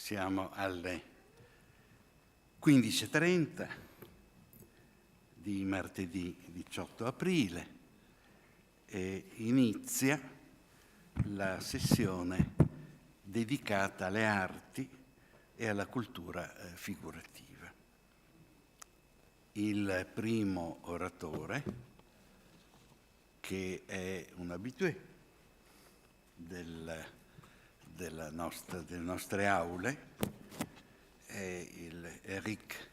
Siamo alle 15:30 di martedì 18 aprile e inizia la sessione dedicata alle arti e alla cultura figurativa. Il primo oratore, che è un habitué delle nostre aule, è il Eric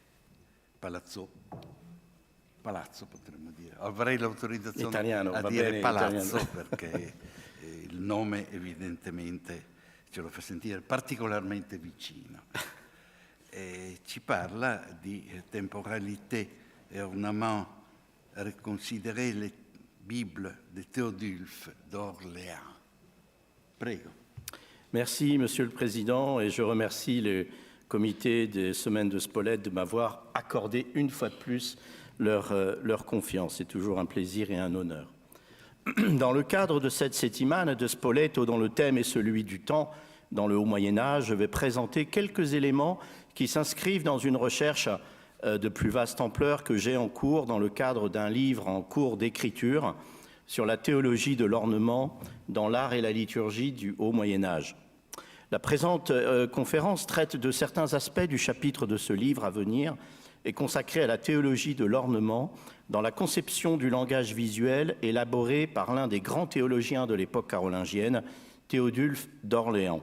Palazzo, potremmo dire. Avrei l'autorizzazione italiano, a dire bene, Palazzo italiano. perché il nome evidentemente ce lo fa sentire particolarmente vicino. Ci parla di temporalité et ornement, reconsidérer les Bibles de Théodulphe d'Orléans. Prego. Merci, Monsieur le Président, et je remercie le comité des Semaines de Spolète de m'avoir accordé une fois de plus leur confiance. C'est toujours un plaisir et un honneur. Dans le cadre de cette settimana de Spoleto, dont le thème est celui du temps dans le Haut Moyen-Âge, je vais présenter quelques éléments qui s'inscrivent dans une recherche de plus vaste ampleur que j'ai en cours dans le cadre d'un livre en cours d'écriture sur la théologie de l'ornement dans l'art et la liturgie du Haut Moyen-Âge. La présente conférence traite de certains aspects du chapitre de ce livre à venir et consacré à la théologie de l'ornement dans la conception du langage visuel élaboré par l'un des grands théologiens de l'époque carolingienne, Théodulphe d'Orléans.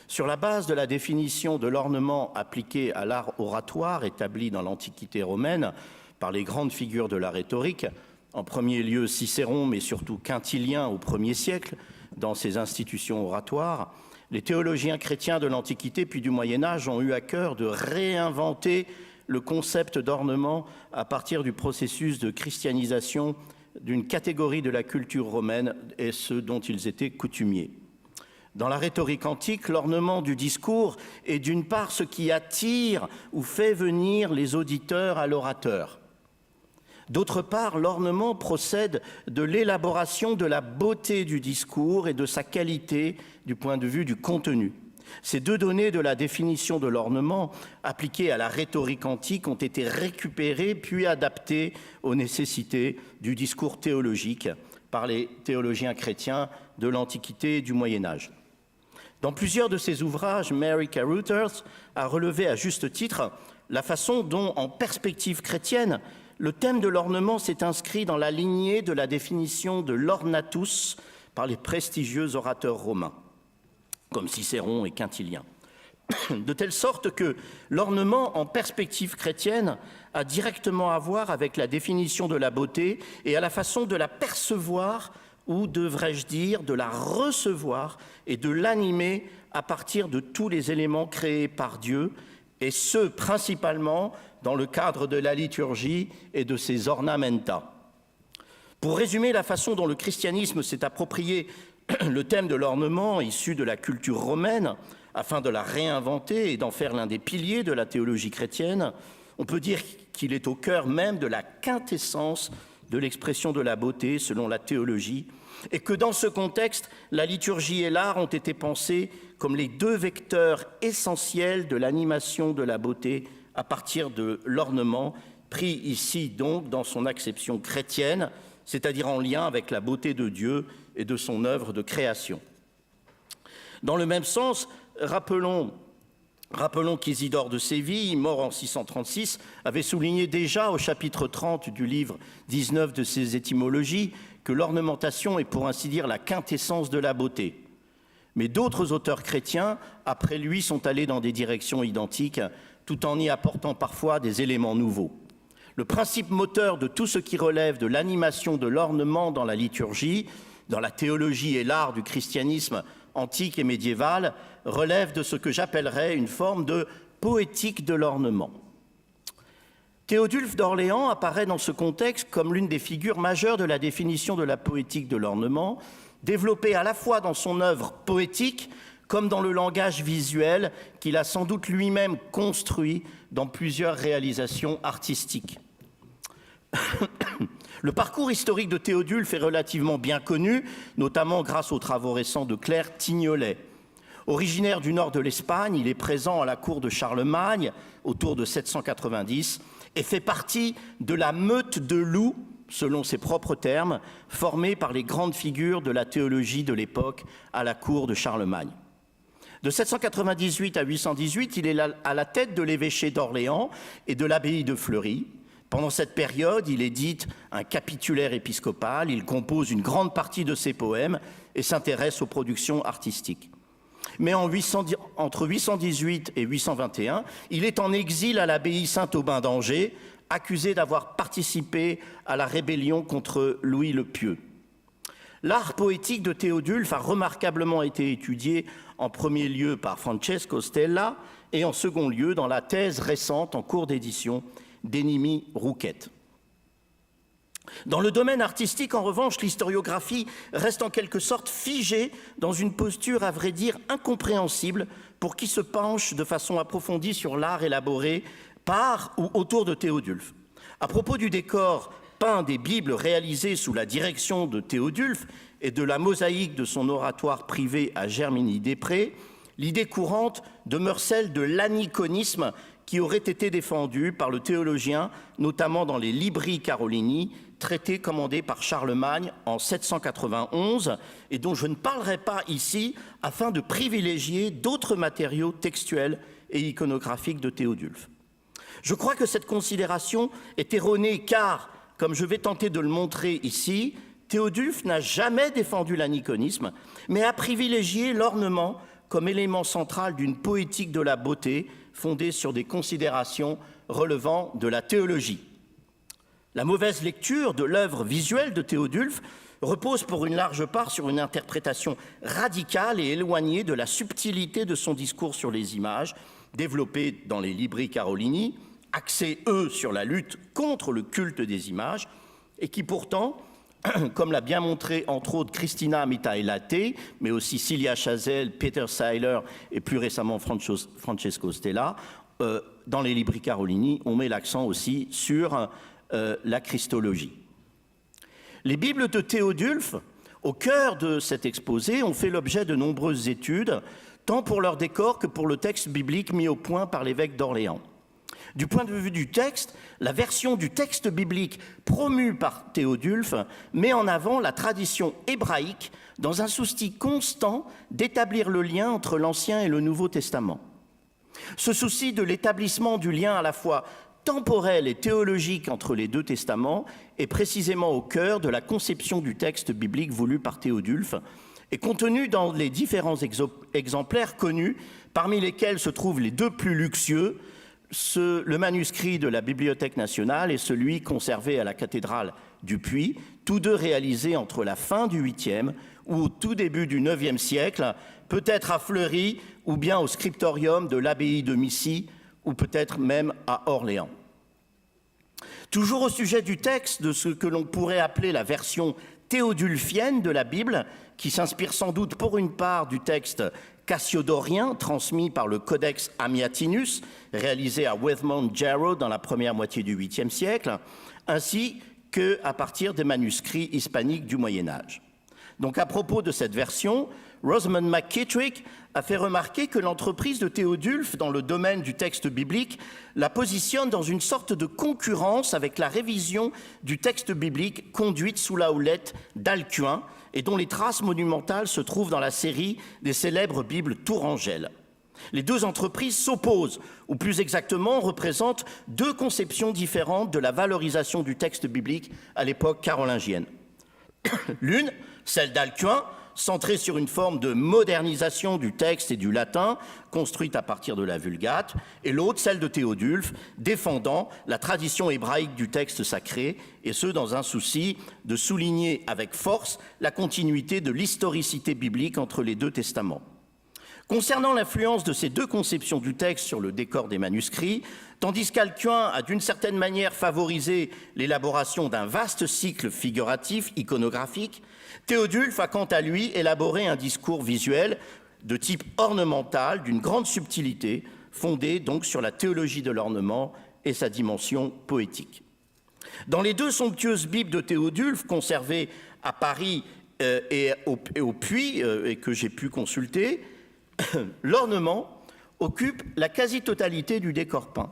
Sur la base de la définition de l'ornement appliqué à l'art oratoire établi dans l'Antiquité romaine par les grandes figures de la rhétorique, en premier lieu Cicéron, mais surtout Quintilien au 1er siècle, dans ses institutions oratoires, les théologiens chrétiens de l'Antiquité puis du Moyen-Âge ont eu à cœur de réinventer le concept d'ornement à partir du processus de christianisation d'une catégorie de la culture romaine et ceux dont ils étaient coutumiers. Dans la rhétorique antique, l'ornement du discours est d'une part ce qui attire ou fait venir les auditeurs à l'orateur. D'autre part, l'ornement procède de l'élaboration de la beauté du discours et de sa qualité du point de vue du contenu. Ces deux données de la définition de l'ornement appliquées à la rhétorique antique ont été récupérées puis adaptées aux nécessités du discours théologique par les théologiens chrétiens de l'Antiquité et du Moyen-Âge. Dans plusieurs de ses ouvrages, Mary Carruthers a relevé à juste titre la façon dont, en perspective chrétienne, le thème de l'ornement s'est inscrit dans la lignée de la définition de l'ornatus par les prestigieux orateurs romains, comme Cicéron et Quintilien. De telle sorte que l'ornement en perspective chrétienne a directement à voir avec la définition de la beauté et à la façon de la percevoir, ou devrais-je dire de la recevoir et de l'animer à partir de tous les éléments créés par Dieu, et ce principalement dans le cadre de la liturgie et de ses ornamenta. Pour résumer la façon dont le christianisme s'est approprié le thème de l'ornement issu de la culture romaine, afin de la réinventer et d'en faire l'un des piliers de la théologie chrétienne, on peut dire qu'il est au cœur même de la quintessence de l'expression de la beauté selon la théologie, et que dans ce contexte, la liturgie et l'art ont été pensés comme les deux vecteurs essentiels de l'animation de la beauté à partir de l'ornement, pris ici donc dans son acception chrétienne, c'est-à-dire en lien avec la beauté de Dieu et de son œuvre de création. Dans le même sens, rappelons qu'Isidore de Séville, mort en 636, avait souligné déjà au chapitre 30 du livre 19 de ses étymologies que l'ornementation est pour ainsi dire la quintessence de la beauté. Mais d'autres auteurs chrétiens, après lui, sont allés dans des directions identiques, tout en y apportant parfois des éléments nouveaux. Le principe moteur de tout ce qui relève de l'animation de l'ornement dans la liturgie, dans la théologie et l'art du christianisme antique et médiéval, relève de ce que j'appellerais une forme de poétique de l'ornement. Théodulphe d'Orléans apparaît dans ce contexte comme l'une des figures majeures de la définition de la poétique de l'ornement, développée à la fois dans son œuvre poétique comme dans le langage visuel qu'il a sans doute lui-même construit dans plusieurs réalisations artistiques. Le parcours historique de Théodulphe est relativement bien connu, notamment grâce aux travaux récents de Claire Tignolet. Originaire du nord de l'Espagne, il est présent à la cour de Charlemagne autour de 790 et fait partie de la meute de loups, selon ses propres termes, formée par les grandes figures de la théologie de l'époque à la cour de Charlemagne. De 798 à 818, il est à la tête de l'évêché d'Orléans et de l'abbaye de Fleury. Pendant cette période, il édite un capitulaire épiscopal, il compose une grande partie de ses poèmes et s'intéresse aux productions artistiques. Mais entre 818 et 821, il est en exil à l'abbaye Saint-Aubin d'Angers, accusé d'avoir participé à la rébellion contre Louis le Pieux. L'art poétique de Théodulphe a remarquablement été étudié en premier lieu par Francesco Stella et en second lieu dans la thèse récente en cours d'édition d'Enimi Rouquette. Dans le domaine artistique, en revanche, l'historiographie reste en quelque sorte figée dans une posture, à vrai dire, incompréhensible pour qui se penche de façon approfondie sur l'art élaboré par ou autour de Théodulphe. À propos du décor peint des Bibles réalisées sous la direction de Théodulphe et de la mosaïque de son oratoire privé à Germigny-des-Prés, l'idée courante demeure celle de l'aniconisme qui aurait été défendue par le théologien, notamment dans les Libri Carolini, traité commandé par Charlemagne en 791, et dont je ne parlerai pas ici afin de privilégier d'autres matériaux textuels et iconographiques de Théodulphe. Je crois que cette considération est erronée car, comme je vais tenter de le montrer ici, Théodulphe n'a jamais défendu l'aniconisme, mais a privilégié l'ornement comme élément central d'une poétique de la beauté fondée sur des considérations relevant de la théologie. La mauvaise lecture de l'œuvre visuelle de Théodulphe repose pour une large part sur une interprétation radicale et éloignée de la subtilité de son discours sur les images, développé dans les Libri Carolini, axés, eux, sur la lutte contre le culte des images, et qui pourtant, comme l'a bien montré entre autres Christina Mittaelate, mais aussi Cilia Chazelle, Peter Seiler et plus récemment Francesco Stella, dans les Libri Carolini, on met l'accent aussi sur la christologie. Les Bibles de Théodulphe, au cœur de cet exposé, ont fait l'objet de nombreuses études, tant pour leur décor que pour le texte biblique mis au point par l'évêque d'Orléans. Du point de vue du texte, la version du texte biblique promue par Théodulphe met en avant la tradition hébraïque dans un souci constant d'établir le lien entre l'Ancien et le Nouveau Testament. Ce souci de l'établissement du lien à la fois temporel et théologique entre les deux testaments est précisément au cœur de la conception du texte biblique voulu par Théodulphe et contenu dans les différents exemplaires connus, parmi lesquels se trouvent les deux plus luxueux, le manuscrit de la Bibliothèque nationale et celui conservé à la cathédrale du Puy, tous deux réalisés entre la fin du 8e ou au tout début du 9e siècle, peut-être à Fleury ou bien au scriptorium de l'abbaye de Missy ou peut-être même à Orléans. Toujours au sujet du texte, de ce que l'on pourrait appeler la version théodulphienne de la Bible, qui s'inspire sans doute pour une part du texte cassiodorien transmis par le Codex Amiatinus, réalisé à Westmount Jarrow dans la première moitié du 8e siècle, ainsi qu'à partir des manuscrits hispaniques du Moyen-Âge. Donc à propos de cette version, Rosamond McKittrick a fait remarquer que l'entreprise de Théodulphe dans le domaine du texte biblique la positionne dans une sorte de concurrence avec la révision du texte biblique conduite sous la houlette d'Alcuin et dont les traces monumentales se trouvent dans la série des célèbres Bibles Tourangelle. Les deux entreprises s'opposent, ou plus exactement représentent deux conceptions différentes de la valorisation du texte biblique à l'époque carolingienne. L'une, celle d'Alcuin, centrée sur une forme de modernisation du texte et du latin, construite à partir de la Vulgate, et l'autre, celle de Théodulphe, défendant la tradition hébraïque du texte sacré, et ce, dans un souci de souligner avec force la continuité de l'historicité biblique entre les deux testaments. Concernant l'influence de ces deux conceptions du texte sur le décor des manuscrits, tandis qu'Alcuin a d'une certaine manière favorisé l'élaboration d'un vaste cycle figuratif, iconographique, Théodulphe a quant à lui élaboré un discours visuel de type ornemental, d'une grande subtilité, fondé donc sur la théologie de l'ornement et sa dimension poétique. Dans les deux somptueuses Bibles de Théodulphe, conservées à Paris et au Puy, et que j'ai pu consulter, L'ornement occupe la quasi-totalité du décor peint.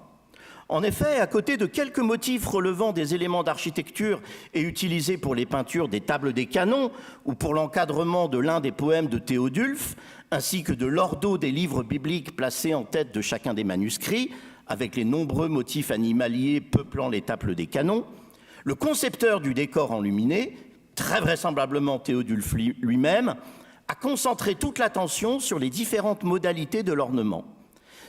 En effet, à côté de quelques motifs relevant des éléments d'architecture et utilisés pour les peintures des tables des canons ou pour l'encadrement de l'un des poèmes de Théodulphe, ainsi que de l'ordo des livres bibliques placés en tête de chacun des manuscrits, avec les nombreux motifs animaliers peuplant les tables des canons, le concepteur du décor enluminé, très vraisemblablement Théodulphe lui-même, a concentré toute l'attention sur les différentes modalités de l'ornement.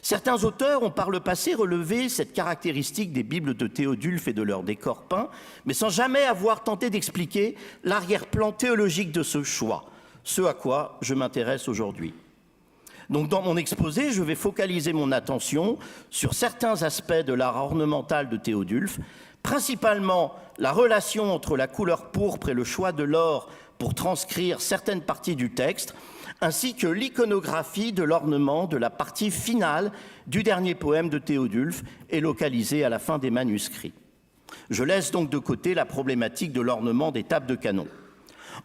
Certains auteurs ont par le passé relevé cette caractéristique des Bibles de Théodulphe et de leurs décors peints, mais sans jamais avoir tenté d'expliquer l'arrière-plan théologique de ce choix, ce à quoi je m'intéresse aujourd'hui. Donc dans mon exposé, je vais focaliser mon attention sur certains aspects de l'art ornemental de Théodulphe, principalement la relation entre la couleur pourpre et le choix de l'or pour transcrire certaines parties du texte, ainsi que l'iconographie de l'ornement de la partie finale du dernier poème de Théodulphe et localisée à la fin des manuscrits. Je laisse donc de côté la problématique de l'ornement des tables de canon.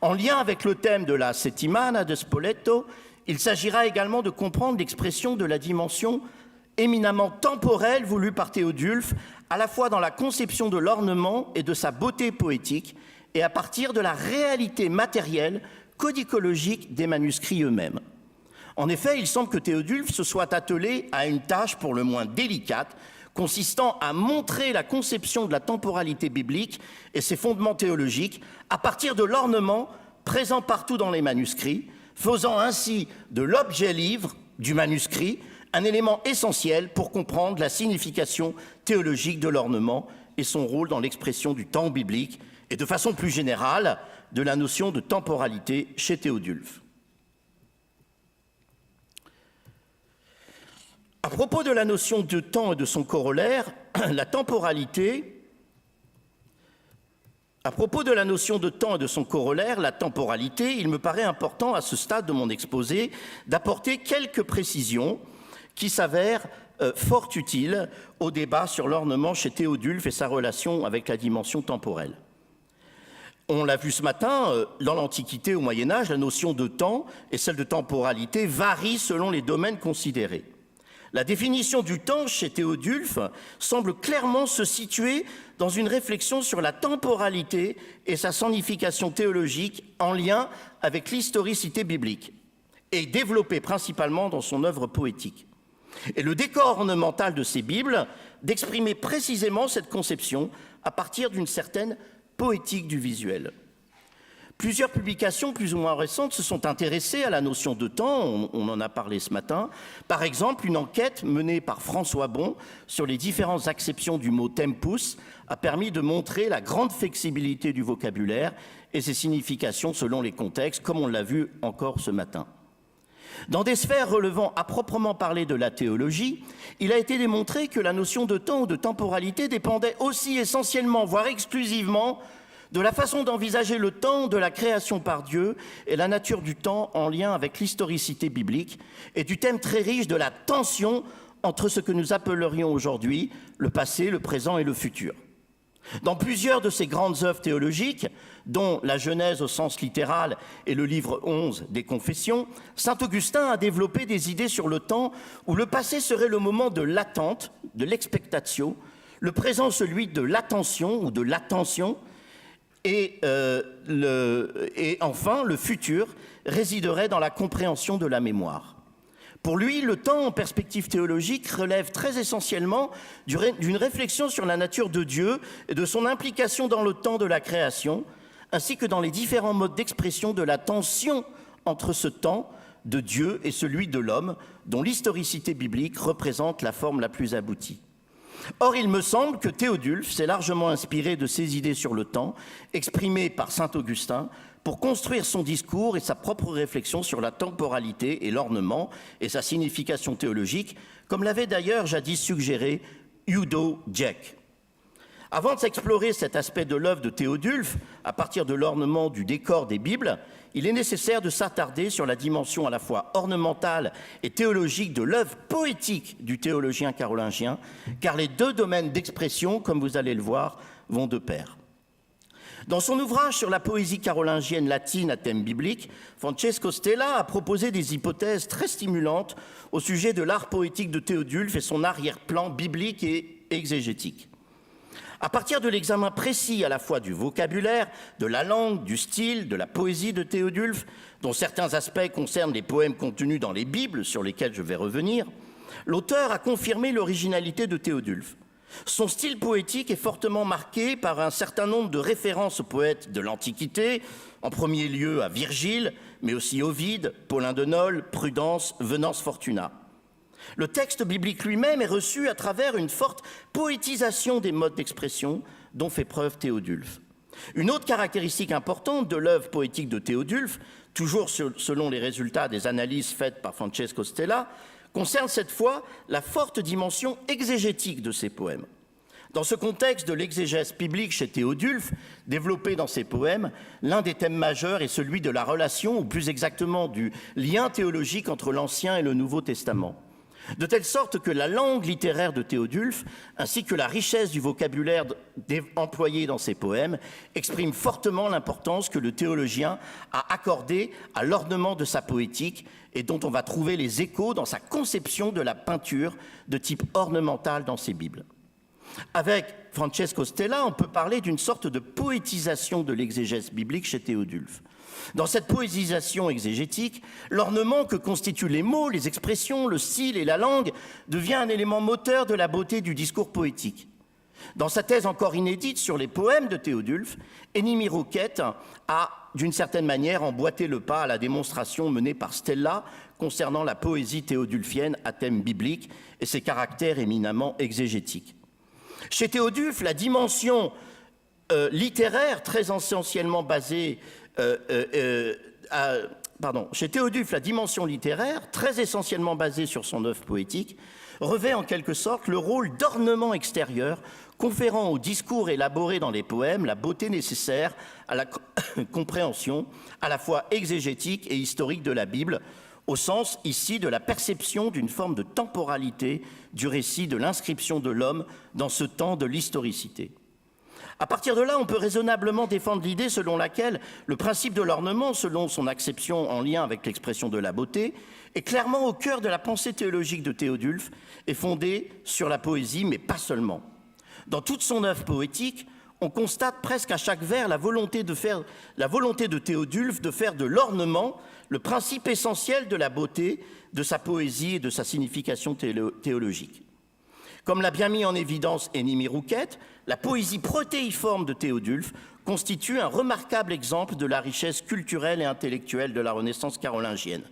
En lien avec le thème de la Settimana de Spoleto, il s'agira également de comprendre l'expression de la dimension éminemment temporelle voulue par Théodulphe, à la fois dans la conception de l'ornement et de sa beauté poétique, et à partir de la réalité matérielle codicologique des manuscrits eux-mêmes. En effet, il semble que Théodulphe se soit attelé à une tâche pour le moins délicate, consistant à montrer la conception de la temporalité biblique et ses fondements théologiques à partir de l'ornement présent partout dans les manuscrits, faisant ainsi de l'objet livre du manuscrit un élément essentiel pour comprendre la signification théologique de l'ornement et son rôle dans l'expression du temps biblique et de façon plus générale de la notion de temporalité chez Théodulphe. À propos de la notion de temps et de son corollaire, la temporalité, il me paraît important à ce stade de mon exposé d'apporter quelques précisions qui s'avèrent fort utiles au débat sur l'ornement chez Théodulphe et sa relation avec la dimension temporelle. On l'a vu ce matin, dans l'Antiquité au Moyen-Âge, la notion de temps et celle de temporalité varient selon les domaines considérés. La définition du temps chez Théodulphe semble clairement se situer dans une réflexion sur la temporalité et sa signification théologique en lien avec l'historicité biblique, et développée principalement dans son œuvre poétique. Et le décor ornemental de ces Bibles d'exprimer précisément cette conception à partir d'une certaine poétique du visuel. Plusieurs publications plus ou moins récentes se sont intéressées à la notion de temps, on en a parlé ce matin. Par exemple, une enquête menée par François Bon sur les différentes acceptions du mot tempus a permis de montrer la grande flexibilité du vocabulaire et ses significations selon les contextes, comme on l'a vu encore ce matin. Dans des sphères relevant à proprement parler de la théologie, il a été démontré que la notion de temps ou de temporalité dépendait aussi essentiellement, voire exclusivement, de la façon d'envisager le temps de la création par Dieu et la nature du temps en lien avec l'historicité biblique et du thème très riche de la tension entre ce que nous appellerions aujourd'hui le passé, le présent et le futur. Dans plusieurs de ces grandes œuvres théologiques, dont la Genèse au sens littéral et le livre 11 des Confessions, saint Augustin a développé des idées sur le temps où le passé serait le moment de l'attente, de l'expectatio, le présent celui de l'attention ou de l'attention, et enfin le futur résiderait dans la compréhension de la mémoire. Pour lui, le temps en perspective théologique relève très essentiellement d'une réflexion sur la nature de Dieu et de son implication dans le temps de la création, ainsi que dans les différents modes d'expression de la tension entre ce temps de Dieu et celui de l'homme, dont l'historicité biblique représente la forme la plus aboutie. Or, il me semble que Théodulphe s'est largement inspiré de ces idées sur le temps, exprimées par saint Augustin, pour construire son discours et sa propre réflexion sur la temporalité et l'ornement et sa signification théologique, comme l'avait d'ailleurs jadis suggéré Udo Jech. Avant de s'explorer cet aspect de l'œuvre de Théodulphe, à partir de l'ornement du décor des Bibles, il est nécessaire de s'attarder sur la dimension à la fois ornementale et théologique de l'œuvre poétique du théologien carolingien, car les deux domaines d'expression, comme vous allez le voir, vont de pair. Dans son ouvrage sur la poésie carolingienne latine à thème biblique, Francesco Stella a proposé des hypothèses très stimulantes au sujet de l'art poétique de Théodulphe et son arrière-plan biblique et exégétique. À partir de l'examen précis à la fois du vocabulaire, de la langue, du style, de la poésie de Théodulphe, dont certains aspects concernent les poèmes contenus dans les Bibles, sur lesquels je vais revenir, l'auteur a confirmé l'originalité de Théodulphe. Son style poétique est fortement marqué par un certain nombre de références aux poètes de l'Antiquité, en premier lieu à Virgile, mais aussi Ovide, Paulin de Nole, Prudence, Venance Fortuna. Le texte biblique lui-même est reçu à travers une forte poétisation des modes d'expression dont fait preuve Théodulphe. Une autre caractéristique importante de l'œuvre poétique de Théodulphe, toujours selon les résultats des analyses faites par Francesco Stella, concerne cette fois la forte dimension exégétique de ses poèmes. Dans ce contexte de l'exégèse biblique chez Théodulphe, développé dans ses poèmes, l'un des thèmes majeurs est celui de la relation, ou plus exactement du lien théologique entre l'Ancien et le Nouveau Testament. De telle sorte que la langue littéraire de Théodulphe, ainsi que la richesse du vocabulaire employé dans ses poèmes, expriment fortement l'importance que le théologien a accordée à l'ornement de sa poétique et dont on va trouver les échos dans sa conception de la peinture de type ornemental dans ses Bibles. Avec Francesco Stella, on peut parler d'une sorte de poétisation de l'exégèse biblique chez Théodulphe. Dans cette poétisation exégétique, l'ornement que constituent les mots, les expressions, le style et la langue devient un élément moteur de la beauté du discours poétique. Dans sa thèse encore inédite sur les poèmes de Théodulphe, Énimie Rouquette a, d'une certaine manière, emboîté le pas à la démonstration menée par Stella concernant la poésie théodulphienne à thème biblique et ses caractères éminemment exégétiques. Chez Théodulphe, la dimension littéraire très essentiellement basée chez Théodulphe, la dimension littéraire, très essentiellement basée sur son œuvre poétique, revêt en quelque sorte le rôle d'ornement extérieur, conférant au discours élaboré dans les poèmes la beauté nécessaire à la compréhension à la fois exégétique et historique de la Bible, au sens ici de la perception d'une forme de temporalité du récit de l'inscription de l'homme dans ce temps de l'historicité. À partir de là, on peut raisonnablement défendre l'idée selon laquelle le principe de l'ornement, selon son acception en lien avec l'expression de la beauté, est clairement au cœur de la pensée théologique de Théodulphe et fondée sur la poésie, mais pas seulement. Dans toute son œuvre poétique, on constate presque à chaque vers la volonté de Théodulphe de faire de l'ornement le principe essentiel de la beauté, de sa poésie et de sa signification théologique. Comme l'a bien mis en évidence Énimie Rouquette, la poésie protéiforme de Théodulphe constitue un remarquable exemple de la richesse culturelle et intellectuelle de la Renaissance carolingienne.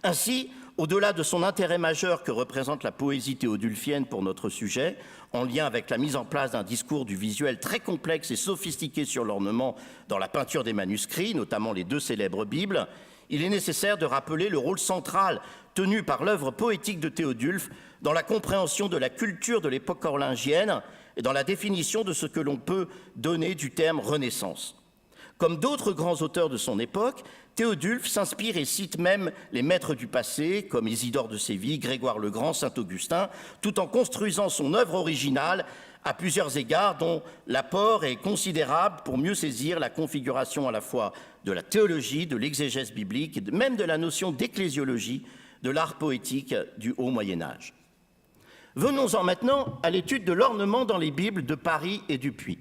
Ainsi, au-delà de son intérêt majeur que représente la poésie théodulphienne pour notre sujet, en lien avec la mise en place d'un discours du visuel très complexe et sophistiqué sur l'ornement dans la peinture des manuscrits, notamment les deux célèbres Bibles, il est nécessaire de rappeler le rôle central tenu par l'œuvre poétique de Théodulphe dans la compréhension de la culture de l'époque carolingienne et dans la définition de ce que l'on peut donner du terme Renaissance. Comme d'autres grands auteurs de son époque, Théodulphe s'inspire et cite même les maîtres du passé, comme Isidore de Séville, Grégoire le Grand, Saint-Augustin, tout en construisant son œuvre originale à plusieurs égards, dont l'apport est considérable pour mieux saisir la configuration à la fois de la théologie, de l'exégèse biblique, et même de la notion d'ecclésiologie de l'art poétique du Haut Moyen-Âge. Venons-en maintenant à l'étude de l'ornement dans les Bibles de Paris et du Puy.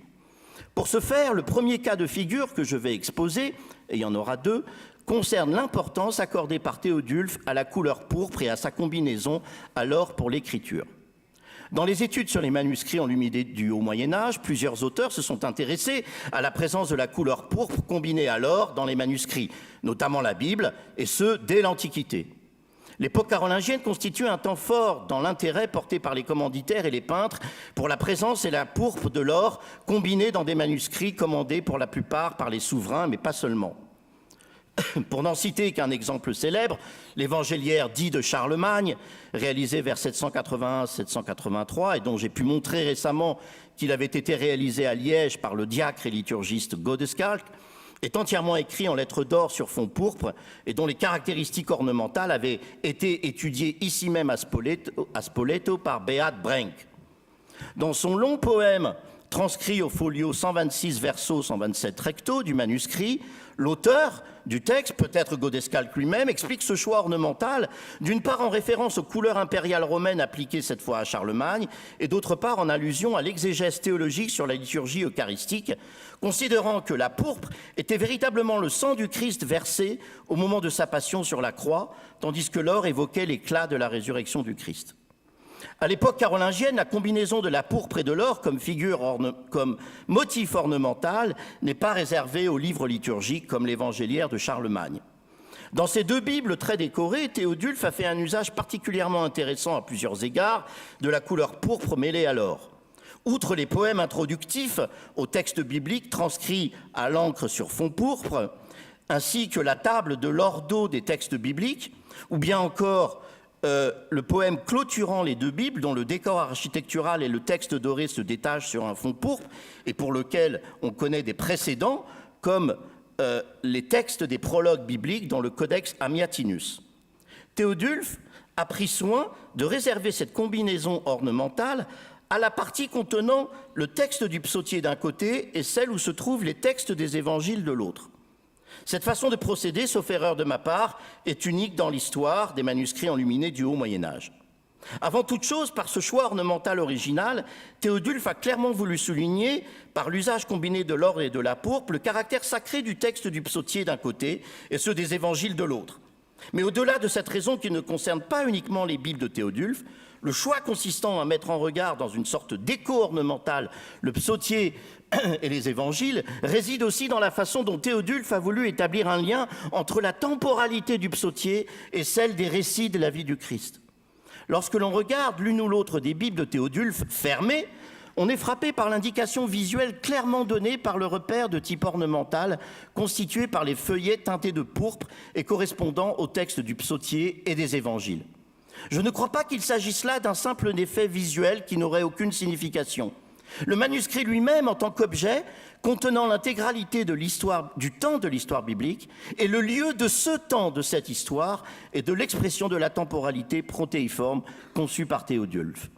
Pour ce faire, le premier cas de figure que je vais exposer, et il y en aura deux, concerne l'importance accordée par Théodulphe à la couleur pourpre et à sa combinaison alors pour l'écriture. Dans les études sur les manuscrits enluminés du Haut Moyen-Âge, plusieurs auteurs se sont intéressés à la présence de la couleur pourpre combinée alors dans les manuscrits, notamment la Bible, et ce, dès l'Antiquité. L'époque carolingienne constitue un temps fort dans l'intérêt porté par les commanditaires et les peintres pour la présence et la pourpre de l'or combinée dans des manuscrits commandés pour la plupart par les souverains, mais pas seulement. Pour n'en citer qu'un exemple célèbre, l'évangéliaire dit de Charlemagne, réalisé vers 781-783, et dont j'ai pu montrer récemment qu'il avait été réalisé à Liège par le diacre et liturgiste Godescalc, est entièrement écrit en lettres d'or sur fond pourpre et dont les caractéristiques ornementales avaient été étudiées ici même à Spoleto par Beat Brenck. Dans son long poème « transcrit au folio 126 verso 127 recto du manuscrit, l'auteur du texte, peut-être Godescalc lui-même, explique ce choix ornemental, d'une part en référence aux couleurs impériales romaines appliquées cette fois à Charlemagne, et d'autre part en allusion à l'exégèse théologique sur la liturgie eucharistique, considérant que la pourpre était véritablement le sang du Christ versé au moment de sa passion sur la croix, tandis que l'or évoquait l'éclat de la résurrection du Christ. À l'époque carolingienne, la combinaison de la pourpre et de l'or comme motif ornemental n'est pas réservée aux livres liturgiques comme l'évangéliaire de Charlemagne. Dans ces deux Bibles très décorées, Théodulphe a fait un usage particulièrement intéressant à plusieurs égards de la couleur pourpre mêlée à l'or. Outre les poèmes introductifs aux textes bibliques transcrits à l'encre sur fond pourpre, ainsi que la table de l'ordo des textes bibliques, ou bien encore le poème clôturant les deux Bibles, dont le décor architectural et le texte doré se détachent sur un fond pourpre, et pour lequel on connaît des précédents, comme les textes des prologues bibliques dans le Codex Amiatinus. Théodulphe a pris soin de réserver cette combinaison ornementale à la partie contenant le texte du psautier d'un côté et celle où se trouvent les textes des évangiles de l'autre. Cette façon de procéder, sauf erreur de ma part, est unique dans l'histoire des manuscrits enluminés du Haut Moyen-Âge. Avant toute chose, par ce choix ornemental original, Théodulphe a clairement voulu souligner, par l'usage combiné de l'or et de la pourpre, le caractère sacré du texte du psautier d'un côté et ceux des évangiles de l'autre. Mais au-delà de cette raison qui ne concerne pas uniquement les Bibles de Théodulphe, le choix consistant à mettre en regard dans une sorte d'écho ornemental le psautier et les évangiles réside aussi dans la façon dont Théodulphe a voulu établir un lien entre la temporalité du psautier et celle des récits de la vie du Christ. Lorsque l'on regarde l'une ou l'autre des Bibles de Théodulphe fermées, on est frappé par l'indication visuelle clairement donnée par le repère de type ornemental constitué par les feuillets teintés de pourpre et correspondant au texte du psautier et des évangiles. Je ne crois pas qu'il s'agisse là d'un simple effet visuel qui n'aurait aucune signification. Le manuscrit lui-même, en tant qu'objet, contenant l'intégralité de l'histoire, du temps de l'histoire biblique, est le lieu de ce temps de cette histoire et de l'expression de la temporalité protéiforme conçue par Théodulphe.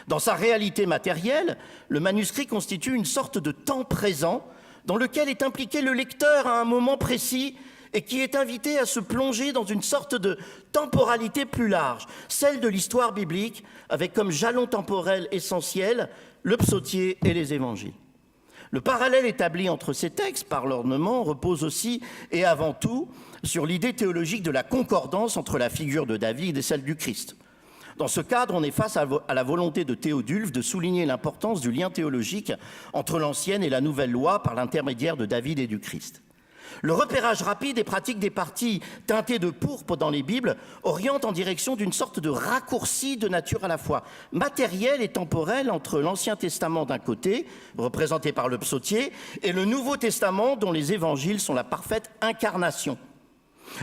Dans sa réalité matérielle, le manuscrit constitue une sorte de temps présent dans lequel est impliqué le lecteur à un moment précis et qui est invité à se plonger dans une sorte de temporalité plus large, celle de l'histoire biblique, avec comme jalon temporel essentiel le psautier et les évangiles. Le parallèle établi entre ces textes par l'ornement repose aussi et avant tout sur l'idée théologique de la concordance entre la figure de David et celle du Christ. Dans ce cadre, on est face à la volonté de Théodulphe de souligner l'importance du lien théologique entre l'ancienne et la nouvelle loi par l'intermédiaire de David et du Christ. Le repérage rapide et pratique des parties teintées de pourpre dans les Bibles oriente en direction d'une sorte de raccourci de nature à la fois matérielle et temporelle entre l'Ancien Testament d'un côté, représenté par le psautier, et le Nouveau Testament dont les évangiles sont la parfaite incarnation.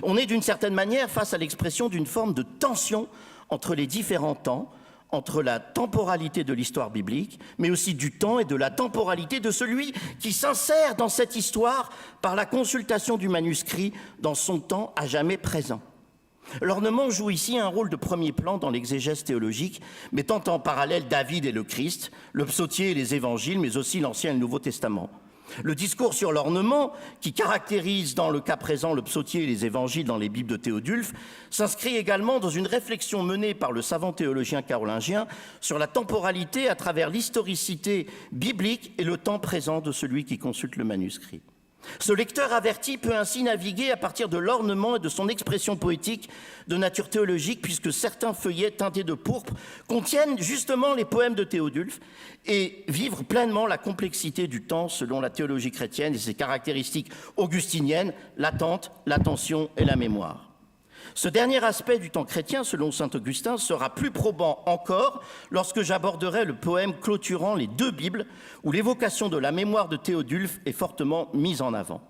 On est d'une certaine manière face à l'expression d'une forme de tension entre les différents temps, entre la temporalité de l'histoire biblique, mais aussi du temps et de la temporalité de celui qui s'insère dans cette histoire par la consultation du manuscrit dans son temps à jamais présent. L'ornement joue ici un rôle de premier plan dans l'exégèse théologique, mettant en parallèle David et le Christ, le psautier et les évangiles, mais aussi l'Ancien et le Nouveau Testament. Le discours sur l'ornement, qui caractérise dans le cas présent le psautier et les évangiles dans les Bibles de Théodulphe, s'inscrit également dans une réflexion menée par le savant théologien carolingien sur la temporalité à travers l'historicité biblique et le temps présent de celui qui consulte le manuscrit. Ce lecteur averti peut ainsi naviguer à partir de l'ornement et de son expression poétique de nature théologique, puisque certains feuillets teintés de pourpre contiennent justement les poèmes de Théodulphe et vivre pleinement la complexité du temps selon la théologie chrétienne et ses caractéristiques augustiniennes, l'attente, l'attention et la mémoire. Ce dernier aspect du temps chrétien, selon saint Augustin, sera plus probant encore lorsque j'aborderai le poème clôturant les deux Bibles, où l'évocation de la mémoire de Théodulphe est fortement mise en avant.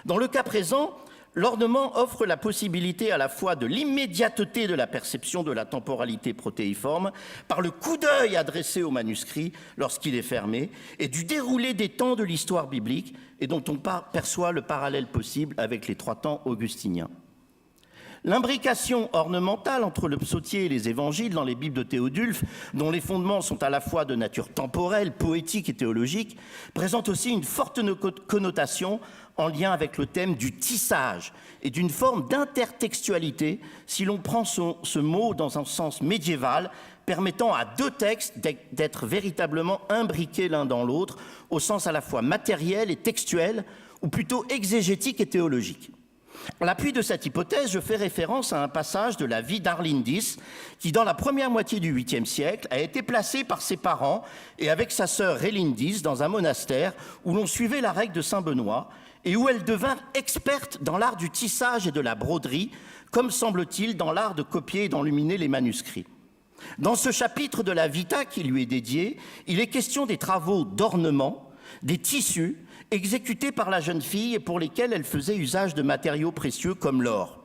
Dans le cas présent, l'ornement offre la possibilité à la fois de l'immédiateté de la perception de la temporalité protéiforme, par le coup d'œil adressé au manuscrit lorsqu'il est fermé, et du déroulé des temps de l'histoire biblique, et dont on perçoit le parallèle possible avec les trois temps augustiniens. L'imbrication ornementale entre le psautier et les évangiles dans les Bibles de Théodulphe, dont les fondements sont à la fois de nature temporelle, poétique et théologique, présente aussi une forte connotation en lien avec le thème du tissage et d'une forme d'intertextualité, si l'on prend ce mot dans un sens médiéval, permettant à deux textes d'être véritablement imbriqués l'un dans l'autre, au sens à la fois matériel et textuel, ou plutôt exégétique et théologique. À l'appui de cette hypothèse, je fais référence à un passage de la vie d'Arlindis, qui, dans la première moitié du 8e siècle, a été placé par ses parents et avec sa sœur Rélindis dans un monastère où l'on suivait la règle de Saint-Benoît et où elle devint experte dans l'art du tissage et de la broderie, comme semble-t-il dans l'art de copier et d'enluminer les manuscrits. Dans ce chapitre de la Vita qui lui est dédié, il est question des travaux d'ornement, des tissus, exécutés par la jeune fille et pour lesquels elle faisait usage de matériaux précieux comme l'or.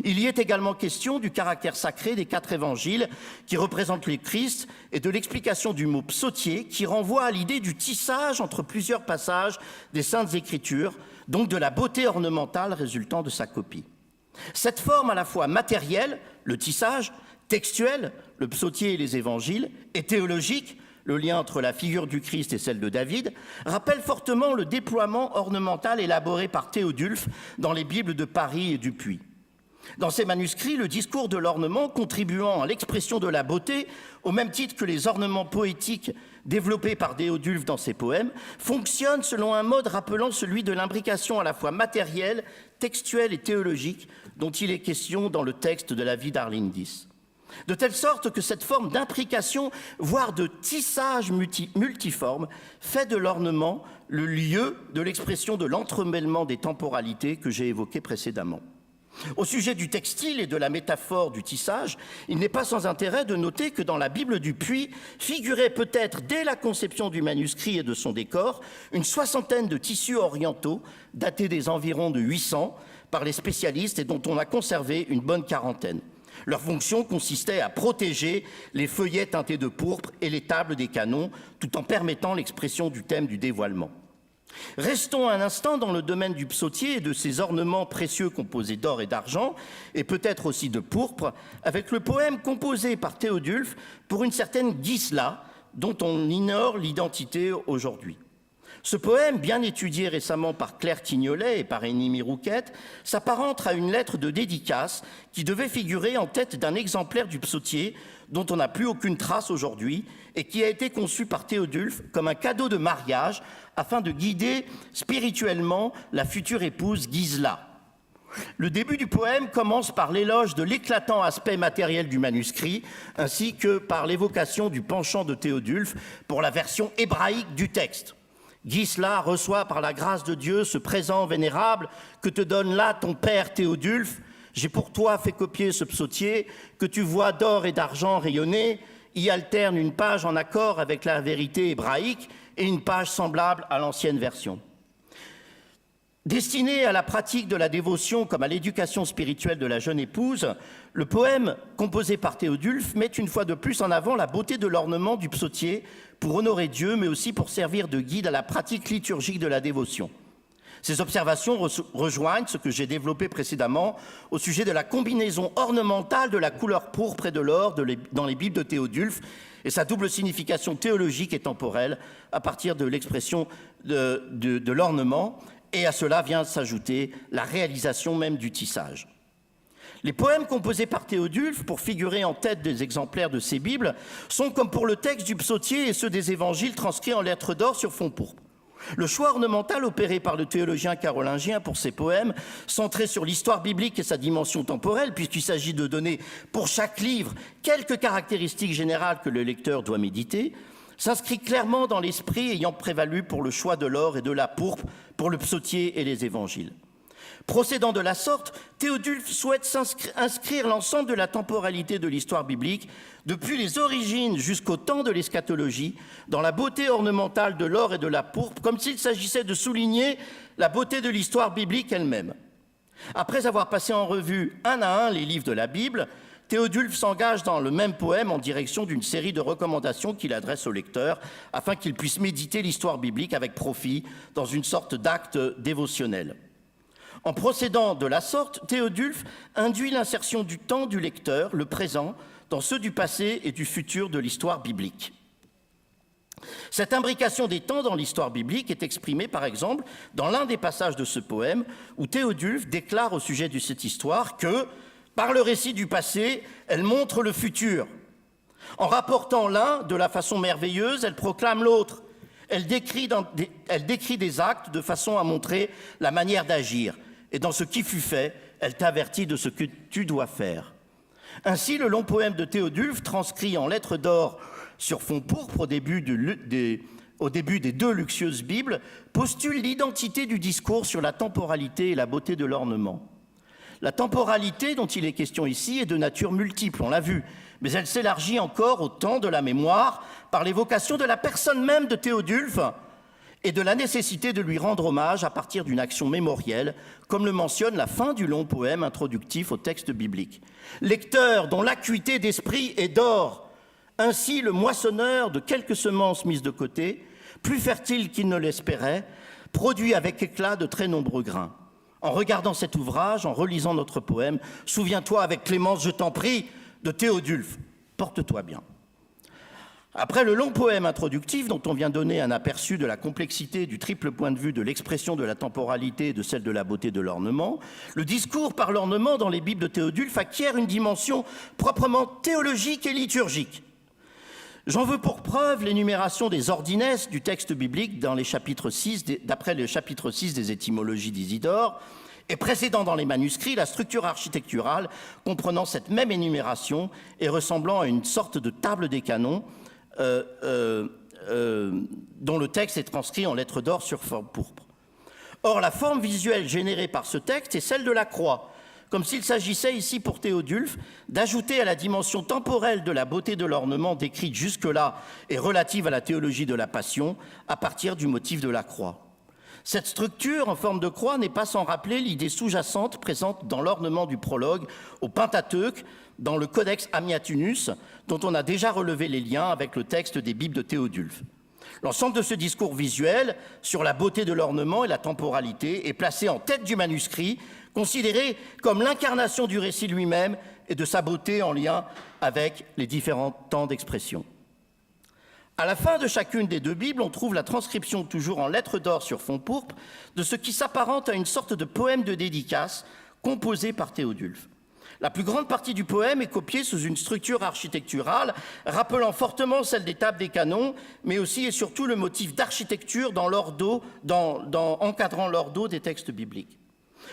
Il y est également question du caractère sacré des 4 évangiles qui représentent le Christ et de l'explication du mot psautier qui renvoie à l'idée du tissage entre plusieurs passages des Saintes Écritures, donc de la beauté ornementale résultant de sa copie. Cette forme à la fois matérielle, le tissage, textuelle, le psautier et les évangiles, et théologique, le lien entre la figure du Christ et celle de David, rappelle fortement le déploiement ornemental élaboré par Théodulphe dans les Bibles de Paris et du Puy. Dans ces manuscrits, le discours de l'ornement, contribuant à l'expression de la beauté, au même titre que les ornements poétiques développés par Théodulphe dans ses poèmes, fonctionne selon un mode rappelant celui de l'imbrication à la fois matérielle, textuelle et théologique dont il est question dans le texte de la vie d'Arlindis. De telle sorte que cette forme d'imbrication, voire de tissage multiforme, fait de l'ornement le lieu de l'expression de l'entremêlement des temporalités que j'ai évoqué précédemment. Au sujet du textile et de la métaphore du tissage, il n'est pas sans intérêt de noter que dans la Bible du Puy figurait peut-être dès la conception du manuscrit et de son décor une 60aine de tissus orientaux datés des environs de 800 par les spécialistes et dont on a conservé une bonne quarantaine. Leur fonction consistait à protéger les feuillets teintés de pourpre et les tables des canons, tout en permettant l'expression du thème du dévoilement. Restons un instant dans le domaine du psautier et de ses ornements précieux composés d'or et d'argent, et peut-être aussi de pourpre, avec le poème composé par Théodulphe pour une certaine Gisela, dont on ignore l'identité aujourd'hui. Ce poème, bien étudié récemment par Claire Tignolet et par Énimie Rouquette, s'apparente à une lettre de dédicace qui devait figurer en tête d'un exemplaire du psautier dont on n'a plus aucune trace aujourd'hui et qui a été conçu par Théodulphe comme un cadeau de mariage afin de guider spirituellement la future épouse Gisela. Le début du poème commence par l'éloge de l'éclatant aspect matériel du manuscrit ainsi que par l'évocation du penchant de Théodulphe pour la version hébraïque du texte. Gisela reçoit par la grâce de Dieu ce présent vénérable que te donne là ton père Théodulphe. J'ai pour toi fait copier ce psautier que tu vois d'or et d'argent rayonner, y alterne une page en accord avec la vérité hébraïque et une page semblable à l'ancienne version. Destiné à la pratique de la dévotion comme à l'éducation spirituelle de la jeune épouse, le poème composé par Théodulphe met une fois de plus en avant la beauté de l'ornement du psautier pour honorer Dieu, mais aussi pour servir de guide à la pratique liturgique de la dévotion. Ces observations rejoignent ce que j'ai développé précédemment au sujet de la combinaison ornementale de la couleur pourpre et de l'or dans les Bibles de Théodulphe et sa double signification théologique et temporelle à partir de l'expression de l'ornement. Et à cela vient s'ajouter la réalisation même du tissage. Les poèmes composés par Théodulphe pour figurer en tête des exemplaires de ces Bibles sont, comme pour le texte du psautier et ceux des évangiles, transcrits en lettres d'or sur fond pourpre. Le choix ornemental opéré par le théologien carolingien pour ces poèmes, centré sur l'histoire biblique et sa dimension temporelle, puisqu'il s'agit de donner pour chaque livre quelques caractéristiques générales que le lecteur doit méditer, s'inscrit clairement dans l'esprit ayant prévalu pour le choix de l'or et de la pourpre pour le psautier et les évangiles. Procédant de la sorte, Théodulphe souhaite inscrire l'ensemble de la temporalité de l'histoire biblique, depuis les origines jusqu'au temps de l'eschatologie, dans la beauté ornementale de l'or et de la pourpre, comme s'il s'agissait de souligner la beauté de l'histoire biblique elle-même. Après avoir passé en revue un à un les livres de la Bible, Théodulphe s'engage dans le même poème en direction d'une série de recommandations qu'il adresse au lecteur afin qu'il puisse méditer l'histoire biblique avec profit dans une sorte d'acte dévotionnel. En procédant de la sorte, Théodulphe induit l'insertion du temps du lecteur, le présent, dans ceux du passé et du futur de l'histoire biblique. Cette imbrication des temps dans l'histoire biblique est exprimée, par exemple, dans l'un des passages de ce poème, où Théodulphe déclare au sujet de cette histoire que, par le récit du passé, elle montre le futur. En rapportant l'un de la façon merveilleuse, elle proclame l'autre. Elle décrit des actes de façon à montrer la manière d'agir. Et dans ce qui fut fait, elle t'avertit de ce que tu dois faire. Ainsi, le long poème de Théodulphe, transcrit en lettres d'or sur fond pourpre au début des deux luxueuses Bibles, postule l'identité du discours sur la temporalité et la beauté de l'ornement. La temporalité dont il est question ici est de nature multiple, on l'a vu, mais elle s'élargit encore au temps de la mémoire par l'évocation de la personne même de Théodulphe et de la nécessité de lui rendre hommage à partir d'une action mémorielle, comme le mentionne la fin du long poème introductif au texte biblique. Lecteur dont l'acuité d'esprit est d'or, ainsi le moissonneur de quelques semences mises de côté, plus fertile qu'il ne l'espérait, produit avec éclat de très nombreux grains. En regardant cet ouvrage, en relisant notre poème, souviens-toi avec clémence, je t'en prie, de Théodulphe. Porte-toi bien. Après le long poème introductif, dont on vient donner un aperçu de la complexité du triple point de vue de l'expression de la temporalité et de celle de la beauté de l'ornement, le discours par l'ornement dans les Bibles de Théodulphe acquiert une dimension proprement théologique et liturgique. J'en veux pour preuve l'énumération des ordinesses du texte biblique dans les chapitres 6, d'après le chapitre 6 des étymologies d'Isidore, et précédant dans les manuscrits la structure architecturale comprenant cette même énumération et ressemblant à une sorte de table des canons dont le texte est transcrit en lettres d'or sur forme pourpre. Or, la forme visuelle générée par ce texte est celle de la croix, comme s'il s'agissait ici pour Théodulphe d'ajouter à la dimension temporelle de la beauté de l'ornement décrite jusque-là et relative à la théologie de la Passion à partir du motif de la croix. Cette structure en forme de croix n'est pas sans rappeler l'idée sous-jacente présente dans l'ornement du prologue au Pentateuque, dans le Codex Amiatunus, dont on a déjà relevé les liens avec le texte des Bibles de Théodulphe. L'ensemble de ce discours visuel sur la beauté de l'ornement et la temporalité est placé en tête du manuscrit, considéré comme l'incarnation du récit lui-même et de sa beauté en lien avec les différents temps d'expression. À la fin de chacune des deux Bibles, on trouve la transcription, toujours en lettres d'or sur fond pourpre, de ce qui s'apparente à une sorte de poème de dédicace composé par Théodulphe. La plus grande partie du poème est copiée sous une structure architecturale, rappelant fortement celle des tables des canons, mais aussi et surtout le motif d'architecture encadrant l'ordo des textes bibliques.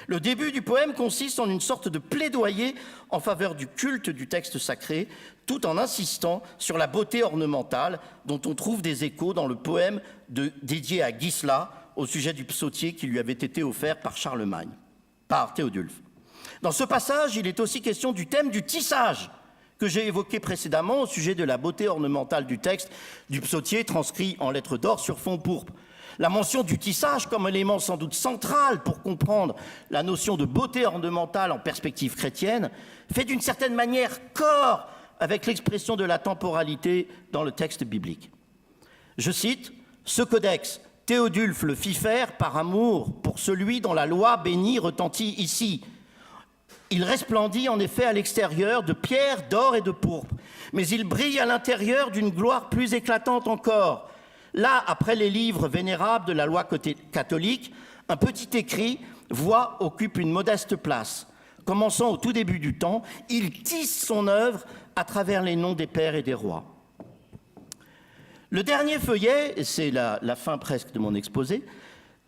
Le début du poème consiste en une sorte de plaidoyer en faveur du culte du texte sacré, tout en insistant sur la beauté ornementale dont on trouve des échos dans le poème dédié à Gisela au sujet du psautier qui lui avait été offert par Théodulphe. Dans ce passage, il est aussi question du thème du tissage que j'ai évoqué précédemment au sujet de la beauté ornementale du texte du psautier transcrit en lettres d'or sur fond pourpre. La mention du tissage comme élément sans doute central pour comprendre la notion de beauté ornementale en perspective chrétienne fait d'une certaine manière corps avec l'expression de la temporalité dans le texte biblique. Je cite, « Ce codex, Théodulphe le fit faire par amour pour celui dont la loi bénie retentit ici. Il resplendit en effet à l'extérieur de pierre, d'or et de pourpre, mais il brille à l'intérieur d'une gloire plus éclatante encore. Là, après les livres vénérables de la loi catholique, un petit écrit « Voix » occupe une modeste place. Commençant au tout début du temps, il tisse son œuvre à travers les noms des pères et des rois. Le dernier feuillet, et c'est la fin presque de mon exposé,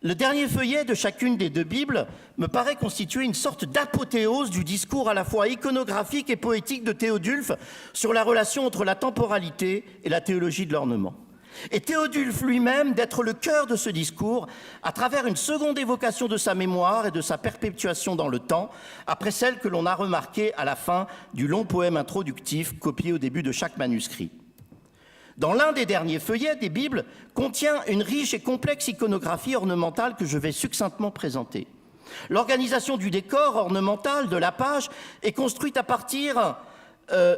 le dernier feuillet de chacune des deux Bibles me paraît constituer une sorte d'apothéose du discours à la fois iconographique et poétique de Théodulphe sur la relation entre la temporalité et la théologie de l'ornement. Et Théodulphe lui-même d'être le cœur de ce discours à travers une seconde évocation de sa mémoire et de sa perpétuation dans le temps, après celle que l'on a remarquée à la fin du long poème introductif copié au début de chaque manuscrit. Dans l'un des derniers feuillets des Bibles contient une riche et complexe iconographie ornementale que je vais succinctement présenter. L'organisation du décor ornemental de la page est construite à partir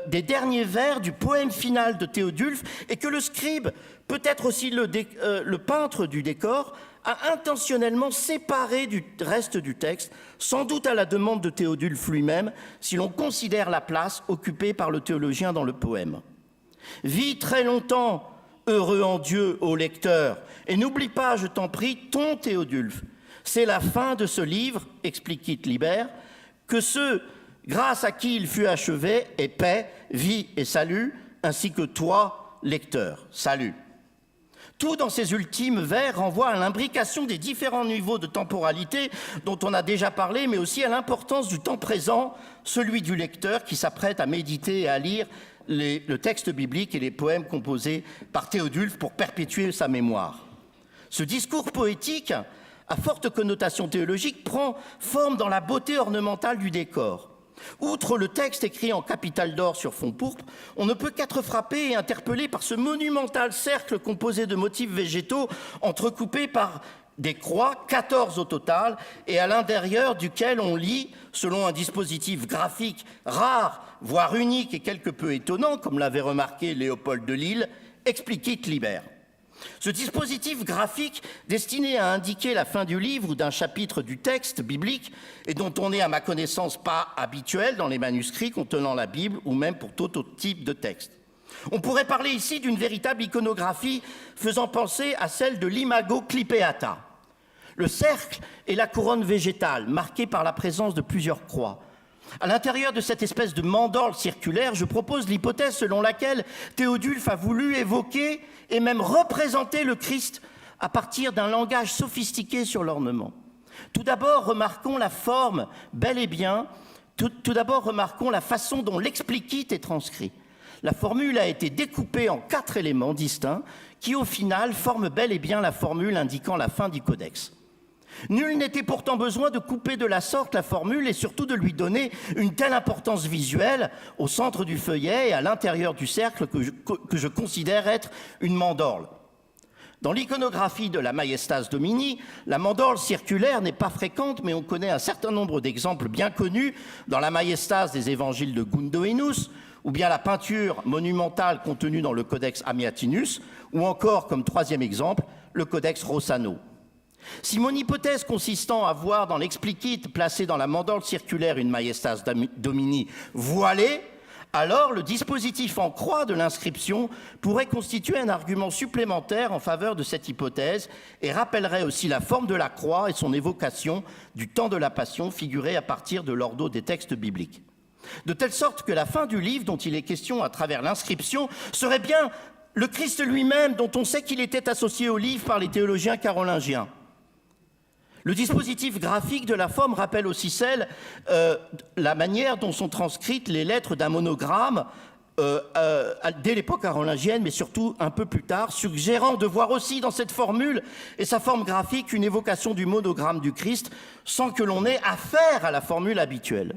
des derniers vers du poème final de Théodulphe et que le scribe, peut-être aussi le peintre du décor, a intentionnellement séparé du reste du texte, sans doute à la demande de Théodulphe lui-même, si l'on considère la place occupée par le théologien dans le poème. Vis très longtemps, heureux en Dieu, ô lecteur, et n'oublie pas, je t'en prie, ton Théodulphe. C'est la fin de ce livre, expliquit Libère, que ceux, grâce à qui il fut achevé, aient paix, vie et salut, ainsi que toi, lecteur, salut. Tout dans ces ultimes vers renvoie à l'imbrication des différents niveaux de temporalité dont on a déjà parlé, mais aussi à l'importance du temps présent, celui du lecteur qui s'apprête à méditer et à lire le texte biblique et les poèmes composés par Théodulphe pour perpétuer sa mémoire. Ce discours poétique, à forte connotation théologique, prend forme dans la beauté ornementale du décor. Outre le texte écrit en capital d'or sur fond pourpre, on ne peut qu'être frappé et interpellé par ce monumental cercle composé de motifs végétaux entrecoupés par des croix, 14 au total, et à l'intérieur duquel on lit, selon un dispositif graphique rare, voire unique et quelque peu étonnant, comme l'avait remarqué Léopold de Lille, expliquit Libère. Ce dispositif graphique destiné à indiquer la fin du livre ou d'un chapitre du texte biblique et dont on n'est à ma connaissance pas habituel dans les manuscrits contenant la Bible ou même pour tout autre type de texte. On pourrait parler ici d'une véritable iconographie faisant penser à celle de l'imago clipeata. Le cercle est la couronne végétale marquée par la présence de plusieurs croix. À l'intérieur de cette espèce de mandorle circulaire, je propose l'hypothèse selon laquelle Théodulphe a voulu évoquer et même représenter le Christ à partir d'un langage sophistiqué sur l'ornement. Tout d'abord, remarquons la forme, bel et bien, tout d'abord, remarquons la façon dont l'explicit est transcrit. La formule a été découpée en 4 éléments distincts qui, au final, forment bel et bien la formule indiquant la fin du codex. Nul n'était pourtant besoin de couper de la sorte la formule et surtout de lui donner une telle importance visuelle au centre du feuillet et à l'intérieur du cercle que je considère être une mandorle. Dans l'iconographie de la Majestas Domini, la mandorle circulaire n'est pas fréquente, mais on connaît un certain nombre d'exemples bien connus dans la Majestas des évangiles de Gundoenus, ou bien la peinture monumentale contenue dans le Codex Amiatinus, ou encore, comme troisième exemple, le Codex Rossano. Si mon hypothèse consistant à voir dans l'explicit placé dans la mandorle circulaire une Majestas Domini voilée, alors le dispositif en croix de l'inscription pourrait constituer un argument supplémentaire en faveur de cette hypothèse et rappellerait aussi la forme de la croix et son évocation du temps de la Passion figurée à partir de l'ordo des textes bibliques. De telle sorte que la fin du livre dont il est question à travers l'inscription serait bien le Christ lui-même dont on sait qu'il était associé au livre par les théologiens carolingiens. Le dispositif graphique de la forme rappelle aussi la manière dont sont transcrites les lettres d'un monogramme dès l'époque carolingienne, mais surtout un peu plus tard, suggérant de voir aussi dans cette formule et sa forme graphique une évocation du monogramme du Christ, sans que l'on ait affaire à la formule habituelle.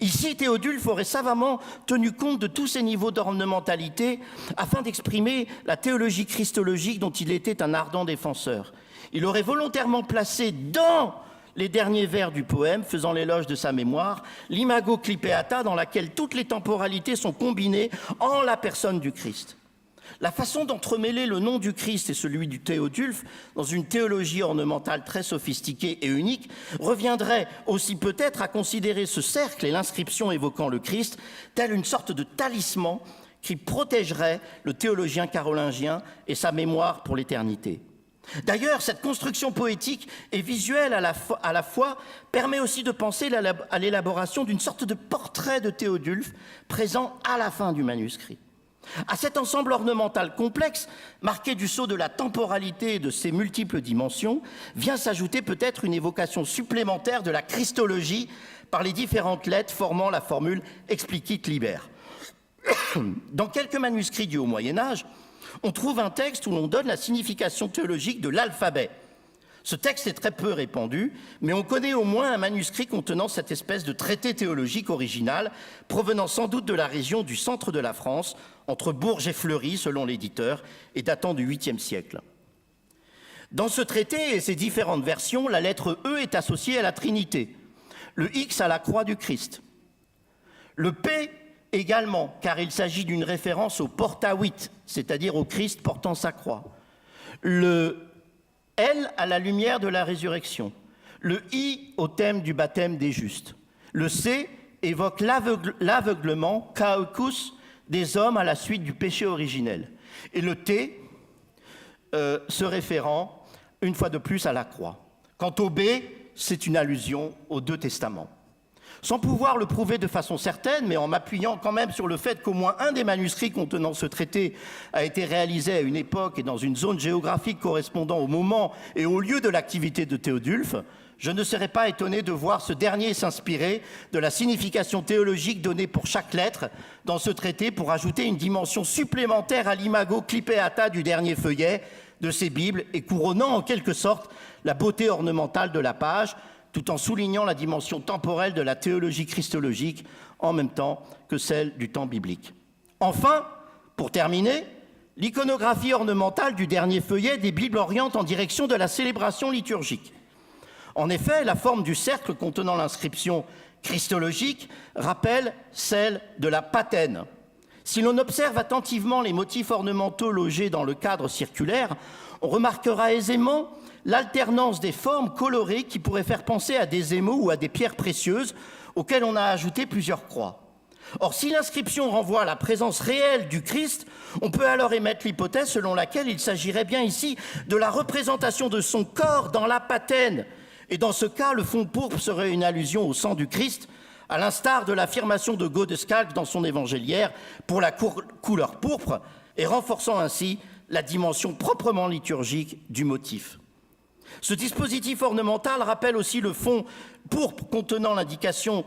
Ici, Théodulphe aurait savamment tenu compte de tous ces niveaux d'ornementalité afin d'exprimer la théologie christologique dont il était un ardent défenseur. Il aurait volontairement placé dans les derniers vers du poème, faisant l'éloge de sa mémoire, l'imago clipeata dans laquelle toutes les temporalités sont combinées en la personne du Christ. La façon d'entremêler le nom du Christ et celui du Théodulphe dans une théologie ornementale très sophistiquée et unique reviendrait aussi peut-être à considérer ce cercle et l'inscription évoquant le Christ telle une sorte de talisman qui protégerait le théologien carolingien et sa mémoire pour l'éternité. D'ailleurs, cette construction poétique et visuelle à la fois permet aussi de penser à l'élaboration d'une sorte de portrait de Théodulphe présent à la fin du manuscrit. À cet ensemble ornemental complexe, marqué du sceau de la temporalité et de ses multiples dimensions, vient s'ajouter peut-être une évocation supplémentaire de la christologie par les différentes lettres formant la formule explicit liber. Dans quelques manuscrits du Haut Moyen-Âge, on trouve un texte où l'on donne la signification théologique de l'alphabet. Ce texte est très peu répandu, mais on connaît au moins un manuscrit contenant cette espèce de traité théologique original, provenant sans doute de la région du centre de la France, entre Bourges et Fleury, selon l'éditeur, et datant du 8e siècle. Dans ce traité et ses différentes versions, la lettre E est associée à la Trinité, le X à la croix du Christ. Le P également, car il s'agit d'une référence au portavit, c'est-à-dire au Christ portant sa croix. Le L à la lumière de la résurrection. Le I au thème du baptême des justes. Le C évoque l'aveuglement, kaokus, des hommes à la suite du péché originel. Et le T se référant, une fois de plus, à la croix. Quant au B, c'est une allusion aux deux testaments. Sans pouvoir le prouver de façon certaine, mais en m'appuyant quand même sur le fait qu'au moins un des manuscrits contenant ce traité a été réalisé à une époque et dans une zone géographique correspondant au moment et au lieu de l'activité de Théodulphe, je ne serais pas étonné de voir ce dernier s'inspirer de la signification théologique donnée pour chaque lettre dans ce traité pour ajouter une dimension supplémentaire à l'imago clipéata du dernier feuillet de ces Bibles et couronnant en quelque sorte la beauté ornementale de la page, tout en soulignant la dimension temporelle de la théologie christologique en même temps que celle du temps biblique. Enfin, pour terminer, l'iconographie ornementale du dernier feuillet des Bibles oriente en direction de la célébration liturgique. En effet, la forme du cercle contenant l'inscription christologique rappelle celle de la patène. Si l'on observe attentivement les motifs ornementaux logés dans le cadre circulaire, on remarquera aisément l'alternance des formes colorées qui pourraient faire penser à des émaux ou à des pierres précieuses auxquelles on a ajouté plusieurs croix. Or, si l'inscription renvoie à la présence réelle du Christ, on peut alors émettre l'hypothèse selon laquelle il s'agirait bien ici de la représentation de son corps dans la patène. Et dans ce cas, le fond pourpre serait une allusion au sang du Christ, à l'instar de l'affirmation de Godescalc dans son évangéliaire pour la couleur pourpre, et renforçant ainsi la dimension proprement liturgique du motif. Ce dispositif ornemental rappelle aussi le fond pourpre contenant l'indication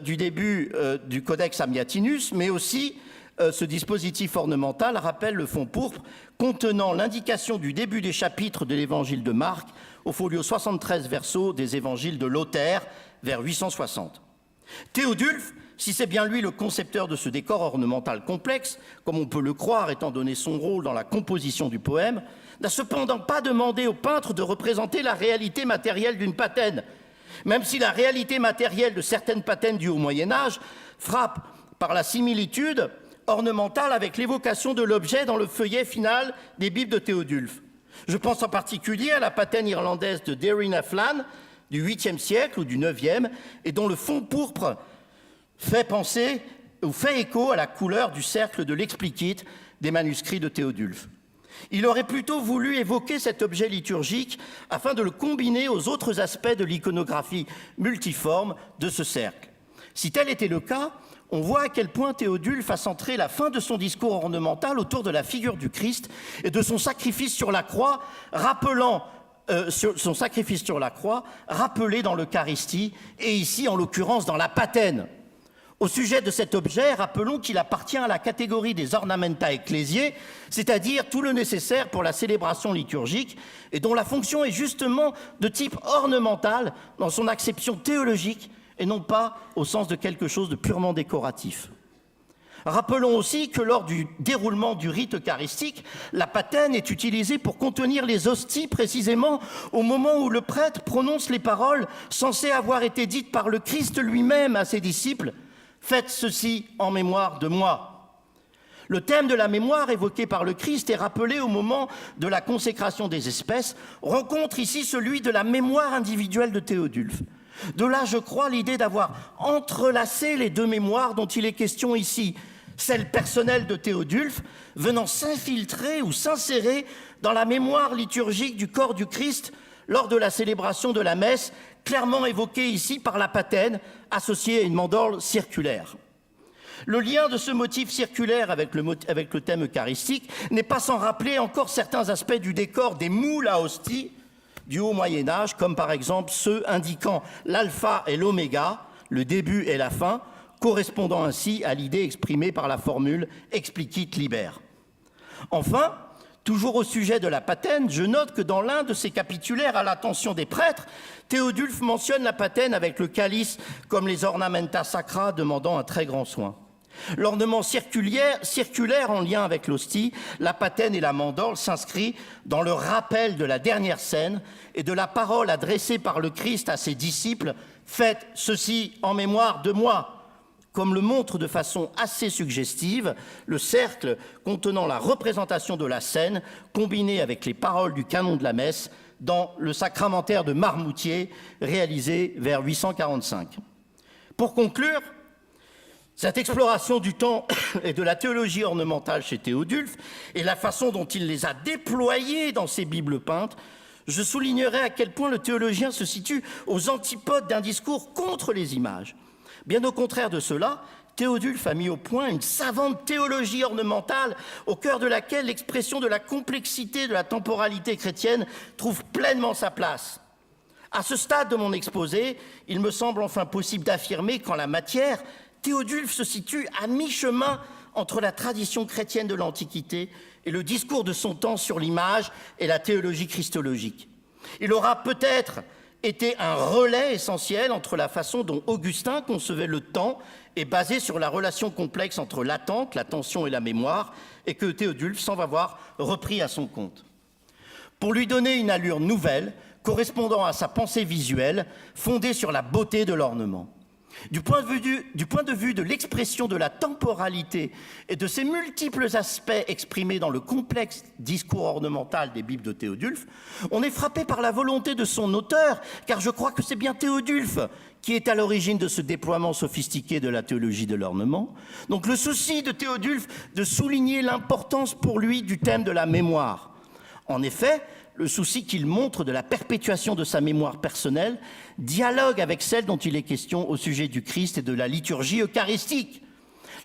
du début du Codex Amiatinus, mais aussi ce dispositif ornemental rappelle le fond pourpre contenant l'indication du début des chapitres de l'évangile de Marc au folio 73 verso des évangiles de Lothaire vers 860. Théodulphe, si c'est bien lui le concepteur de ce décor ornemental complexe, comme on peut le croire étant donné son rôle dans la composition du poème, n'a cependant pas demandé au peintre de représenter la réalité matérielle d'une patène, même si la réalité matérielle de certaines patènes du Haut-Moyen-Âge frappe par la similitude ornementale avec l'évocation de l'objet dans le feuillet final des Bibles de Théodulphe. Je pense en particulier à la patène irlandaise de Derrina Flann du 8e siècle ou du 9e, et dont le fond pourpre fait penser ou fait écho à la couleur du cercle de l'explicite des manuscrits de Théodulphe. Il aurait plutôt voulu évoquer cet objet liturgique afin de le combiner aux autres aspects de l'iconographie multiforme de ce cercle. Si tel était le cas, on voit à quel point Théodulphe a centré la fin de son discours ornemental autour de la figure du Christ et de son sacrifice sur la croix, rappelant son sacrifice sur la croix, rappelé dans l'Eucharistie et ici en l'occurrence dans la patène. Au sujet de cet objet, rappelons qu'il appartient à la catégorie des ornamenta ecclésiae, c'est-à-dire tout le nécessaire pour la célébration liturgique, et dont la fonction est justement de type ornemental dans son acception théologique, et non pas au sens de quelque chose de purement décoratif. Rappelons aussi que lors du déroulement du rite eucharistique, la patène est utilisée pour contenir les hosties précisément au moment où le prêtre prononce les paroles censées avoir été dites par le Christ lui-même à ses disciples. Faites ceci en mémoire de moi. Le thème de la mémoire évoqué par le Christ et rappelé au moment de la consécration des espèces rencontre ici celui de la mémoire individuelle de Théodulphe. De là, je crois, l'idée d'avoir entrelacé les deux mémoires dont il est question ici, celle personnelle de Théodulphe venant s'infiltrer ou s'insérer dans la mémoire liturgique du corps du Christ lors de la célébration de la messe, clairement évoquée ici par la patène, associée à une mandorle circulaire. Le lien de ce motif circulaire avec le thème eucharistique n'est pas sans rappeler encore certains aspects du décor des moules à hostie du Haut Moyen-Âge, comme par exemple ceux indiquant l'alpha et l'oméga, le début et la fin, correspondant ainsi à l'idée exprimée par la formule « explicite liber ». Enfin, toujours au sujet de la patène, je note que dans l'un de ses capitulaires à l'attention des prêtres, Théodulphe mentionne la patène avec le calice comme les ornamenta sacra demandant un très grand soin. L'ornement circulaire en lien avec l'hostie, la patène et la mandorle s'inscrit dans le rappel de la dernière scène et de la parole adressée par le Christ à ses disciples « Faites ceci en mémoire de moi ». comme le montre de façon assez suggestive le cercle contenant la représentation de la scène combinée avec les paroles du canon de la messe dans le sacramentaire de Marmoutier réalisé vers 845. Pour conclure, cette exploration du temps et de la théologie ornementale chez Théodulphe et la façon dont il les a déployées dans ses Bibles peintes, je soulignerai à quel point le théologien se situe aux antipodes d'un discours contre les images. Bien au contraire de cela, Théodulphe a mis au point une savante théologie ornementale au cœur de laquelle l'expression de la complexité de la temporalité chrétienne trouve pleinement sa place. À ce stade de mon exposé, il me semble enfin possible d'affirmer qu'en la matière, Théodulphe se situe à mi-chemin entre la tradition chrétienne de l'Antiquité et le discours de son temps sur l'image et la théologie christologique. Il aura peut-être été un relais essentiel entre la façon dont Augustin concevait le temps et basé sur la relation complexe entre l'attente, l'attention et la mémoire, et que Théodulphe semble avoir repris à son compte. Pour lui donner une allure nouvelle, correspondant à sa pensée visuelle, fondée sur la beauté de l'ornement. Du point de vue de l'expression de la temporalité et de ses multiples aspects exprimés dans le complexe discours ornemental des Bibles de Théodulphe, on est frappé par la volonté de son auteur, car je crois que c'est bien Théodulphe qui est à l'origine de ce déploiement sophistiqué de la théologie de l'ornement. Donc le souci de Théodulphe de souligner l'importance pour lui du thème de la mémoire. En effet, le souci qu'il montre de la perpétuation de sa mémoire personnelle dialogue avec celle dont il est question au sujet du Christ et de la liturgie eucharistique.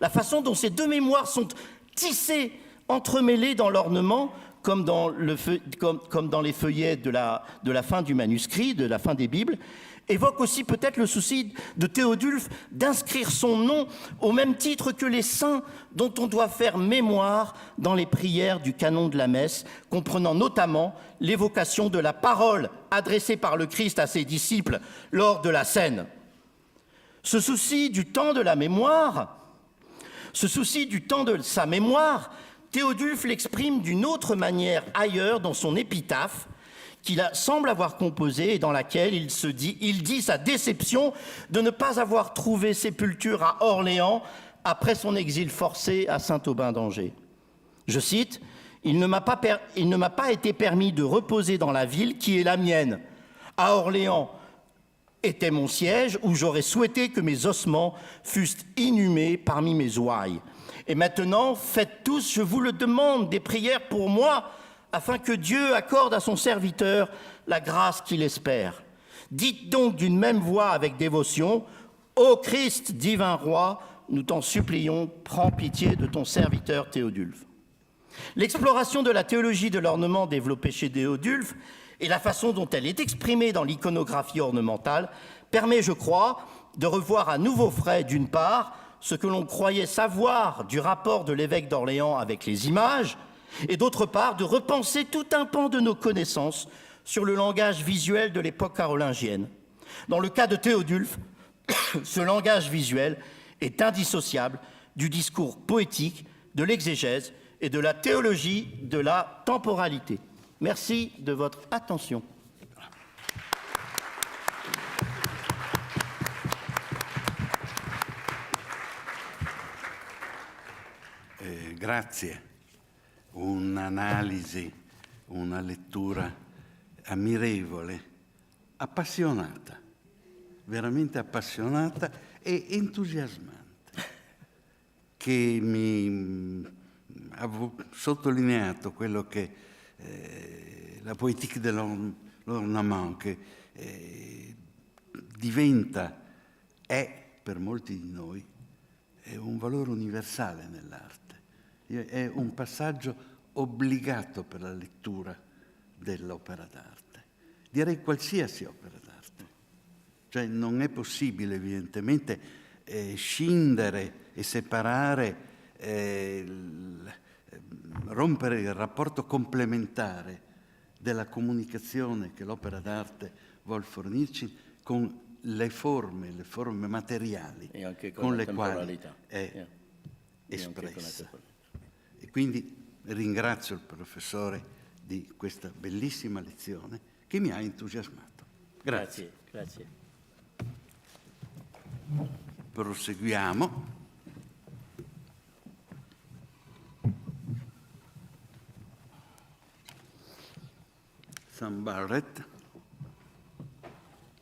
La façon dont ces deux mémoires sont tissées, entremêlées dans l'ornement, comme dans les feuillets de la fin du manuscrit, de la fin des Bibles, évoque aussi peut-être le souci de Théodulphe d'inscrire son nom au même titre que les saints dont on doit faire mémoire dans les prières du canon de la messe, comprenant notamment l'évocation de la parole adressée par le Christ à ses disciples lors de la scène. Ce souci du temps de la mémoire, ce souci du temps de sa mémoire, Théodulphe l'exprime d'une autre manière ailleurs dans son épitaphe, qu'il semble avoir composé et dans laquelle il dit sa déception de ne pas avoir trouvé sépulture à Orléans après son exil forcé à Saint-Aubin d'Angers. Je cite, « Il ne m'a pas été permis de reposer dans la ville qui est la mienne. À Orléans était mon siège où j'aurais souhaité que mes ossements fussent inhumés parmi mes ouailles. Et maintenant, faites tous, je vous le demande, des prières pour moi, afin que Dieu accorde à son serviteur la grâce qu'il espère. Dites donc d'une même voix avec dévotion, « Ô Christ, divin roi, nous t'en supplions, prends pitié de ton serviteur Théodulphe. » L'exploration de la théologie de l'ornement développée chez Théodulphe et la façon dont elle est exprimée dans l'iconographie ornementale permet, je crois, de revoir à nouveau frais, d'une part, ce que l'on croyait savoir du rapport de l'évêque d'Orléans avec les images, et d'autre part, de repenser tout un pan de nos connaissances sur le langage visuel de l'époque carolingienne. Dans le cas de Théodulphe, ce langage visuel est indissociable du discours poétique, de l'exégèse et de la théologie de la temporalité. Merci de votre attention. Grazie. Un'analisi, una lettura ammirevole, appassionata, veramente appassionata e entusiasmante, che mi ha sottolineato quello che la poétique de l'ornement, che è per molti di noi è un valore universale nell'arte. È un passaggio obbligato per la lettura dell'opera d'arte. Direi qualsiasi opera d'arte. Cioè non è possibile evidentemente scindere e separare, rompere il rapporto complementare della comunicazione che l'opera d'arte vuol fornirci con le forme materiali con le quali è espressa. E quindi ringrazio il professore di questa bellissima lezione che mi ha entusiasmato. Grazie. Grazie. Proseguiamo. Sam Barrett,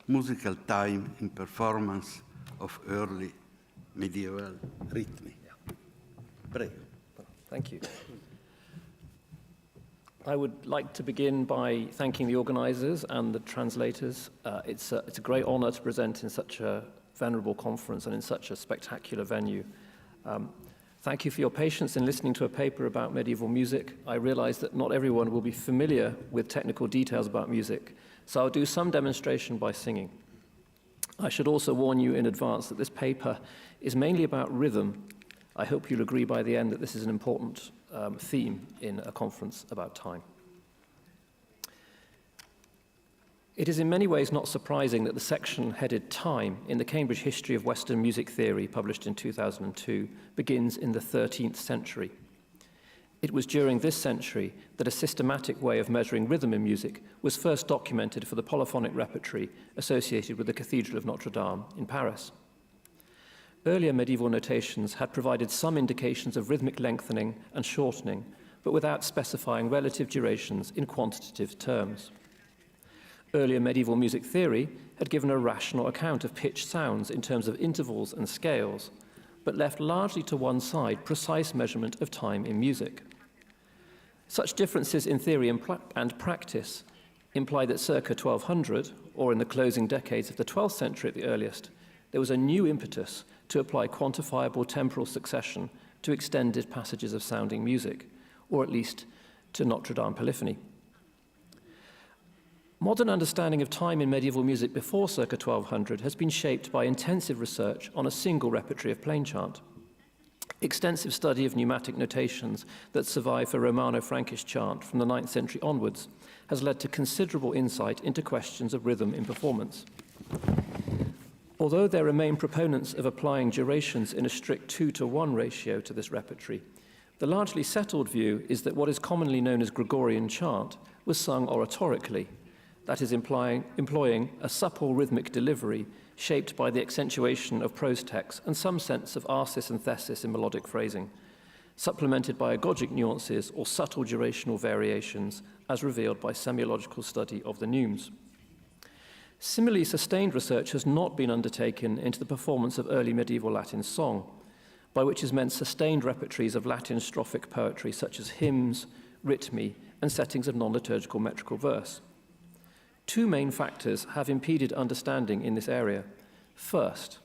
Musical Time in Performance of Early Medieval Ritmi. Prego. Thank you. I would like to begin by thanking the organizers and the translators. It's a great honor to present in such a venerable conference and in such a spectacular venue. Thank you for your patience in listening to a paper about medieval music. I realize that not everyone will be familiar with technical details about music, so I'll do some demonstration by singing. I should also warn you in advance that this paper is mainly about rhythm. I hope you'll agree by the end that this is an important theme in a conference about time. It is in many ways not surprising that the section headed Time in the Cambridge History of Western Music Theory, published in 2002, begins in the 13th century. It was during this century that a systematic way of measuring rhythm in music was first documented for the polyphonic repertory associated with the Cathedral of Notre Dame in Paris. Earlier medieval notations had provided some indications of rhythmic lengthening and shortening, but without specifying relative durations in quantitative terms. Earlier medieval music theory had given a rational account of pitched sounds in terms of intervals and scales, but left largely to one side precise measurement of time in music. Such differences in theory and practice imply that circa 1200, or in the closing decades of the 12th century at the earliest, there was a new impetus to apply quantifiable temporal succession to extended passages of sounding music, or at least to Notre Dame polyphony. Modern understanding of time in medieval music before circa 1200 has been shaped by intensive research on a single repertory of plain chant. Extensive study of pneumatic notations that survive for Romano-Frankish chant from the 9th century onwards has led to considerable insight into questions of rhythm in performance. Although there remain proponents of applying durations in a strict 2-to-1 ratio to this repertory, the largely settled view is that what is commonly known as Gregorian chant was sung oratorically, that is, employing a supple rhythmic delivery shaped by the accentuation of prose texts and some sense of arsis and thesis in melodic phrasing, supplemented by agogic nuances or subtle durational variations as revealed by semiological study of the neumes. Similarly, sustained research has not been undertaken into the performance of early medieval Latin song, by which is meant sustained repertories of Latin strophic poetry such as hymns, rhythmi, and settings of non-liturgical metrical verse. Two main factors have impeded understanding in this area. First,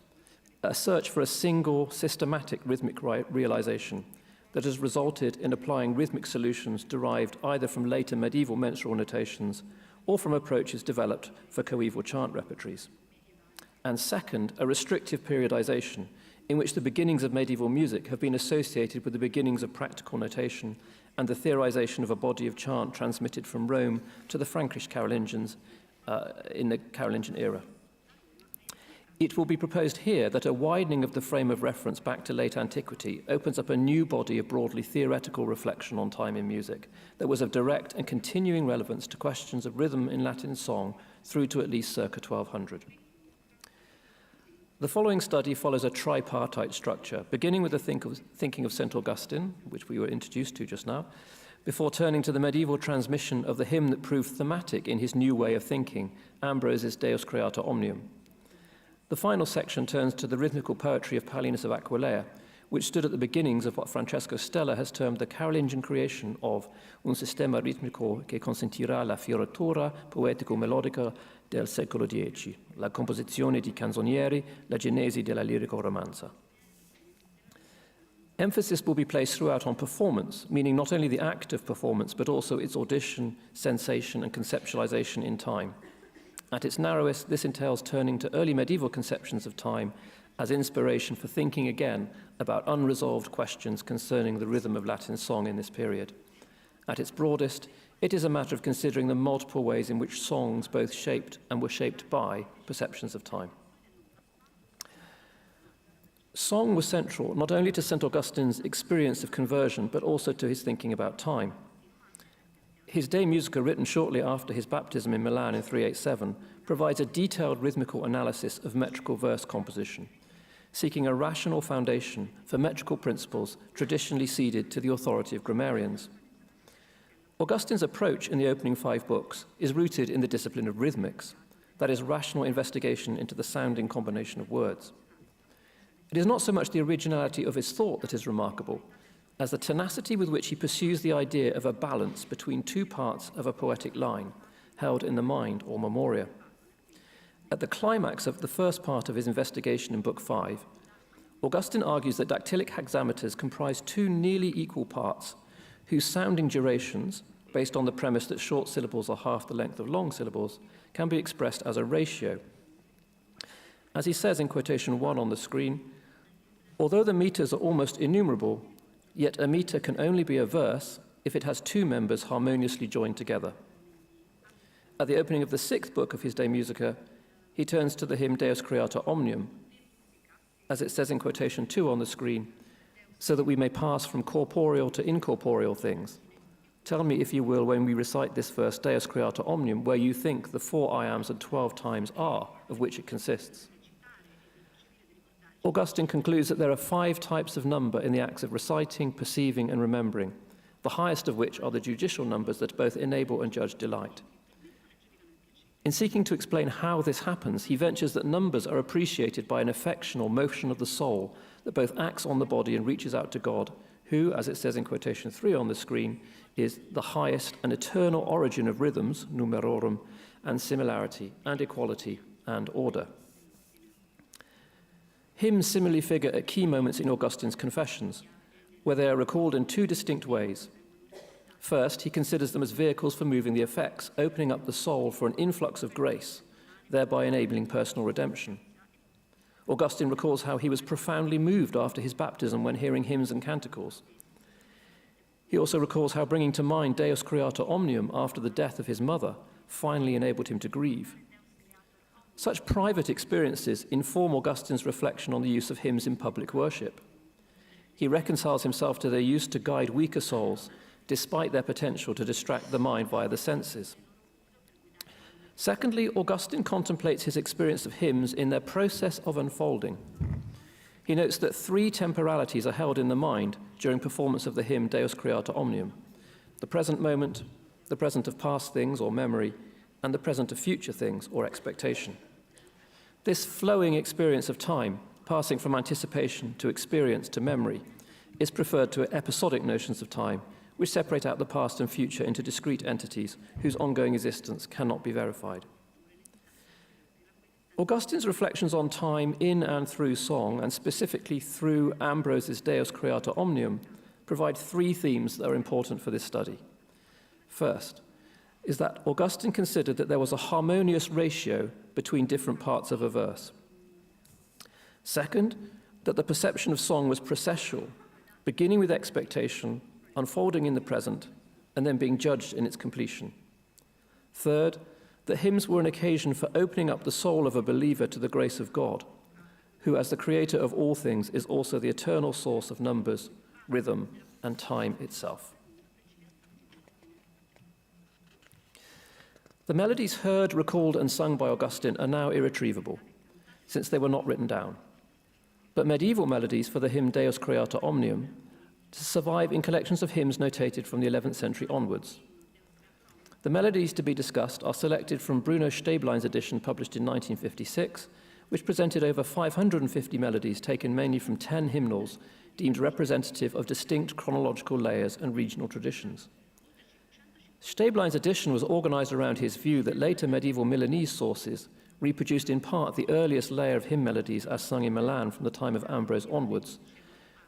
a search for a single systematic rhythmic realization that has resulted in applying rhythmic solutions derived either from later medieval mensural notations or from approaches developed for coeval chant repertories. And second, a restrictive periodization in which the beginnings of medieval music have been associated with the beginnings of practical notation and the theorization of a body of chant transmitted from Rome to the Frankish Carolingians in the Carolingian era. It will be proposed here that a widening of the frame of reference back to late antiquity opens up a new body of broadly theoretical reflection on time in music that was of direct and continuing relevance to questions of rhythm in Latin song through to at least circa 1200. The following study follows a tripartite structure, beginning with the thinking of St. Augustine, which we were introduced to just now, before turning to the medieval transmission of the hymn that proved thematic in his new way of thinking, Ambrose's Deus Creator Omnium. The final section turns to the rhythmical poetry of Paulinus of Aquileia, which stood at the beginnings of what Francesco Stella has termed the Carolingian creation of un sistema ritmico che consentirà la fioritura poetico-melodica del secolo X, la composizione di canzonieri, la genesi della lirico-romanza. Emphasis will be placed throughout on performance, meaning not only the act of performance, but also its audition, sensation, and conceptualization in time. At its narrowest, this entails turning to early medieval conceptions of time as inspiration for thinking again about unresolved questions concerning the rhythm of Latin song in this period. At its broadest, it is a matter of considering the multiple ways in which songs both shaped and were shaped by perceptions of time. Song was central not only to St. Augustine's experience of conversion, but also to his thinking about time. His De Musica, written shortly after his baptism in Milan in 387, provides a detailed rhythmical analysis of metrical verse composition. seeking a rational foundation for metrical principles traditionally ceded to the authority of grammarians. Augustine's approach in the opening 5 books is rooted in the discipline of rhythmics, that is, rational investigation into the sounding combination of words. It is not so much the originality of his thought that is remarkable, as the tenacity with which he pursues the idea of a balance between 2 parts of a poetic line, held in the mind or memoria. At the climax of the first part of his investigation in Book 5, Augustine argues that dactylic hexameters comprise 2 nearly equal parts, whose sounding durations, based on the premise that short syllables are half the length of long syllables, can be expressed as a ratio. As he says in quotation 1 on the screen, although the meters are almost innumerable, yet a meter can only be a verse if it has 2 members harmoniously joined together. At the opening of the 6th book of his De Musica, he turns to the hymn Deus Creator Omnium, as it says in quotation 2 on the screen, so that we may pass from corporeal to incorporeal things. Tell me, if you will, when we recite this verse, Deus Creator Omnium, where you think the 4 I ams and 12 times are, of which it consists. Augustine concludes that there are 5 types of number in the acts of reciting, perceiving, and remembering, the highest of which are the judicial numbers that both enable and judge delight. In seeking to explain how this happens, he ventures that numbers are appreciated by an affection or motion of the soul that both acts on the body and reaches out to God, who, as it says in quotation 3 on the screen, is the highest and eternal origin of rhythms, numerorum, and similarity, and equality, and order. Hymns similarly figure at key moments in Augustine's Confessions, where they are recalled in 2 distinct ways. First, he considers them as vehicles for moving the effects, opening up the soul for an influx of grace, thereby enabling personal redemption. Augustine recalls how he was profoundly moved after his baptism when hearing hymns and canticles. He also recalls how bringing to mind Deus Creator Omnium after the death of his mother finally enabled him to grieve. Such private experiences inform Augustine's reflection on the use of hymns in public worship. He reconciles himself to their use to guide weaker souls, despite their potential to distract the mind via the senses. Secondly, Augustine contemplates his experience of hymns in their process of unfolding. He notes that 3 temporalities are held in the mind during performance of the hymn Deus Creator Omnium: the present moment, the present of past things or memory, and the present of future things or expectation. This flowing experience of time, passing from anticipation to experience to memory, is preferred to episodic notions of time, which separate out the past and future into discrete entities whose ongoing existence cannot be verified. Augustine's reflections on time in and through song, and specifically through Ambrose's Deus Creator Omnium, provide 3 themes that are important for this study. First is that Augustine considered that there was a harmonious ratio between different parts of a verse. Second, that the perception of song was processual, beginning with expectation, unfolding in the present, and then being judged in its completion. Third, that hymns were an occasion for opening up the soul of a believer to the grace of God, who, as the creator of all things, is also the eternal source of numbers, rhythm, and time itself. The melodies heard, recalled, and sung by Augustine are now irretrievable, since they were not written down. But medieval melodies for the hymn Deus Creator Omnium survive in collections of hymns notated from the 11th century onwards. The melodies to be discussed are selected from Bruno Stäblein's edition published in 1956, which presented over 550 melodies taken mainly from 10 hymnals deemed representative of distinct chronological layers and regional traditions. Stäblein's edition was organized around his view that later medieval Milanese sources reproduced in part the earliest layer of hymn melodies as sung in Milan from the time of Ambrose onwards,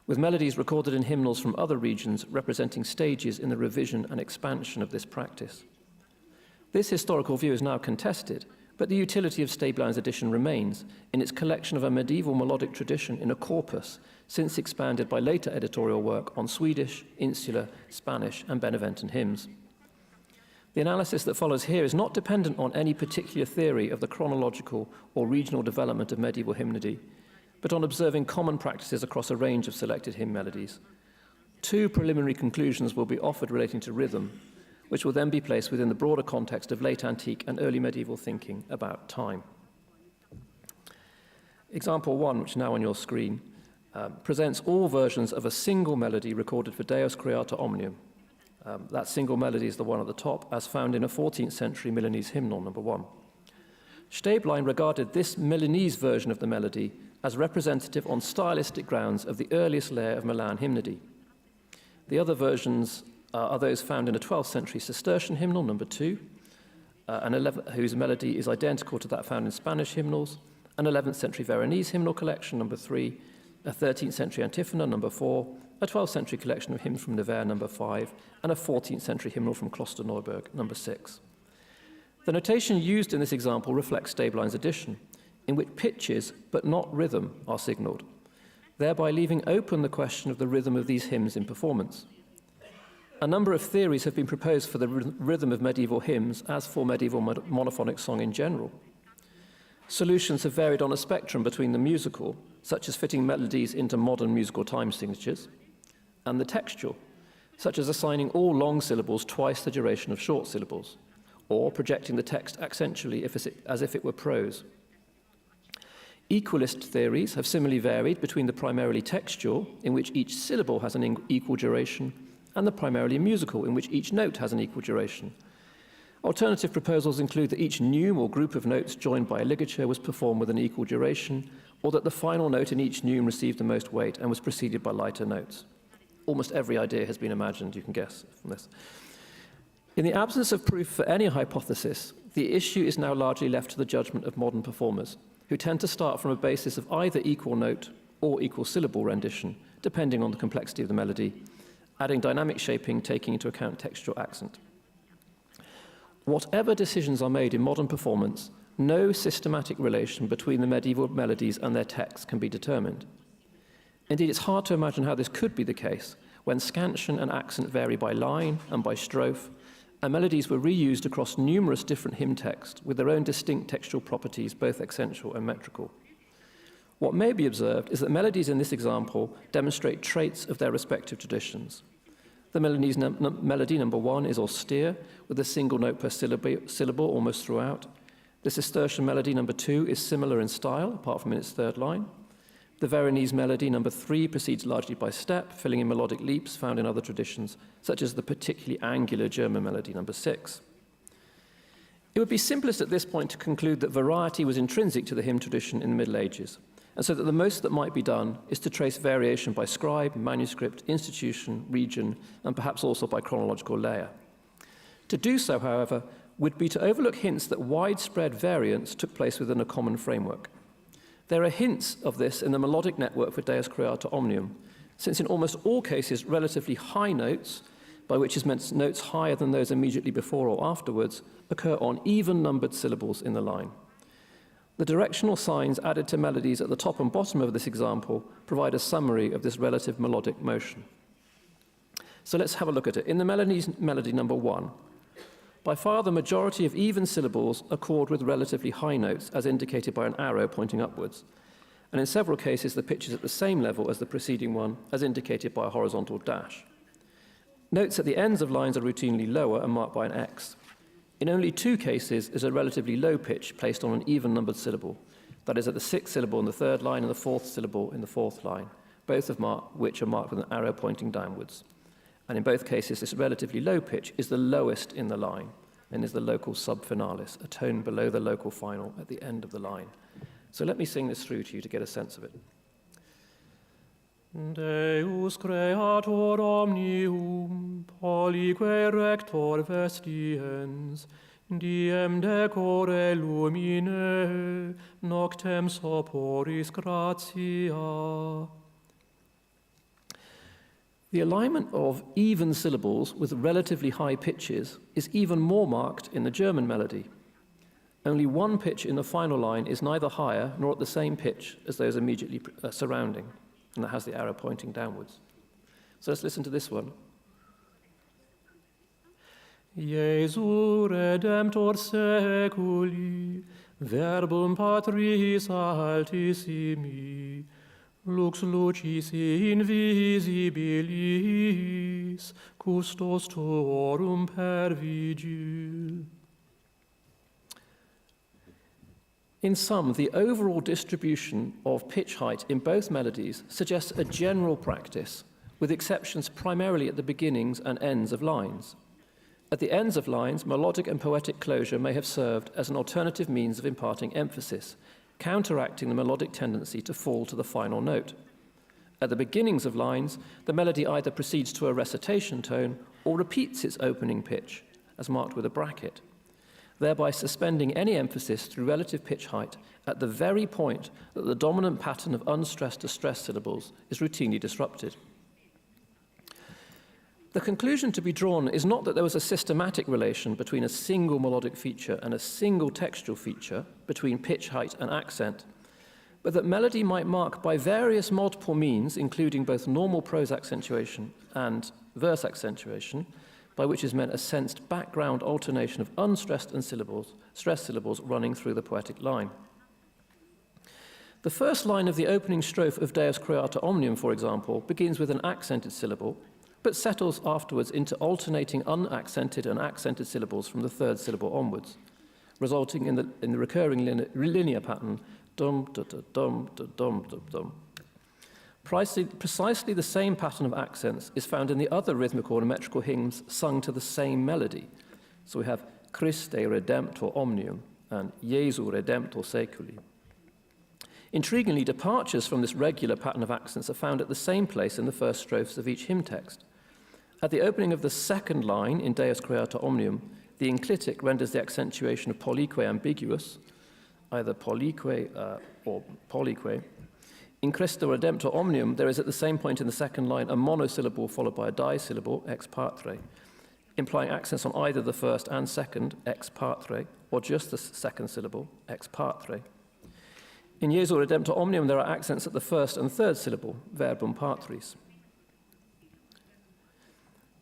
with melodies recorded in hymnals from other regions representing stages in the revision and expansion of this practice. This historical view is now contested, but the utility of Stäblein's edition remains in its collection of a medieval melodic tradition in a corpus, since expanded by later editorial work on Swedish, Insular, Spanish, and Beneventan hymns. The analysis that follows here is not dependent on any particular theory of the chronological or regional development of medieval hymnody, but on observing common practices across a range of selected hymn melodies. 2 preliminary conclusions will be offered relating to rhythm, which will then be placed within the broader context of late antique and early medieval thinking about time. Example 1, which is now on your screen, presents all versions of a single melody recorded for Deus Creator Omnium. That single melody is the one at the top, as found in a 14th century Milanese hymnal, number 1. Stäblein regarded this Milanese version of the melody as representative on stylistic grounds of the earliest layer of Milan hymnody. The other versions are those found in a 12th century Cistercian hymnal, number 2, whose melody is identical to that found in Spanish hymnals, an 11th century Veronese hymnal collection, number 3, a 13th century antiphona, number 4, a 12th century collection of hymns from Nevers, number 5, and a 14th century hymnal from Klosterneuburg, number 6. The notation used in this example reflects Stäblein's edition, in which pitches, but not rhythm, are signalled, thereby leaving open the question of the rhythm of these hymns in performance. A number of theories have been proposed for the rhythm of medieval hymns, as for medieval monophonic song in general. Solutions have varied on a spectrum between the musical, such as fitting melodies into modern musical time signatures, and the textual, such as assigning all long syllables twice the duration of short syllables, or projecting the text accentually as if it were prose. Equalist theories have similarly varied between the primarily textual, in which each syllable has an equal duration, and the primarily musical, in which each note has an equal duration. Alternative proposals include that each neume or group of notes joined by a ligature was performed with an equal duration, or that the final note in each neume received the most weight and was preceded by lighter notes. Almost every idea has been imagined, you can guess from this. In the absence of proof for any hypothesis, the issue is now largely left to the judgment of modern performers, who tend to start from a basis of either equal note or equal syllable rendition, depending on the complexity of the melody, adding dynamic shaping, taking into account textual accent. Whatever decisions are made in modern performance, no systematic relation between the medieval melodies and their texts can be determined. Indeed, it's hard to imagine how this could be the case when scansion and accent vary by line and by strophe, and melodies were reused across numerous different hymn texts with their own distinct textual properties, both accentual and metrical. What may be observed is that melodies in this example demonstrate traits of their respective traditions. The melody number 1 is austere, with a single note per syllable almost throughout. The Cistercian melody number 2 is similar in style, apart from in its third line. The Veronese melody number 3 proceeds largely by step, filling in melodic leaps found in other traditions, such as the particularly angular German melody number 6. It would be simplest at this point to conclude that variety was intrinsic to the hymn tradition in the Middle Ages, and so that the most that might be done is to trace variation by scribe, manuscript, institution, region, and perhaps also by chronological layer. To do so, however, would be to overlook hints that widespread variance took place within a common framework. There are hints of this in the melodic network for Deus Creator Omnium, since in almost all cases relatively high notes, by which is meant notes higher than those immediately before or afterwards, occur on even-numbered syllables in the line. The directional signs added to melodies at the top and bottom of this example provide a summary of this relative melodic motion. So let's have a look at it. In the melody number 1, by far the majority of even syllables accord with relatively high notes, as indicated by an arrow pointing upwards. And in several cases, the pitch is at the same level as the preceding one, as indicated by a horizontal dash. Notes at the ends of lines are routinely lower and marked by an X. In only 2 cases is a relatively low pitch placed on an even-numbered syllable, that is at the 6th syllable in the 3rd line and the 4th syllable in the 4th line, both of which are marked with an arrow pointing downwards. And in both cases, this relatively low pitch is the lowest in the line and is the local subfinalis, a tone below the local final at the end of the line. So let me sing this through to you to get a sense of it. Deus Creator Omnium, pollique rector vestiens, diem decore lumine, noctem soporis gratia. The alignment of even syllables with relatively high pitches is even more marked in the German melody. Only one pitch in the final line is neither higher nor at the same pitch as those immediately surrounding, and that has the arrow pointing downwards. So let's listen to this one. Jesu Redemptor seculi, verbum Patris altissimi, lux lucis invisibilis, custos tuorum per vigil. In sum, the overall distribution of pitch height in both melodies suggests a general practice, with exceptions primarily at the beginnings and ends of lines. At the ends of lines, melodic and poetic closure may have served as an alternative means of imparting emphasis, counteracting the melodic tendency to fall to the final note. At the beginnings of lines, the melody either proceeds to a recitation tone or repeats its opening pitch, as marked with a bracket, thereby suspending any emphasis through relative pitch height at the very point that the dominant pattern of unstressed to stressed syllables is routinely disrupted. The conclusion to be drawn is not that there was a systematic relation between a single melodic feature and a single textual feature between pitch height and accent, but that melody might mark by various multiple means, including both normal prose accentuation and verse accentuation, by which is meant a sensed background alternation of unstressed and stressed syllables running through the poetic line. The first line of the opening strophe of Deus Creator Omnium, for example, begins with an accented syllable, but settles afterwards into alternating unaccented and accented syllables from the third syllable onwards, resulting in the recurring linear pattern dum da da dum da dum da dum. Precisely the same pattern of accents is found in the other rhythmical and metrical hymns sung to the same melody. So we have Christe Redemptor Omnium and Jesu Redemptor Seculi. Intriguingly, departures from this regular pattern of accents are found at the same place in the first strophes of each hymn text. At the opening of the second line in Deus Creator Omnium, the enclitic renders the accentuation of polyque ambiguous, either polyque or polyque. In Christo Redemptor Omnium, there is at the same point in the second line a monosyllable followed by a disyllable, ex patre, implying accents on either the first and second, ex patre, or just the second syllable, ex patre. In Jesu Redemptor Omnium, there are accents at the first and third syllable, verbum patris.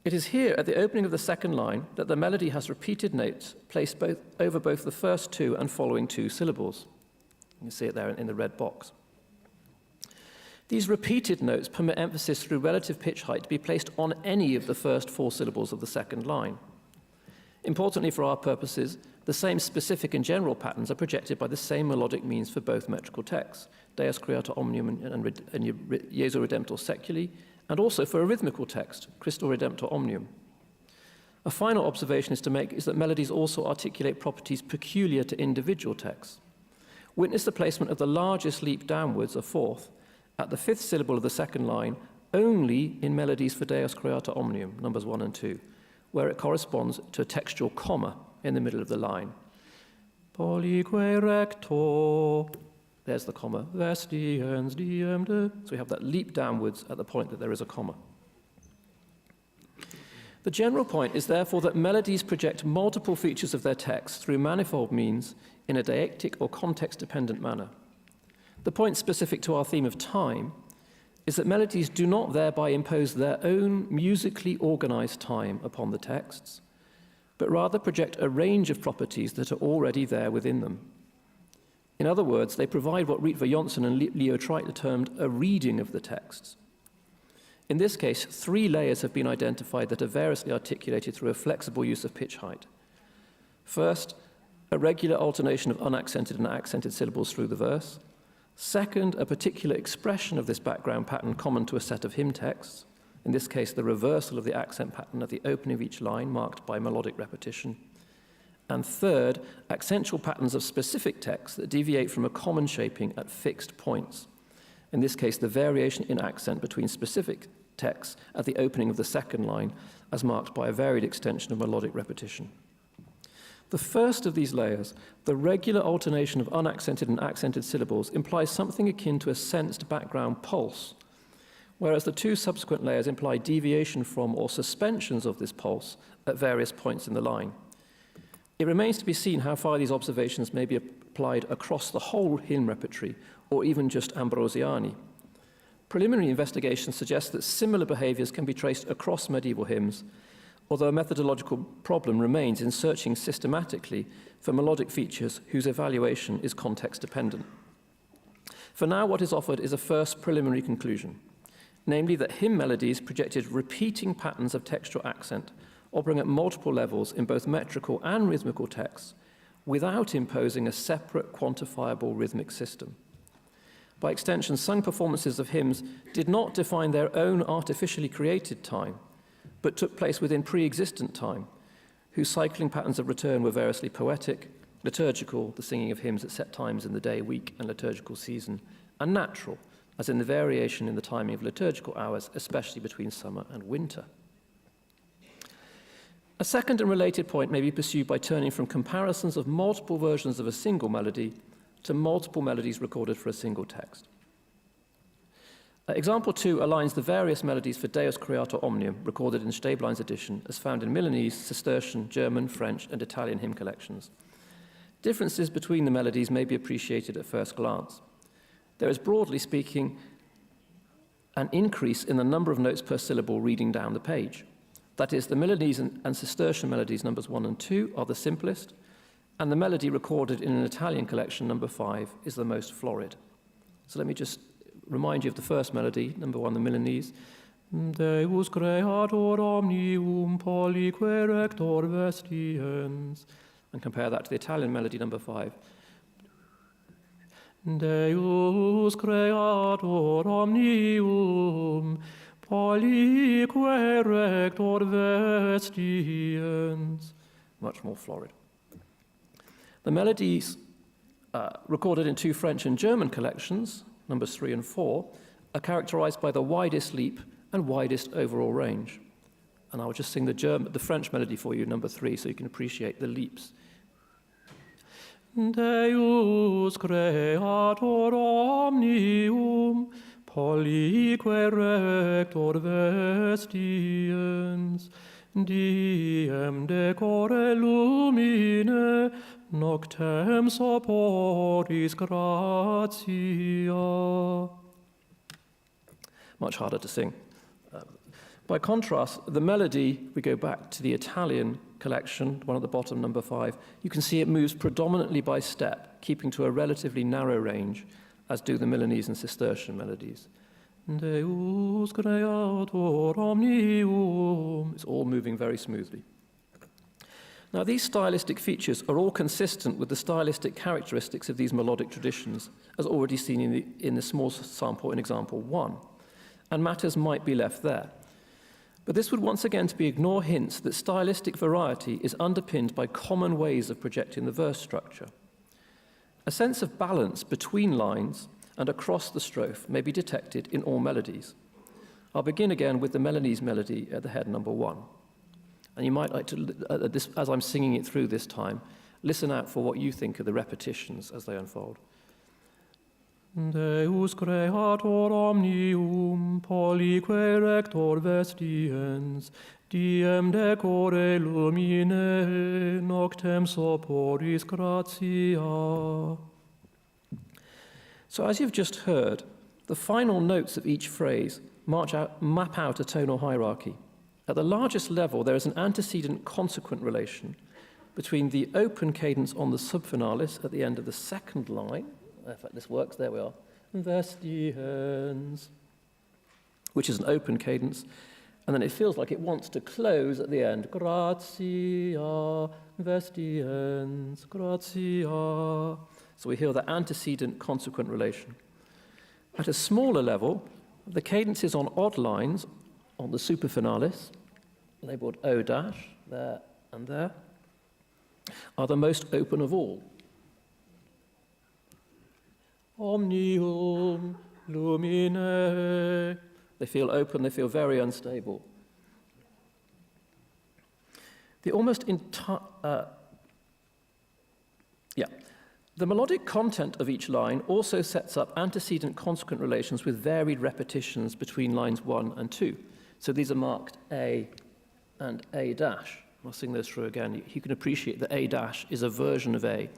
It is here, at the opening of the second line, that the melody has repeated notes placed over both the first two and following two syllables. You can see it there in the red box. These repeated notes permit emphasis through relative pitch height to be placed on any of the first four syllables of the second line. Importantly for our purposes, the same specific and general patterns are projected by the same melodic means for both metrical texts, Deus Creator Omnium and Jesu Redemptor Seculi, and also for a rhythmical text, Christo Redemptor Omnium. A final observation is to make is that melodies also articulate properties peculiar to individual texts. Witness the placement of the largest leap downwards, a fourth, at the fifth syllable of the second line, only in melodies for Deus Creator Omnium, numbers 1 and 2, where it corresponds to a textual comma in the middle of the line. Polyque recto. There's the comma. Vers diens diem de. So we have that leap downwards at the point that there is a comma. The general point is therefore that melodies project multiple features of their text through manifold means in a deictic or context-dependent manner. The point specific to our theme of time is that melodies do not thereby impose their own musically organized time upon the texts, but rather project a range of properties that are already there within them. In other words, they provide what Rietver Jonsson and Leo Treitler termed a reading of the texts. In this case, 3 layers have been identified that are variously articulated through a flexible use of pitch height. First, a regular alternation of unaccented and accented syllables through the verse. Second, a particular expression of this background pattern common to a set of hymn texts, in this case the reversal of the accent pattern at the opening of each line marked by melodic repetition. And third, accentual patterns of specific texts that deviate from a common shaping at fixed points, in this case the variation in accent between specific texts at the opening of the second line as marked by a varied extension of melodic repetition. The first of these layers, the regular alternation of unaccented and accented syllables, implies something akin to a sensed background pulse, whereas the 2 subsequent layers imply deviation from or suspensions of this pulse at various points in the line. It remains to be seen how far these observations may be applied across the whole hymn repertory, or even just Ambrosiani. Preliminary investigations suggest that similar behaviors can be traced across medieval hymns, although a methodological problem remains in searching systematically for melodic features whose evaluation is context-dependent. For now, what is offered is a first preliminary conclusion, namely that hymn melodies projected repeating patterns of textual accent, operating at multiple levels in both metrical and rhythmical texts, without imposing a separate quantifiable rhythmic system. By extension, sung performances of hymns did not define their own artificially created time, but took place within pre-existent time, whose cycling patterns of return were variously poetic, liturgical, the singing of hymns at set times in the day, week, and liturgical season, and natural, as in the variation in the timing of liturgical hours, especially between summer and winter. A second and related point may be pursued by turning from comparisons of multiple versions of a single melody to multiple melodies recorded for a single text. Example 2 aligns the various melodies for Deus Creator Omnium recorded in Stäblein's edition as found in Milanese, Cistercian, German, French, and Italian hymn collections. Differences between the melodies may be appreciated at first glance. There is, broadly speaking, an increase in the number of notes per syllable reading down the page. That is, the Milanese and Cistercian melodies numbers 1 and 2 are the simplest, and the melody recorded in an Italian collection, number 5, is the most florid. So let me just remind you of the first melody, number 1, the Milanese. Deus Creator Omnium Polique Rector Vestiens. And compare that to the Italian melody, number 5. Deus Creator Omnium Polique Rector Vestiens. Much more florid. The melodies recorded in 2 French and German collections, numbers 3 and 4, are characterized by the widest leap and widest overall range. And I'll just sing the French melody for you, number 3, so you can appreciate the leaps. Deus Creator Omnium Polique Rector Vestiens, Diem decore lumine, noctem soporis gratia. Much harder to sing. By contrast, the melody, we go back to the Italian collection, one at the bottom, number 5, you can see it moves predominantly by step, keeping to a relatively narrow range, as do the Milanese and Cistercian melodies. Deus Creator Omnium. It's all moving very smoothly. Now, these stylistic features are all consistent with the stylistic characteristics of these melodic traditions, as already seen in the small sample in example 1, and matters might be left there. But this would once again be ignore hints that stylistic variety is underpinned by common ways of projecting the verse structure. A sense of balance between lines and across the strophe may be detected in all melodies. I'll begin again with the Milanese melody at the head, number 1. And you might like to, as I'm singing it through this time, listen out for what you think of the repetitions as they unfold. Deus Creator Omnium Polique Rector Vestiens, Diem decore lumine, noctem soporis gratia. So as you've just heard, the final notes of each phrase map out a tonal hierarchy. At the largest level, there is an antecedent-consequent relation between the open cadence on the subfinalis at the end of the second line. In fact, this works, there we are. Vestiens, which is an open cadence, and then it feels like it wants to close at the end. Gratia, vestiens, gratia. So we hear the antecedent-consequent relation. At a smaller level, the cadences on odd lines on the superfinalis, labeled O dash, there and there, are the most open of all. Omnium lumine. They feel open, they feel very unstable. The The melodic content of each line also sets up antecedent-consequent relations with varied repetitions between lines 1 and 2. So these are marked A and A dash. I'll sing those through again. You can appreciate that A dash is a version of A.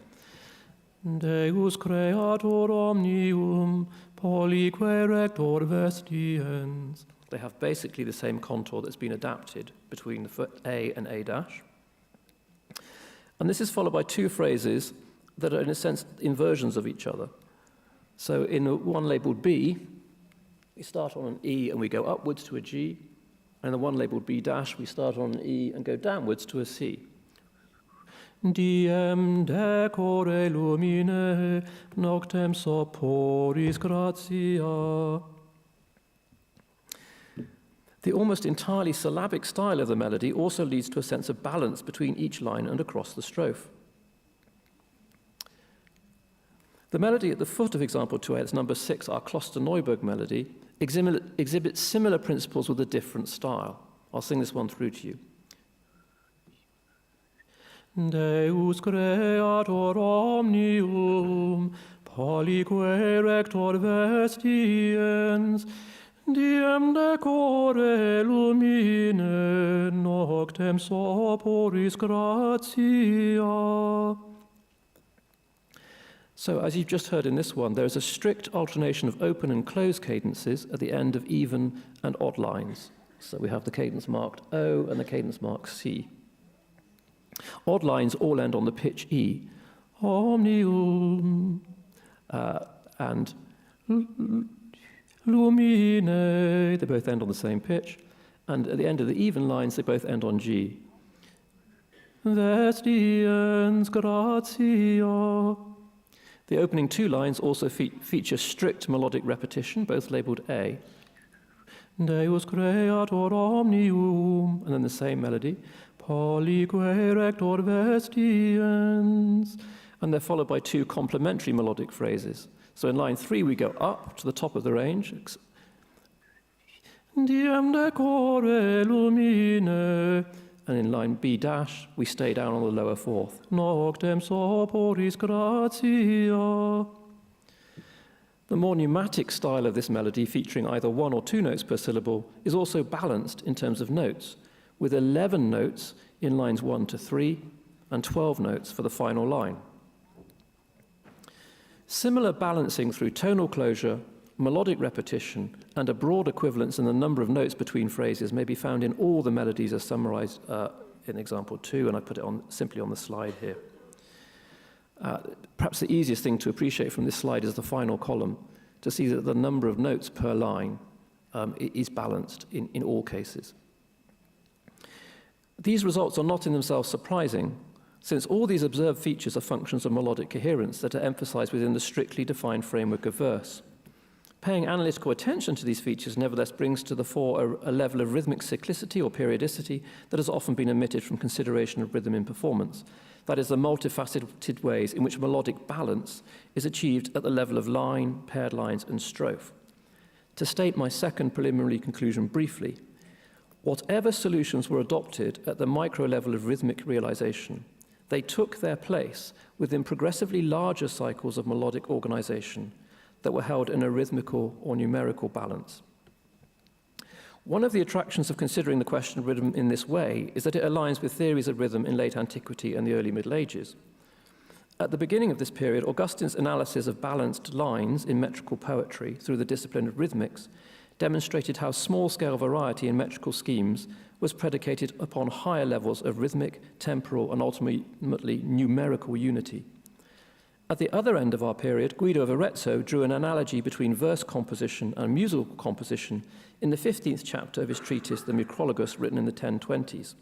Deus Creator Omnium Polique Rector Vestiens. They have basically the same contour that's been adapted between the A and A dash. And this is followed by 2 phrases that are, in a sense, inversions of each other. So in one labeled B, we start on an E and we go upwards to a G. And the one labeled B dash, we start on an E and go downwards to a C. Diem decore lumine, noctem soporis gratia. The almost entirely syllabic style of the melody also leads to a sense of balance between each line and across the strophe. The melody at the foot of example 2a, it's number 6, our Kloster-Neuburg melody, exhibits similar principles with a different style. I'll sing this one through to you. Deus creator omnium, polique rector vestiens, diem decore lumine, noctem soporis gratia. So, as you've just heard in this one, there is a strict alternation of open and closed cadences at the end of even and odd lines. So we have the cadence marked O and the cadence marked C. Odd lines all end on the pitch E. Omnium and lumine, they both end on the same pitch. And at the end of the even lines, they both end on G. Vestiens gratia. The opening two lines also feature strict melodic repetition, both labelled A. Deus creator omnium, and then the same melody. Polique rector vestiens. And they're followed by two complementary melodic phrases. So in line 3, we go up to the top of the range. Diem decore lumine. And in line B dash, we stay down on the lower fourth. Noctem soporis gratia. The more pneumatic style of this melody, featuring either 1 or 2 notes per syllable, is also balanced in terms of notes, with 11 notes in lines 1 to 3 and 12 notes for the final line. Similar balancing through tonal closure, melodic repetition, and a broad equivalence in the number of notes between phrases may be found in all the melodies as summarized in example 2, and I put it simply on the slide here. Perhaps the easiest thing to appreciate from this slide is the final column, to see that the number of notes per line is balanced in all cases. These results are not in themselves surprising, since all these observed features are functions of melodic coherence that are emphasized within the strictly defined framework of verse. Paying analytical attention to these features nevertheless brings to the fore a level of rhythmic cyclicity or periodicity that has often been omitted from consideration of rhythm in performance. That is, the multifaceted ways in which melodic balance is achieved at the level of line, paired lines, and strophe. To state my second preliminary conclusion briefly, whatever solutions were adopted at the micro level of rhythmic realization, they took their place within progressively larger cycles of melodic organization that were held in a rhythmical or numerical balance. One of the attractions of considering the question of rhythm in this way is that it aligns with theories of rhythm in late antiquity and the early Middle Ages. At the beginning of this period, Augustine's analysis of balanced lines in metrical poetry through the discipline of rhythmics demonstrated how small-scale variety in metrical schemes was predicated upon higher levels of rhythmic, temporal, and ultimately numerical unity. At the other end of our period, Guido of Arezzo drew an analogy between verse composition and musical composition in the 15th chapter of his treatise, the Micrologus, written in the 1020s.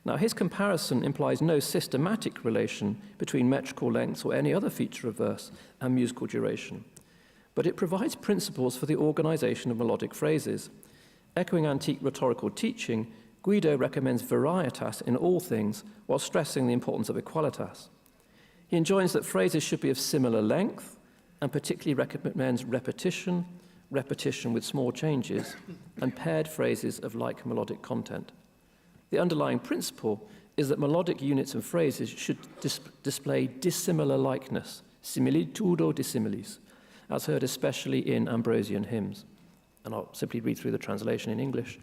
Now, his comparison implies no systematic relation between metrical lengths or any other feature of verse and musical duration, but it provides principles for the organization of melodic phrases. Echoing antique rhetorical teaching, Guido recommends varietas in all things while stressing the importance of equalitas. He enjoins that phrases should be of similar length and particularly recommends repetition, repetition with small changes, and paired phrases of like melodic content. The underlying principle is that melodic units and phrases should display dissimilar likeness, similitudo dissimilis, as heard especially in Ambrosian hymns. And I'll simply read through the translation in English.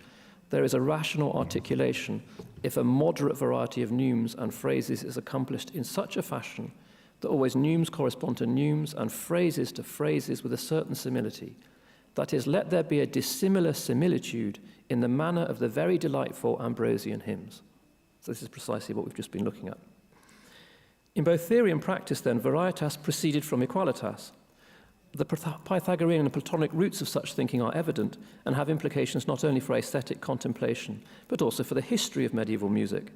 There is a rational articulation if a moderate variety of neumes and phrases is accomplished in such a fashion that always neumes correspond to neumes and phrases to phrases with a certain simility. That is, let there be a dissimilar similitude in the manner of the very delightful Ambrosian hymns. So this is precisely what we've just been looking at. In both theory and practice, then, varietas proceeded from equalitas. The Pythagorean and Platonic roots of such thinking are evident and have implications not only for aesthetic contemplation, but also for the history of medieval music.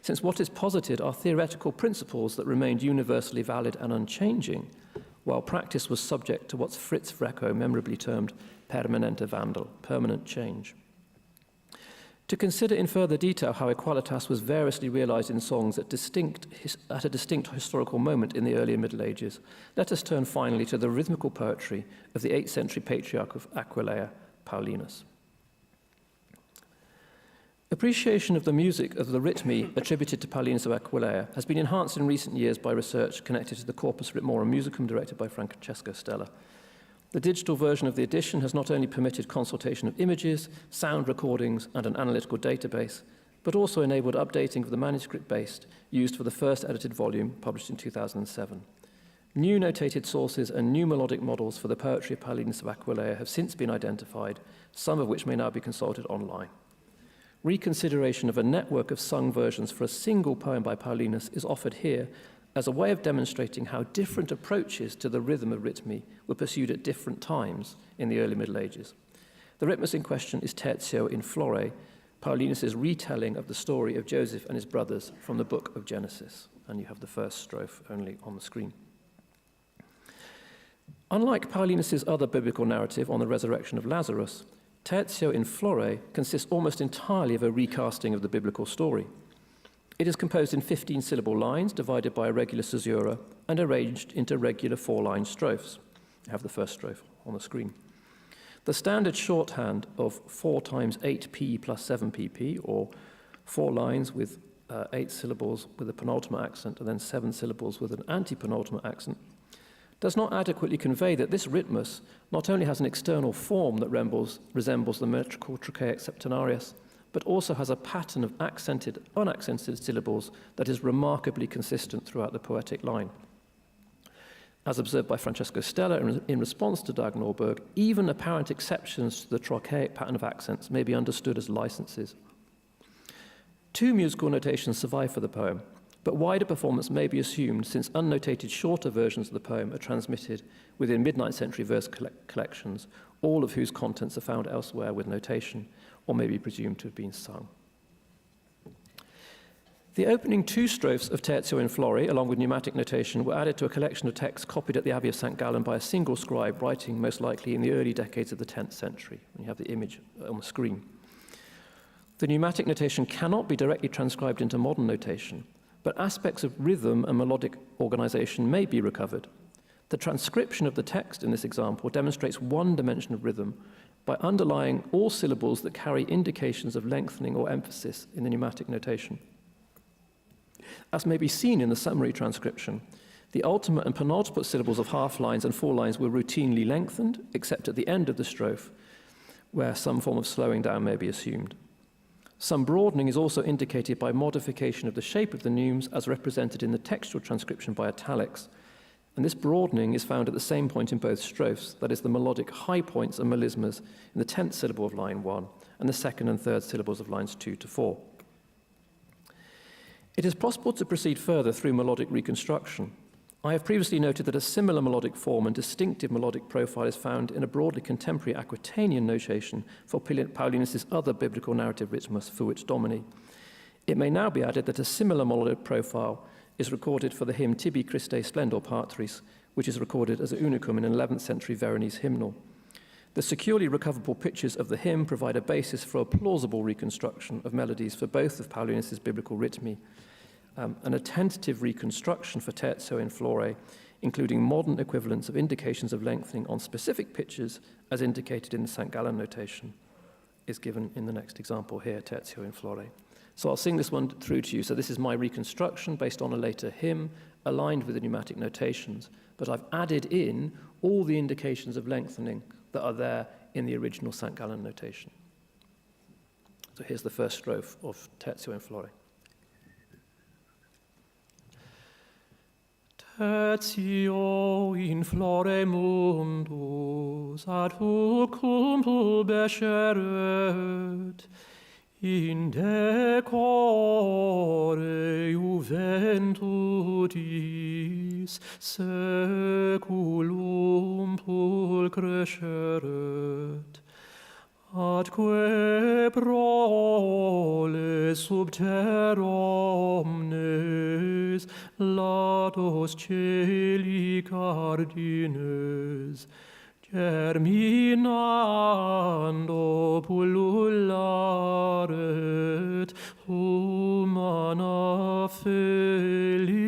since what is posited are theoretical principles that remained universally valid and unchanging, while practice was subject to what Fritz Frecko memorably termed permanente Wandel, permanent change. To consider in further detail how equalitas was variously realized in songs at a distinct historical moment in the earlier Middle Ages, let us turn finally to the rhythmical poetry of the 8th century patriarch of Aquileia, Paulinus. Appreciation of the music of the rhythmi attributed to Paulinus of Aquileia has been enhanced in recent years by research connected to the Corpus Ritmorum Musicum directed by Francesco Stella. The digital version of the edition has not only permitted consultation of images, sound recordings, and an analytical database, but also enabled updating of the manuscript base used for the first edited volume published in 2007. New notated sources and new melodic models for the poetry of Paulinus of Aquileia have since been identified, some of which may now be consulted online. Reconsideration of a network of sung versions for a single poem by Paulinus is offered here as a way of demonstrating how different approaches to the rhythm of rhythmi were pursued at different times in the early Middle Ages. The rhythmus in question is Tertio in Flore, Paulinus' retelling of the story of Joseph and his brothers from the book of Genesis. And you have the first strophe only on the screen. Unlike Paulinus' other biblical narrative on the resurrection of Lazarus, Tertio in Flore consists almost entirely of a recasting of the biblical story. It is composed in 15-syllable lines divided by a regular caesura and arranged into regular 4-line strophes. You have the first strophe on the screen. The standard shorthand of 4 times 8p plus 7pp, or 4 lines with 8 syllables with a penultimate accent and then 7 syllables with an anti-penultimate accent, does not adequately convey that this rhythmus not only has an external form that resembles the metrical trochaic septenarius, but also has a pattern of accented, unaccented syllables that is remarkably consistent throughout the poetic line. As observed by Francesco Stella in response to Dag Norberg, even apparent exceptions to the trochaic pattern of accents may be understood as licenses. 2 musical notations survive for the poem, but wider performance may be assumed since unnotated shorter versions of the poem are transmitted within mid-9th century verse collections, all of whose contents are found elsewhere with notation, or may be presumed to have been sung. The opening 2 strophes of Tertio in Flore, along with pneumatic notation, were added to a collection of texts copied at the Abbey of St. Gallen by a single scribe writing most likely in the early decades of the 10th century. You have the image on the screen. The pneumatic notation cannot be directly transcribed into modern notation, but aspects of rhythm and melodic organization may be recovered. The transcription of the text in this example demonstrates one dimension of rhythm by underlying all syllables that carry indications of lengthening or emphasis in the pneumatic notation. As may be seen in the summary transcription, the ultimate and penultimate syllables of half lines and 4 lines were routinely lengthened, except at the end of the strophe, where some form of slowing down may be assumed. Some broadening is also indicated by modification of the shape of the neumes as represented in the textual transcription by italics, and this broadening is found at the same point in both strophes, that is, the melodic high points and melismas in the 10th syllable of line 1 and the 2nd and 3rd syllables of lines 2 to 4. It is possible to proceed further through melodic reconstruction. I have previously noted that a similar melodic form and distinctive melodic profile is found in a broadly contemporary Aquitanian notation for Paulinus' other biblical narrative rhythmus, Fuit Domini. It may now be added that a similar melodic profile is recorded for the hymn Tibi Christe Splendor Patris, which is recorded as a unicum in an 11th century Veronese hymnal. The securely recoverable pictures of the hymn provide a basis for a plausible reconstruction of melodies for both of Paulinus' biblical rhythmi, and a tentative reconstruction for Tertio in Flore, including modern equivalents of indications of lengthening on specific pitches as indicated in the St. Gallen notation, is given in the next example here, Tertio in Flore. So I'll sing this one through to you. So this is my reconstruction based on a later hymn, aligned with the pneumatic notations, but I've added in all the indications of lengthening that are there in the original St. Gallen notation. So here's the first strophe of Tertio in Flore. Tertio in Flore mundus ad hucum pubesceret, in decore juventudis seculum pulcresceret, atque prole sub ter omnes, latos celi cardines, germinando pullularet humana feliciter.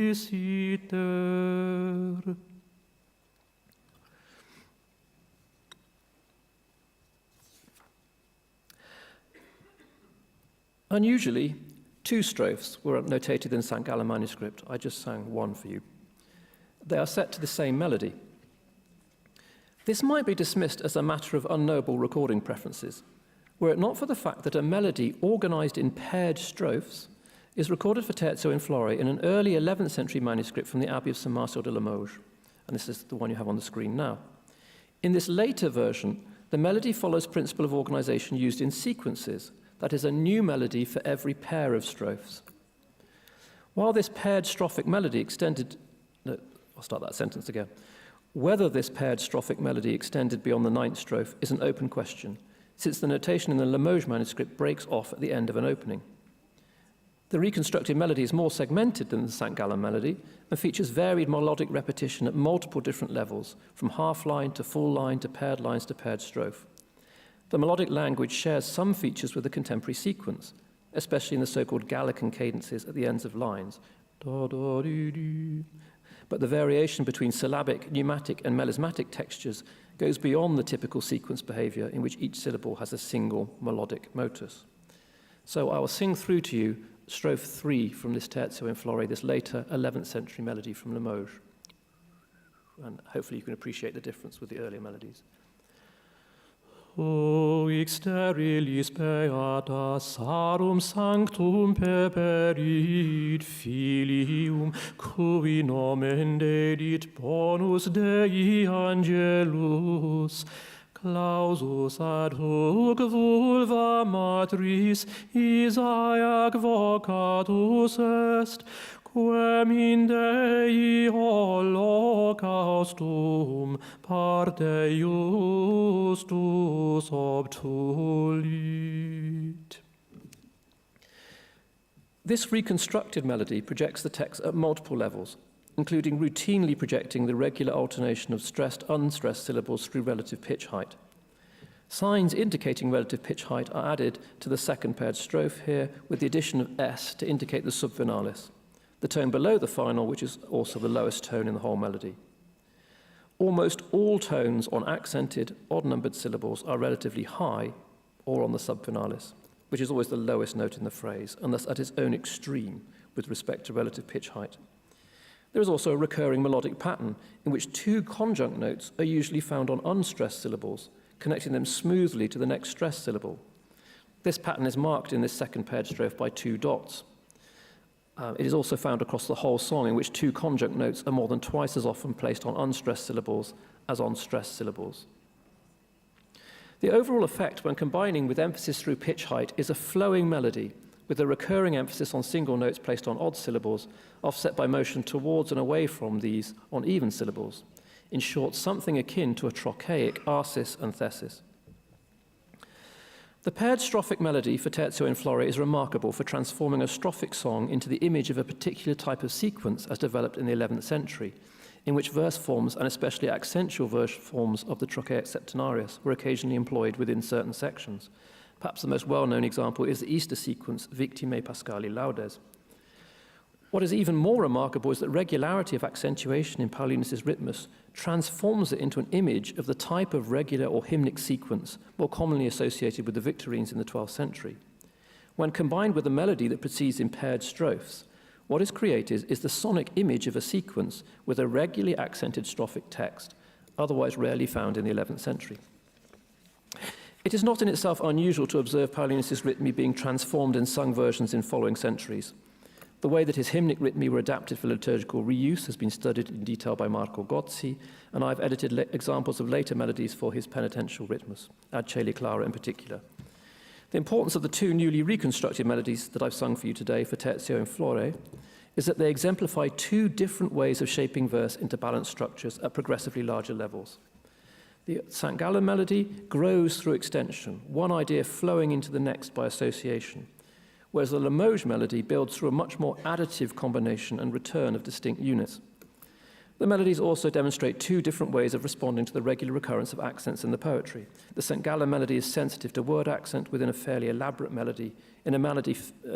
Unusually, 2 strophes were notated in St. Gallen manuscript. I just sang one for you. They are set to the same melody. This might be dismissed as a matter of unknowable recording preferences, were it not for the fact that a melody organized in paired strophes is recorded for terzo in flore in an early 11th century manuscript from the Abbey of St. Marceau de Limoges, and this is the one you have on the screen now. In this later version, the melody follows principle of organization used in sequences, that is, a new melody for every pair of strophes. While this paired strophic melody extended, no, I'll start that sentence again. Whether this paired strophic melody extended beyond the 9th strophe is an open question, since the notation in the Limoges manuscript breaks off at the end of an opening. The reconstructed melody is more segmented than the St. Gallen melody and features varied melodic repetition at multiple different levels, from half line to full line to paired lines to paired strophe. The melodic language shares some features with the contemporary sequence, especially in the so-called Gallican cadences at the ends of lines. Da, da, dee, dee. But the variation between syllabic, pneumatic, and melismatic textures goes beyond the typical sequence behavior in which each syllable has a single melodic motus. So I will sing through to you strophe 3 from this terzo in flore, this later 11th century melody from Limoges. And hopefully you can appreciate the difference with the earlier melodies. O exterilis beata sarum sanctum peperit filium, cui nomen dedit bonus Dei angelus, clausus ad hoc vulva matris Isaac vocatus est, quem in Dei holocaustum parte justus obtulit. This reconstructed melody projects the text at multiple levels, including routinely projecting the regular alternation of stressed, unstressed syllables through relative pitch height. Signs indicating relative pitch height are added to the second paired strophe here with the addition of S to indicate the subfinalis, the tone below the final, which is also the lowest tone in the whole melody. Almost all tones on accented, odd-numbered syllables are relatively high or on the subfinalis, which is always the lowest note in the phrase, and thus at its own extreme with respect to relative pitch height. There is also a recurring melodic pattern in which 2 conjunct notes are usually found on unstressed syllables, connecting them smoothly to the next stressed syllable. This pattern is marked in this second paired strophe by 2 dots. It is also found across the whole song in which 2 conjunct notes are more than twice as often placed on unstressed syllables as on stressed syllables. The overall effect when combining with emphasis through pitch height is a flowing melody with a recurring emphasis on single notes placed on odd syllables, offset by motion towards and away from these on even syllables. In short, something akin to a trochaic arsis and thesis. The paired strophic melody for terzo in flore is remarkable for transforming a strophic song into the image of a particular type of sequence as developed in the 11th century, in which verse forms, and especially accentual verse forms of the trochaic septenarius, were occasionally employed within certain sections. Perhaps the most well-known example is the Easter sequence, Victimae Paschali Laudes. What is even more remarkable is that regularity of accentuation in Paulinus' Rhythmus transforms it into an image of the type of regular or hymnic sequence more commonly associated with the Victorines in the 12th century. When combined with a melody that proceeds in paired strophes, what is created is the sonic image of a sequence with a regularly accented strophic text, otherwise rarely found in the 11th century. It is not in itself unusual to observe Paulinus' Rhythmi being transformed in sung versions in following centuries. The way that his hymnic rhythmi were adapted for liturgical reuse has been studied in detail by Marco Gozzi, and I've edited examples of later melodies for his penitential rhythmus, Ad Celi Clara in particular. The importance of the 2 newly reconstructed melodies that I've sung for you today for terzo in flore is that they exemplify 2 different ways of shaping verse into balanced structures at progressively larger levels. The St. Gallen melody grows through extension, one idea flowing into the next by association, whereas the Limoges melody builds through a much more additive combination and return of distinct units. The melodies also demonstrate two different ways of responding to the regular recurrence of accents in the poetry. The St. Gallen melody is sensitive to word accent within a fairly elaborate melody, in a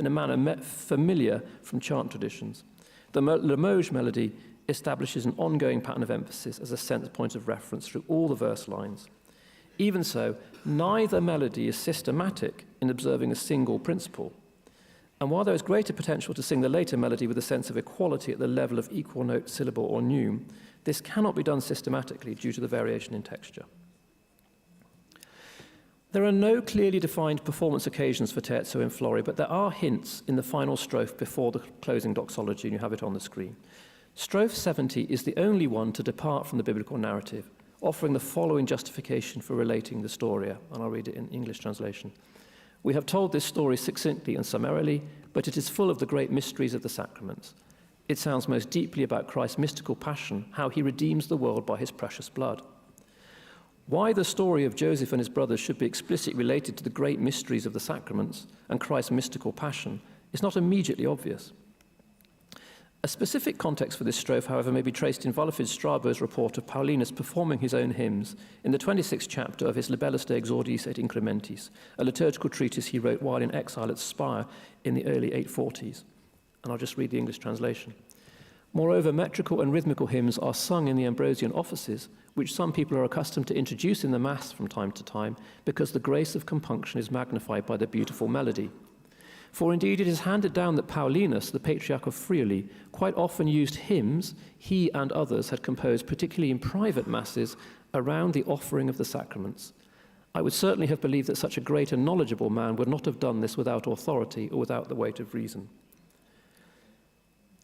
manner familiar from chant traditions. The Limoges melody establishes an ongoing pattern of emphasis as a sense point of reference through all the verse lines. Even so, neither melody is systematic in observing a single principle. And while there is greater potential to sing the later melody with a sense of equality at the level of equal note, syllable, or neume, this cannot be done systematically due to the variation in texture. There are no clearly defined performance occasions for Terzo in Flori, but there are hints in the final strophe before the closing doxology, and you have it on the screen. Strophe 70 is the only one to depart from the biblical narrative, offering the following justification for relating the storia, and I'll read it in English translation. We have told this story succinctly and summarily, but it is full of the great mysteries of the sacraments. It sounds most deeply about Christ's mystical passion, how he redeems the world by his precious blood. Why the story of Joseph and his brothers should be explicitly related to the great mysteries of the sacraments and Christ's mystical passion is not immediately obvious. A specific context for this strophe, however, may be traced in Wolfhard Strabo's report of Paulinus performing his own hymns in the 26th chapter of his Libellus de Exordiis et Incrementis, a liturgical treatise he wrote while in exile at Speyer in the early 840s. And I'll just read the English translation. Moreover, metrical and rhythmical hymns are sung in the Ambrosian offices, which some people are accustomed to introduce in the Mass from time to time, because the grace of compunction is magnified by the beautiful melody. For indeed it is handed down that Paulinus, the Patriarch of Friuli, quite often used hymns he and others had composed, particularly in private masses, around the offering of the sacraments. I would certainly have believed that such a great and knowledgeable man would not have done this without authority or without the weight of reason.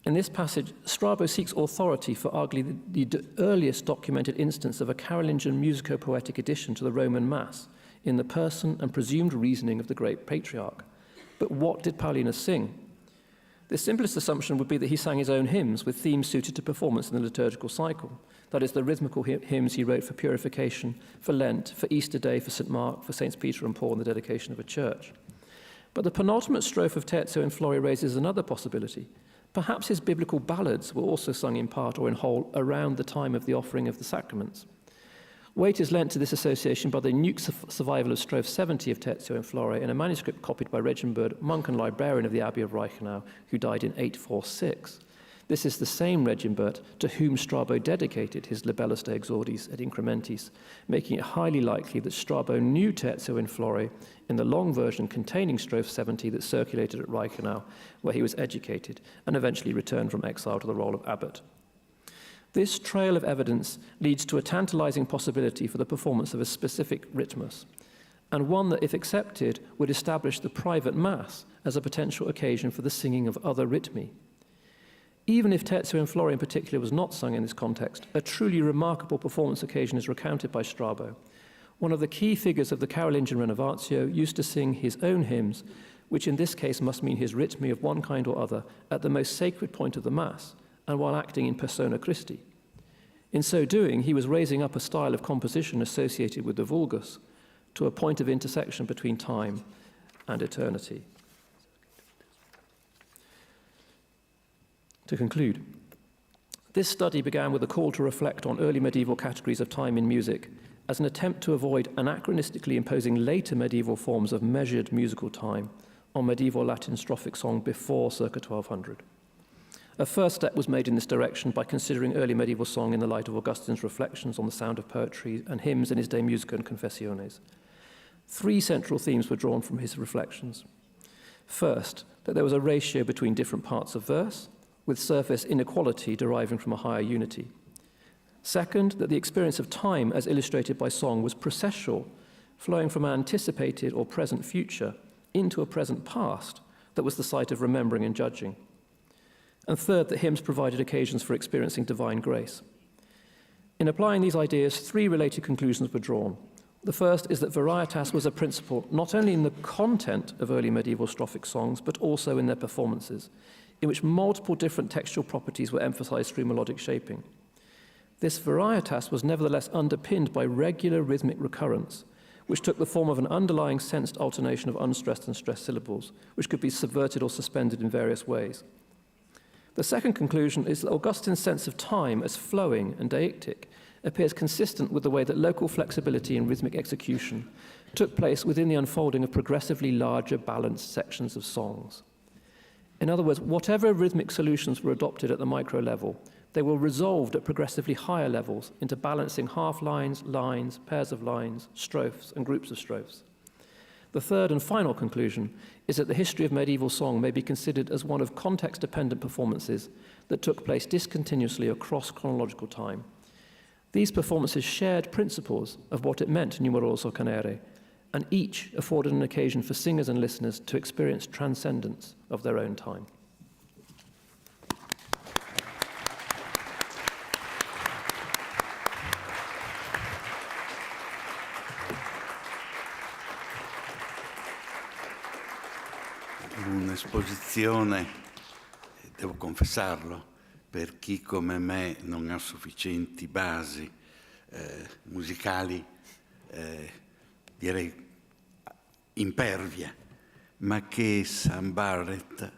In this passage, Strabo seeks authority for arguably the earliest documented instance of a Carolingian musico-poetic addition to the Roman Mass in the person and presumed reasoning of the great Patriarch. But what did Paulinus sing? The simplest assumption would be that he sang his own hymns with themes suited to performance in the liturgical cycle. That is, the rhythmical hymns he wrote for purification, for Lent, for Easter Day, for St. Mark, for Saints Peter and Paul, and the dedication of a church. But the penultimate strophe of Terzo in Flori raises another possibility. Perhaps his biblical ballads were also sung in part or in whole around the time of the offering of the sacraments. Weight is lent to this association by the unique survival of strophe 70 of Terzo in Flori in a manuscript copied by Reginberd, monk and librarian of the Abbey of Reichenau, who died in 846. This is the same Reginberd to whom Strabo dedicated his Libellus de Exordiis et Incrementis, making it highly likely that Strabo knew Terzo in Flori in the long version containing strophe 70 that circulated at Reichenau, where he was educated and eventually returned from exile to the role of abbot. This trail of evidence leads to a tantalizing possibility for the performance of a specific ritmus, and one that, if accepted, would establish the private Mass as a potential occasion for the singing of other ritmi. Even if Terzo in Flori in particular was not sung in this context, a truly remarkable performance occasion is recounted by Strabo. One of the key figures of the Carolingian Renovatio used to sing his own hymns, which in this case must mean his ritmi of one kind or other, at the most sacred point of the Mass, and while acting in persona Christi. In so doing, he was raising up a style of composition associated with the Vulgus to a point of intersection between time and eternity. To conclude, this study began with a call to reflect on early medieval categories of time in music as an attempt to avoid anachronistically imposing later medieval forms of measured musical time on medieval Latin strophic song before circa 1200. A first step was made in this direction by considering early medieval song in the light of Augustine's reflections on the sound of poetry and hymns in his De Musica and Confessiones. Three central themes were drawn from his reflections. First, that there was a ratio between different parts of verse, with surface inequality deriving from a higher unity. Second, that the experience of time, as illustrated by song, was processual, flowing from an anticipated or present future into a present past that was the site of remembering and judging. And third, that hymns provided occasions for experiencing divine grace. In applying these ideas, three related conclusions were drawn. The first is that varietas was a principle not only in the content of early medieval strophic songs, but also in their performances, in which multiple different textual properties were emphasized through melodic shaping. This varietas was nevertheless underpinned by regular rhythmic recurrence, which took the form of an underlying sensed alternation of unstressed and stressed syllables, which could be subverted or suspended in various ways. The second conclusion is that Augustine's sense of time as flowing and deictic appears consistent with the way that local flexibility in rhythmic execution took place within the unfolding of progressively larger balanced sections of songs. In other words, whatever rhythmic solutions were adopted at the micro level, they were resolved at progressively higher levels into balancing half lines, lines, pairs of lines, strophes, and groups of strophes. The third and final conclusion is that the history of medieval song may be considered as one of context-dependent performances that took place discontinuously across chronological time. These performances shared principles of what it meant numeroso canere, and each afforded an occasion for singers and listeners to experience transcendence of their own time. Un'esposizione, devo confessarlo, per chi come me non ha sufficienti basi musicali, direi impervia, ma che Sam Barrett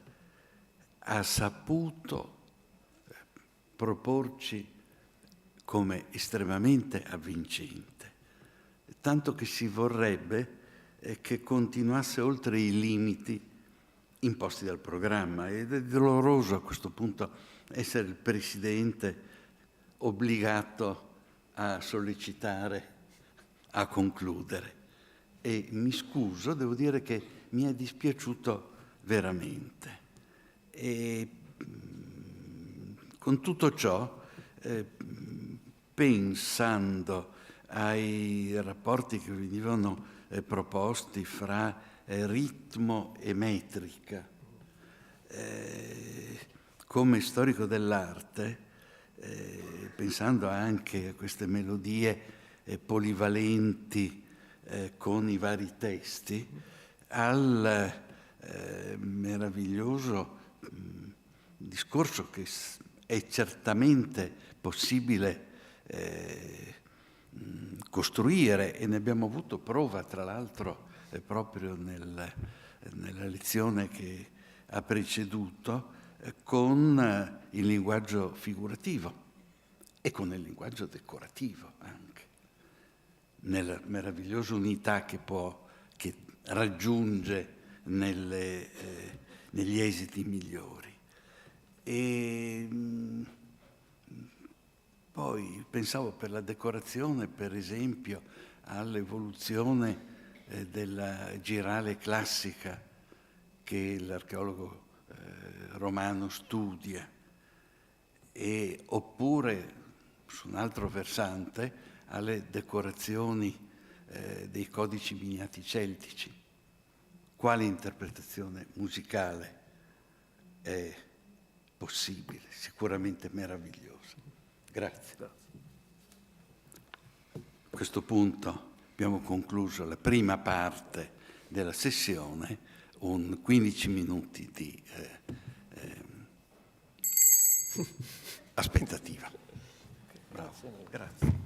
ha saputo proporci come estremamente avvincente, tanto che si vorrebbe che continuasse oltre i limiti imposti dal programma, ed è doloroso a questo punto essere il presidente obbligato a sollecitare, a concludere. E mi scuso, devo dire che mi è dispiaciuto veramente. E con tutto ciò, pensando ai rapporti che venivano proposti fra ritmo e metrica, come storico dell'arte, pensando anche a queste melodie polivalenti con i vari testi, al meraviglioso discorso che è certamente possibile costruire, e ne abbiamo avuto prova, tra l'altro, proprio nella lezione che ha preceduto, con il linguaggio figurativo e con il linguaggio decorativo anche, nella meravigliosa unità che raggiunge negli esiti migliori. E poi pensavo, per la decorazione, per esempio, all'evoluzione della girale classica che l'archeologo romano studia, oppure, su un altro versante, alle decorazioni dei codici miniati celtici. Quale interpretazione musicale è possibile? Sicuramente meravigliosa. Grazie. A questo punto abbiamo concluso la prima parte della sessione, 15 minuti di aspettativa. Bravo, grazie.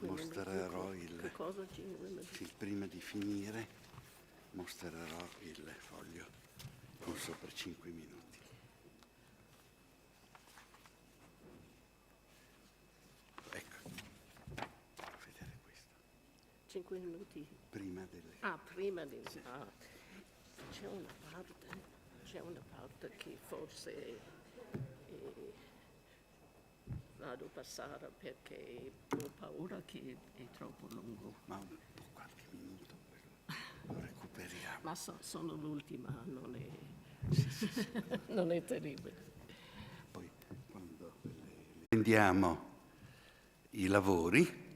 mostrerò prima di finire, mostrerò il foglio con sopra 5 minuti. Ecco, vedere questo. 5 minuti? Prima delle... Prima di... Sì. C'è una parte che forse vado a passare perché ho paura che è troppo lungo. Ma un po' qualche minuto lo recuperiamo. Ma sono l'ultima, non è, Sì. non è terribile. Poi quando prendiamo i lavori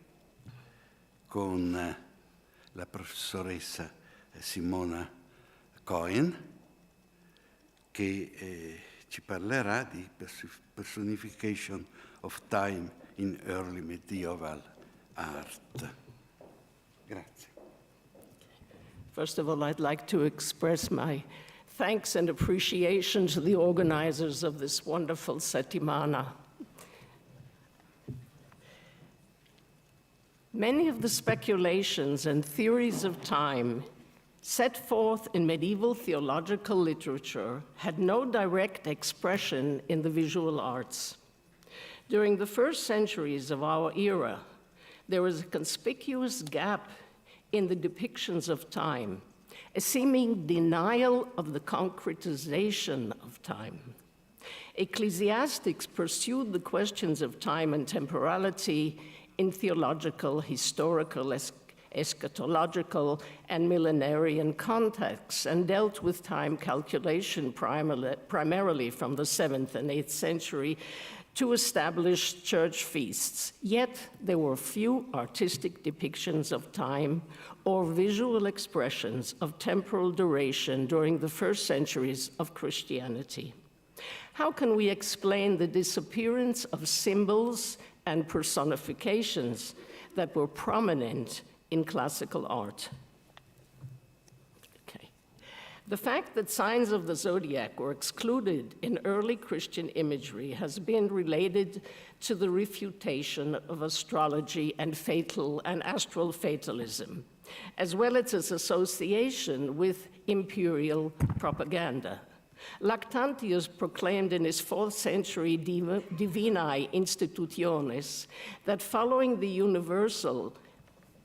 con la professoressa Simona COHEN, che ci parlerà di personification of time in early medieval art. Grazie. First of all, I'd like to express my thanks and appreciation to the organizers of this wonderful settimana. Many of the speculations and theories of time set forth in medieval theological literature had no direct expression in the visual arts. During the first centuries of our era, there was a conspicuous gap in the depictions of time, a seeming denial of the concretization of time. Ecclesiastics pursued the questions of time and temporality in theological, historical, eschatological, and millenarian contexts, and dealt with time calculation primarily from the 7th and 8th century to establish church feasts. Yet there were few artistic depictions of time or visual expressions of temporal duration during the first centuries of Christianity. How can we explain the disappearance of symbols and personifications that were prominent in classical art? Okay. The fact that signs of the zodiac were excluded in early Christian imagery has been related to the refutation of astrology and astral fatalism, as well as its association with imperial propaganda. Lactantius proclaimed in his 4th century Divinae Institutiones that following the universal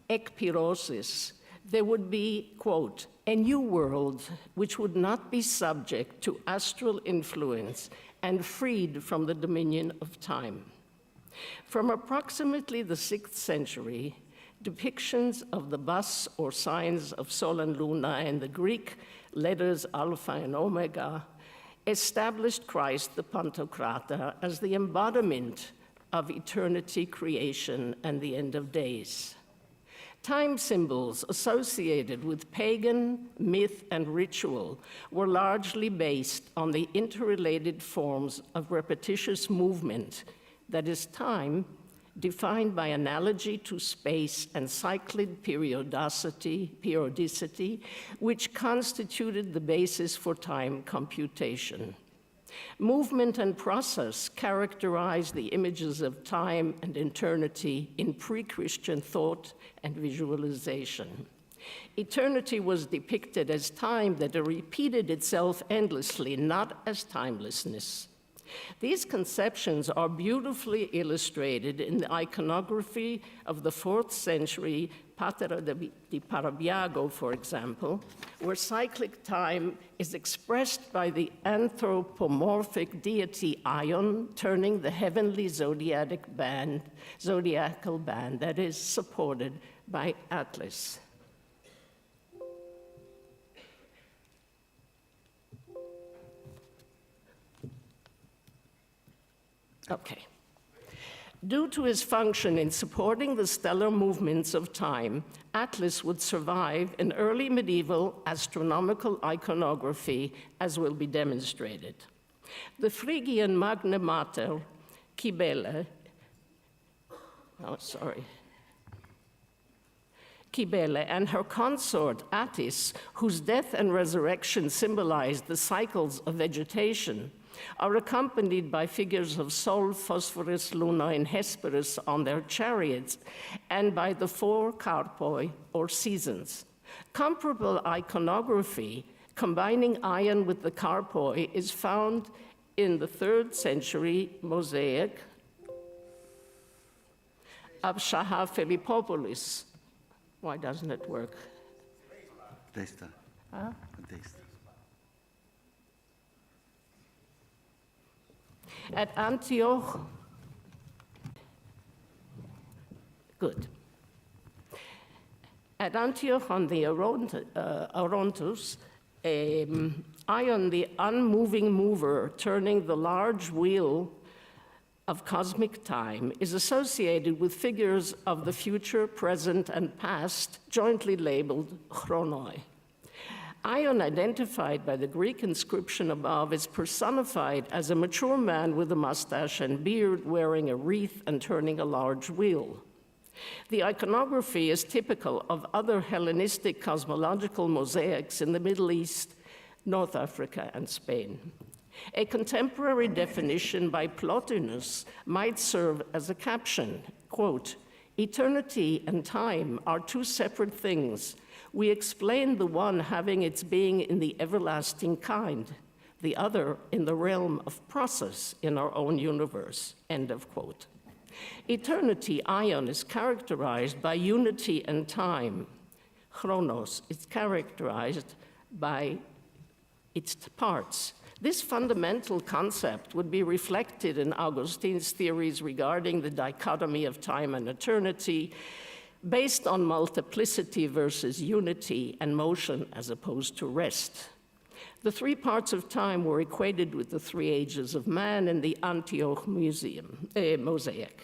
ekpyrosis, there would be, quote, a new world which would not be subject to astral influence and freed from the dominion of time. From approximately the 6th century, depictions of the bus or signs of Sol and Luna and the Greek letters Alpha and Omega established Christ the Pantocrator as the embodiment of eternity, creation, and the end of days. Time symbols associated with pagan, myth, and ritual were largely based on the interrelated forms of repetitious movement, that is, time, defined by analogy to space and cyclic periodicity, which constituted the basis for time computation. Movement and process characterized the images of time and eternity in pre-Christian thought and visualization. Eternity was depicted as time that repeated itself endlessly, not as timelessness. These conceptions are beautifully illustrated in the iconography of the 4th century Patera di Parabiago, for example, where cyclic time is expressed by the anthropomorphic deity Ion turning the heavenly zodiacal band that is supported by Atlas. Okay. Due to his function in supporting the stellar movements of time, Atlas would survive in early medieval astronomical iconography, as will be demonstrated. The Phrygian Magna Mater, Cybele, and her consort Attis, whose death and resurrection symbolized the cycles of vegetation, are accompanied by figures of Sol, Phosphorus, Luna, and Hesperus on their chariots, and by the 4 Carpoi, or seasons. Comparable iconography combining iron with the Carpoi is found in the 3rd century mosaic of Shaha Philippopolis. Why doesn't it work? Destra. Huh? Destra. At Antioch, good. At Antioch on the Orontus, Ion, the unmoving mover, turning the large wheel of cosmic time, is associated with figures of the future, present, and past, jointly labeled chronoi. Ion, identified by the Greek inscription above, is personified as a mature man with a mustache and beard, wearing a wreath and turning a large wheel. The iconography is typical of other Hellenistic cosmological mosaics in the Middle East, North Africa, and Spain. A contemporary definition by Plotinus might serve as a caption, quote, "Eternity and time are 2 separate things. We explain the one having its being in the everlasting kind, the other in the realm of process in our own universe," end of quote. Eternity, Ion, is characterized by unity and time. Chronos is characterized by its parts. This fundamental concept would be reflected in Augustine's theories regarding the dichotomy of time and eternity, based on multiplicity versus unity and motion as opposed to rest. The 3 parts of time were equated with the 3 ages of man in the Antioch mosaic.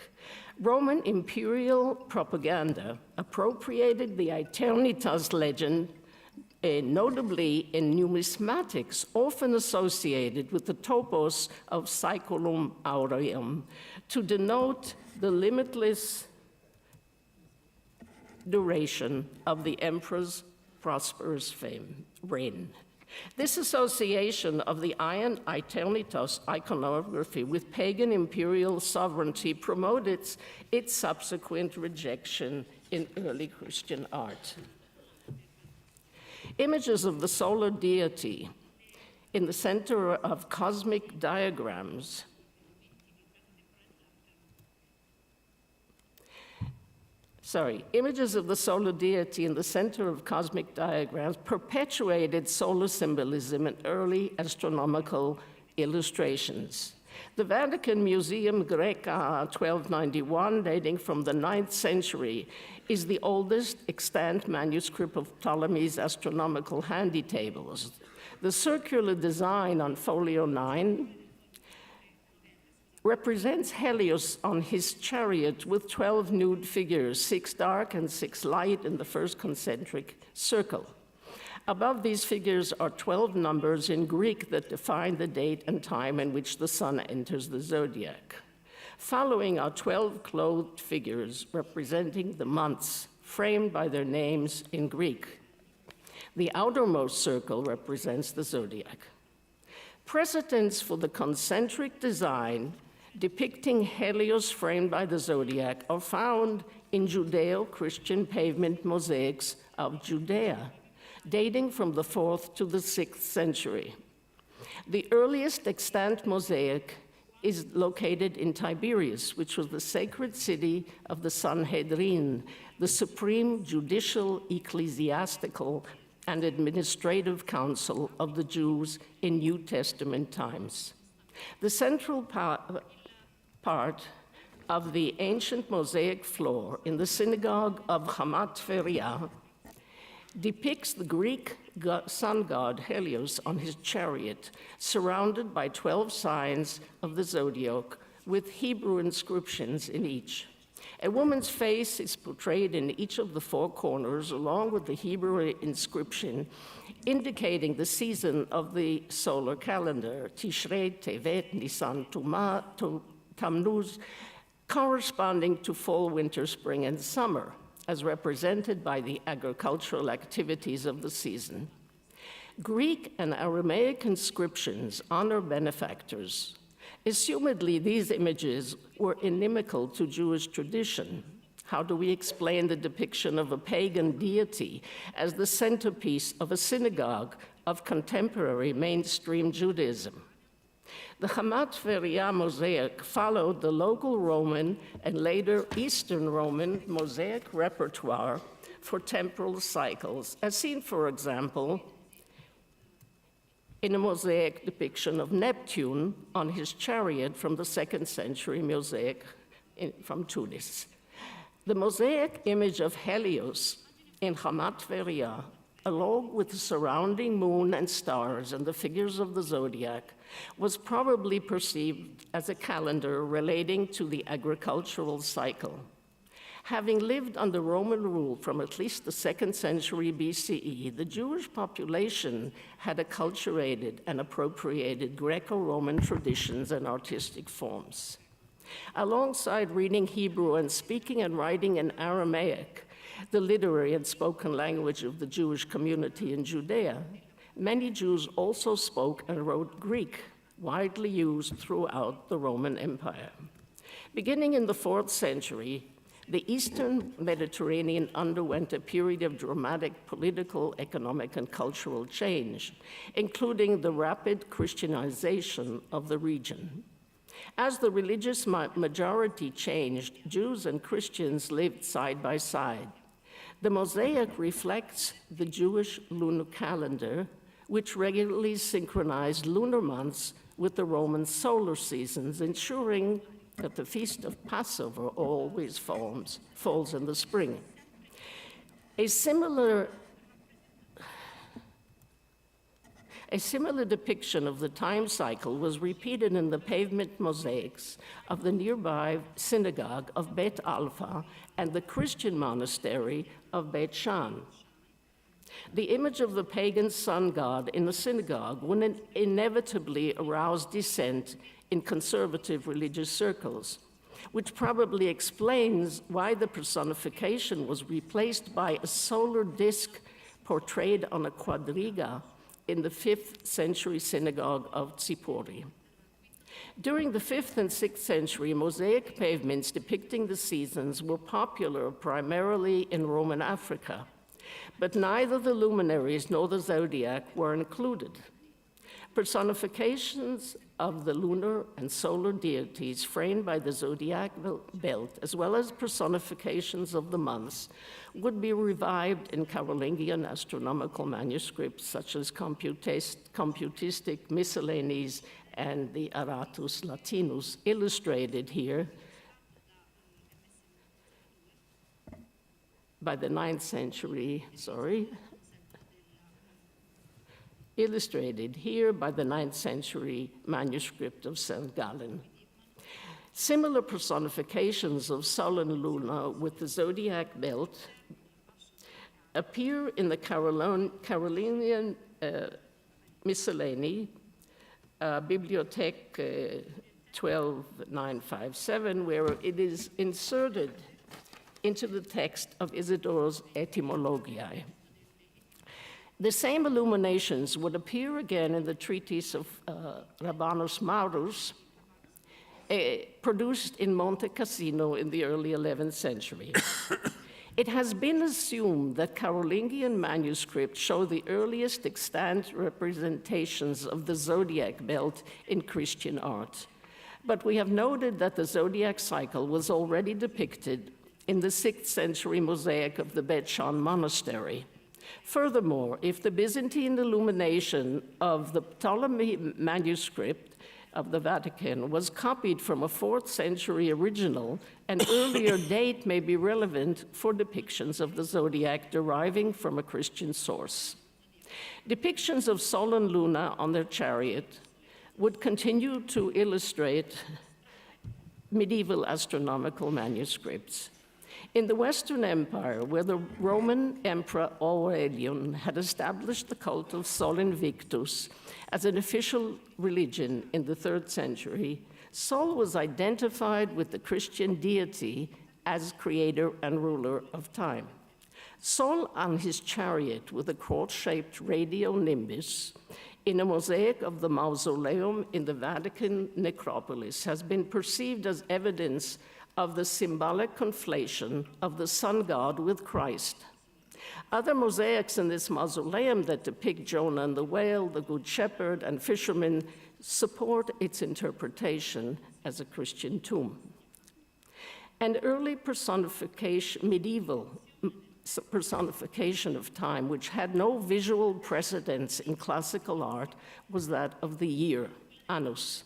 Roman imperial propaganda appropriated the Aeternitas legend, notably in numismatics, often associated with the topos of Saeculum Aureum, to denote the limitless duration of the emperor's prosperous reign. This association of the Ion Aeternitas iconography with pagan imperial sovereignty promoted its subsequent rejection in early Christian art. Images of the solar deity in the center of cosmic diagrams images of the solar deity in the center of cosmic diagrams perpetuated solar symbolism in early astronomical illustrations. The Vatican Museum Greca 1291, dating from the 9th century, is the oldest extant manuscript of Ptolemy's astronomical handy tables. The circular design on folio 9 represents Helios on his chariot with 12 nude figures, 6 dark and 6 light in the first concentric circle. Above these figures are 12 numbers in Greek that define the date and time in which the sun enters the zodiac. Following are 12 clothed figures representing the months, framed by their names in Greek. The outermost circle represents the zodiac. Precedents for the concentric design depicting Helios framed by the zodiac are found in Judeo-Christian pavement mosaics of Judea, dating from the 4th to the 6th century. The earliest extant mosaic is located in Tiberias, which was the sacred city of the Sanhedrin, the supreme judicial, ecclesiastical, and administrative council of the Jews in New Testament times. The central part of the ancient mosaic floor in the synagogue of Hamat Feria depicts the Greek sun god Helios on his chariot, surrounded by 12 signs of the zodiac with Hebrew inscriptions in each. A woman's face is portrayed in each of the 4 corners, along with the Hebrew inscription indicating the season of the solar calendar, Tishrei, Tevet, Nisan, Tammuz, corresponding to fall, winter, spring, and summer, as represented by the agricultural activities of the season. Greek and Aramaic inscriptions honor benefactors. Assumedly, these images were inimical to Jewish tradition. How do we explain the depiction of a pagan deity as the centerpiece of a synagogue of contemporary mainstream Judaism? The Hamat Feria mosaic followed the local Roman and later Eastern Roman mosaic repertoire for temporal cycles, as seen, for example, in a mosaic depiction of Neptune on his chariot from the 2nd century mosaic from Tunis. The mosaic image of Helios in Hamat Feria, along with the surrounding moon and stars and the figures of the zodiac, was probably perceived as a calendar relating to the agricultural cycle. Having lived under Roman rule from at least the 2nd century BCE, the Jewish population had acculturated and appropriated Greco-Roman traditions and artistic forms. Alongside reading Hebrew and speaking and writing in Aramaic, the literary and spoken language of the Jewish community in Judea, many Jews also spoke and wrote Greek, widely used throughout the Roman Empire. Beginning in the 4th century, the Eastern Mediterranean underwent a period of dramatic political, economic, and cultural change, including the rapid Christianization of the region. As the religious majority changed, Jews and Christians lived side by side. The mosaic reflects the Jewish lunar calendar, which regularly synchronized lunar months with the Roman solar seasons, ensuring that the Feast of Passover always falls in the spring. A similar depiction of the time cycle was repeated in the pavement mosaics of the nearby synagogue of Bet Alpha and the Christian monastery of Bet Shan. The image of the pagan sun god in the synagogue would inevitably arouse dissent in conservative religious circles, which probably explains why the personification was replaced by a solar disk portrayed on a quadriga in the 5th century synagogue of Tzipori. During the 5th and 6th century, mosaic pavements depicting the seasons were popular primarily in Roman Africa, but neither the luminaries nor the zodiac were included. Personifications of the lunar and solar deities framed by the zodiac belt, as well as personifications of the months, would be revived in Carolingian astronomical manuscripts such as computistic miscellanies and the Aratus Latinus, illustrated here by the 9th century, illustrated here by the 9th century manuscript of St. Gallen. Similar personifications of Sol and Luna with the zodiac belt appear in the Carolingian miscellany, Bibliothèque 12957, where it is inserted into the text of Isidore's Etymologiae. The same illuminations would appear again in the treatise of Rabanus Maurus, produced in Monte Cassino in the early 11th century. It has been assumed that Carolingian manuscripts show the earliest extant representations of the zodiac belt in Christian art. But we have noted that the zodiac cycle was already depicted in the 6th century mosaic of the Bet Shan monastery. Furthermore, if the Byzantine illumination of the Ptolemy manuscript of the Vatican was copied from a 4th century original, an earlier date may be relevant for depictions of the zodiac deriving from a Christian source. Depictions of Sol and Luna on their chariot would continue to illustrate medieval astronomical manuscripts. In the Western Empire, where the Roman Emperor Aurelian had established the cult of Sol Invictus as an official religion in the 3rd century, Sol was identified with the Christian deity as creator and ruler of time. Sol on his chariot with a cross-shaped radial nimbus in a mosaic of the mausoleum in the Vatican necropolis has been perceived as evidence of the symbolic conflation of the sun god with Christ. Other mosaics in this mausoleum that depict Jonah and the whale, the Good Shepherd, and fishermen support its interpretation as a Christian tomb. An early medieval personification of time, which had no visual precedence in classical art, was that of the year, annus.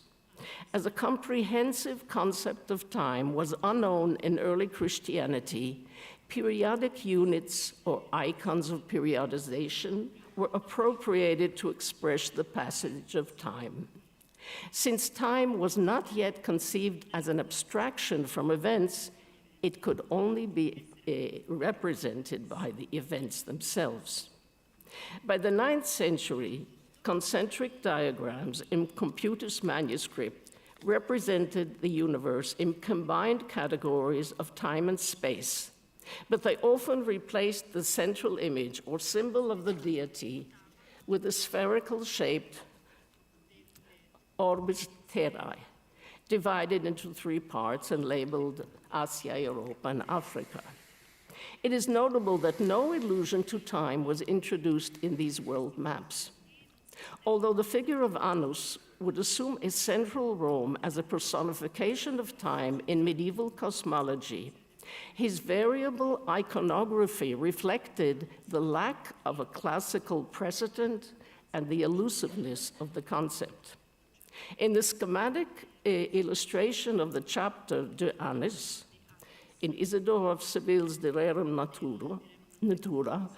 As a comprehensive concept of time was unknown in early Christianity, periodic units or icons of periodization were appropriated to express the passage of time. Since time was not yet conceived as an abstraction from events, it could only be represented by the events themselves. By the 9th century, concentric diagrams in Computus manuscript represented the universe in combined categories of time and space, but they often replaced the central image or symbol of the deity with a spherical shaped orbis terrae, divided into 3 parts and labeled Asia, Europa, and Africa. It is notable that no allusion to time was introduced in these world maps. Although the figure of Annus would assume a central role as a personification of time in medieval cosmology, his variable iconography reflected the lack of a classical precedent and the elusiveness of the concept. In the schematic illustration of the chapter De Annis, in Isidore of Seville's De Rerum Natura,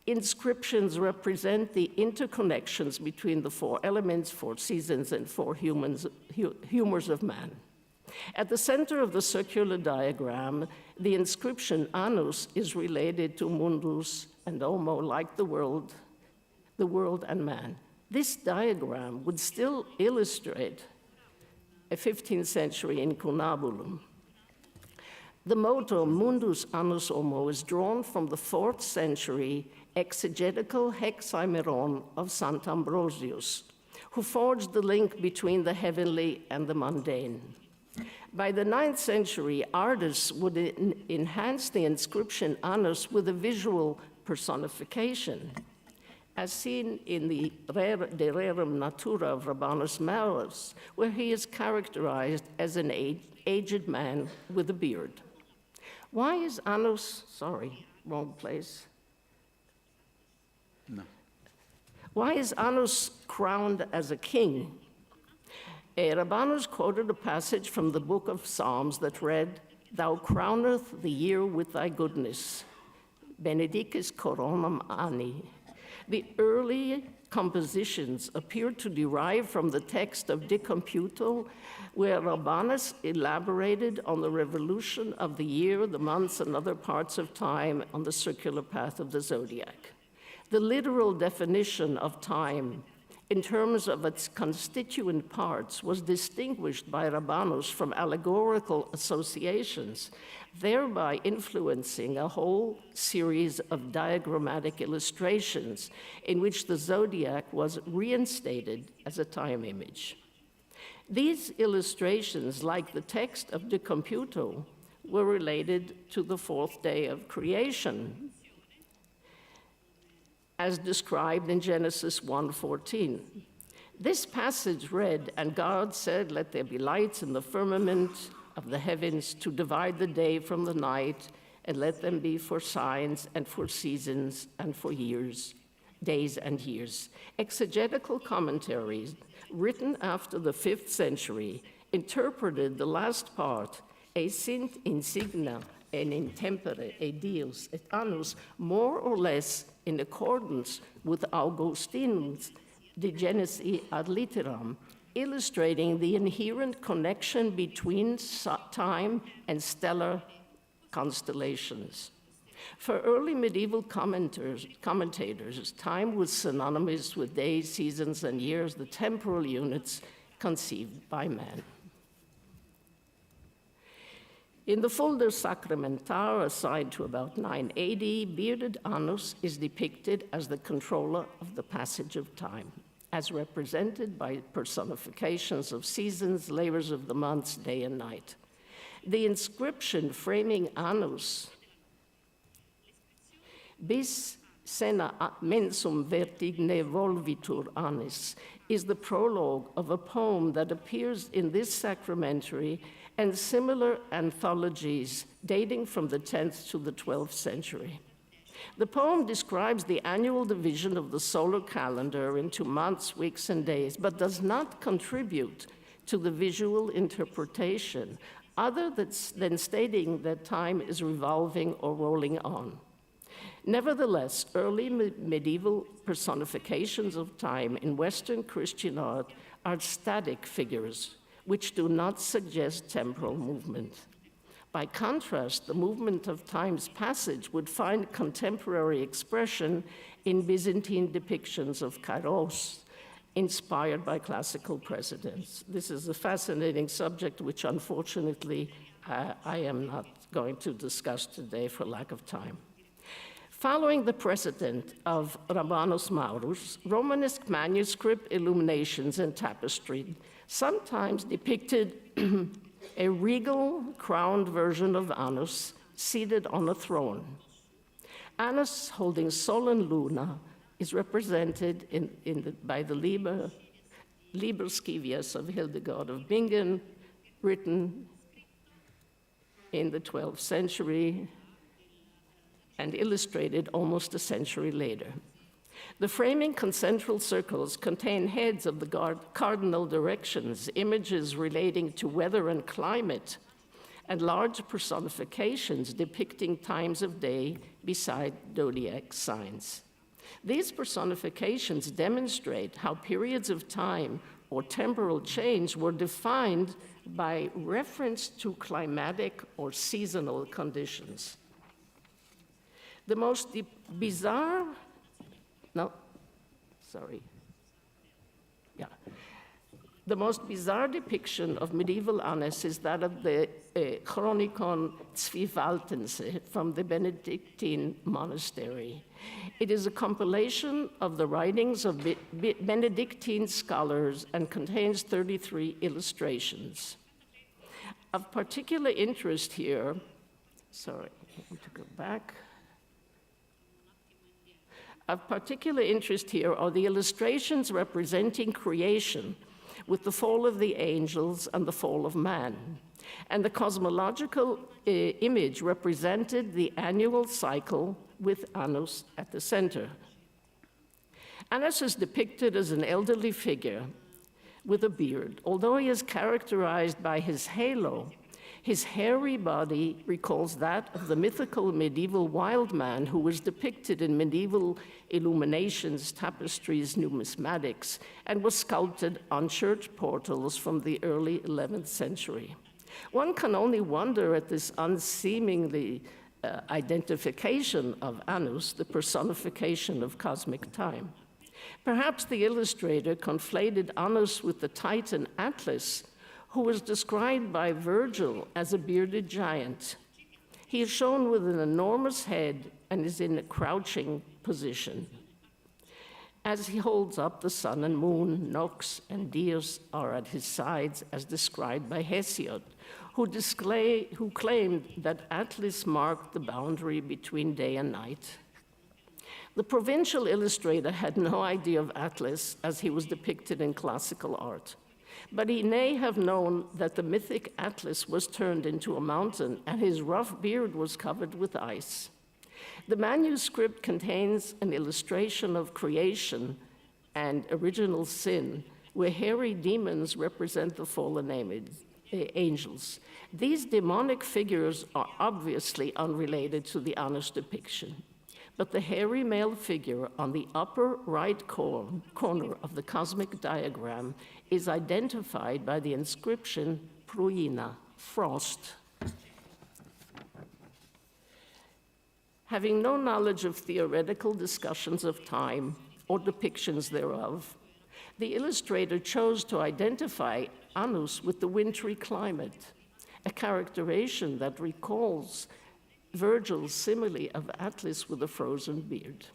inscriptions represent the interconnections between the 4 elements, 4 seasons, and 4 humors of man. At the center of the circular diagram, the inscription annus is related to mundus and homo, like the world and man. This diagram would still illustrate a 15th century incunabulum. The motto mundus annus homo is drawn from the 4th century exegetical hexameron of St. Ambrosius, who forged the link between the heavenly and the mundane. By the 9th century, artists would enhance the inscription annus with a visual personification, as seen in the De Rerum Natura of Rabanus Maurus, where he is characterized as an aged man with a beard. Why is Annus, sorry, wrong place. No. Why is Annus crowned as a king? Rabanus quoted a passage from the book of Psalms that read, "Thou crowneth the year with thy goodness, benedicis coronam anni." The early compositions appear to derive from the text of De Computo, where Rabanus elaborated on the revolution of the year, the months, and other parts of time on the circular path of the zodiac. The literal definition of time in terms of its constituent parts was distinguished by Rabanus from allegorical associations, thereby influencing a whole series of diagrammatic illustrations in which the zodiac was reinstated as a time image. These illustrations, like the text of De Computo, were related to the 4th day of creation, as described in Genesis 1:14. This passage read, "And God said, let there be lights in the firmament of the heavens to divide the day from the night, and let them be for signs and for seasons and for years, days and years." Exegetical commentaries written after the 5th century interpreted the last part, "E sint insignia and in tempore e dius et annus," more or less in accordance with Augustinus' De Genesi ad Litteram, illustrating the inherent connection between time and stellar constellations. For early medieval commentators, time was synonymous with days, seasons, and years, the temporal units conceived by man. In the folder Sacramentar, assigned to about 980, bearded Anus is depicted as the controller of the passage of time, as represented by personifications of seasons, labors of the months, day and night. The inscription framing Anus, bis sena mensum vertigne volvitur annis, is the prologue of a poem that appears in this sacramentary and similar anthologies dating from the 10th to the 12th century. The poem describes the annual division of the solar calendar into months, weeks, and days, but does not contribute to the visual interpretation other than stating that time is revolving or rolling on. Nevertheless, early medieval personifications of time in Western Christian art are static figures, which do not suggest temporal movement. By contrast, the movement of time's passage would find contemporary expression in Byzantine depictions of kairos, inspired by classical precedents. This is a fascinating subject, which unfortunately I am not going to discuss today for lack of time. Following the precedent of Rabanus Maurus, Romanesque manuscript illuminations and tapestry sometimes depicted a regal, crowned version of Anus seated on a throne. Anus, holding Sol and Luna, is represented by the Liber Scivias of Hildegard of Bingen, written in the 12th century and illustrated almost a century later. The framing concentral circles contain heads of the cardinal directions, images relating to weather and climate, and large personifications depicting times of day beside zodiac signs. These personifications demonstrate how periods of time or temporal change were defined by reference to climatic or seasonal conditions. The most bizarre, The most bizarre depiction of medieval Anus is that of the Chronicon Zwiefaltense from the Benedictine monastery. It is a compilation of the writings of Benedictine scholars and contains 33 illustrations. Of particular interest here, sorry, I want to go back. Of particular interest here are the illustrations representing creation, with the fall of the angels and the fall of man. And the cosmological image represented the annual cycle with Anus at the center. Anus is depicted as an elderly figure with a beard. Although he is characterized by his halo, his hairy body recalls that of the mythical medieval wild man who was depicted in medieval illuminations, tapestries, numismatics, and was sculpted on church portals from the early 11th century. One can only wonder at this unseemingly identification of Anus, the personification of cosmic time. Perhaps the illustrator conflated Anus with the Titan Atlas, who was described by Virgil as a bearded giant. He is shown with an enormous head and is in a crouching position. As he holds up the sun and moon, Nox and Dios are at his sides, as described by Hesiod, who claimed that Atlas marked the boundary between day and night. The provincial illustrator had no idea of Atlas as he was depicted in classical art. But he may have known that the mythic Atlas was turned into a mountain and his rough beard was covered with ice. The manuscript contains an illustration of creation and original sin, where hairy demons represent the fallen angels. These demonic figures are obviously unrelated to the Anus depiction. But the hairy male figure on the upper right corner of the cosmic diagram is identified by the inscription Pruina, frost. Having no knowledge of theoretical discussions of time or depictions thereof, the illustrator chose to identify Anus with the wintry climate, a characterization that recalls Virgil's simile of Atlas with a frozen beard.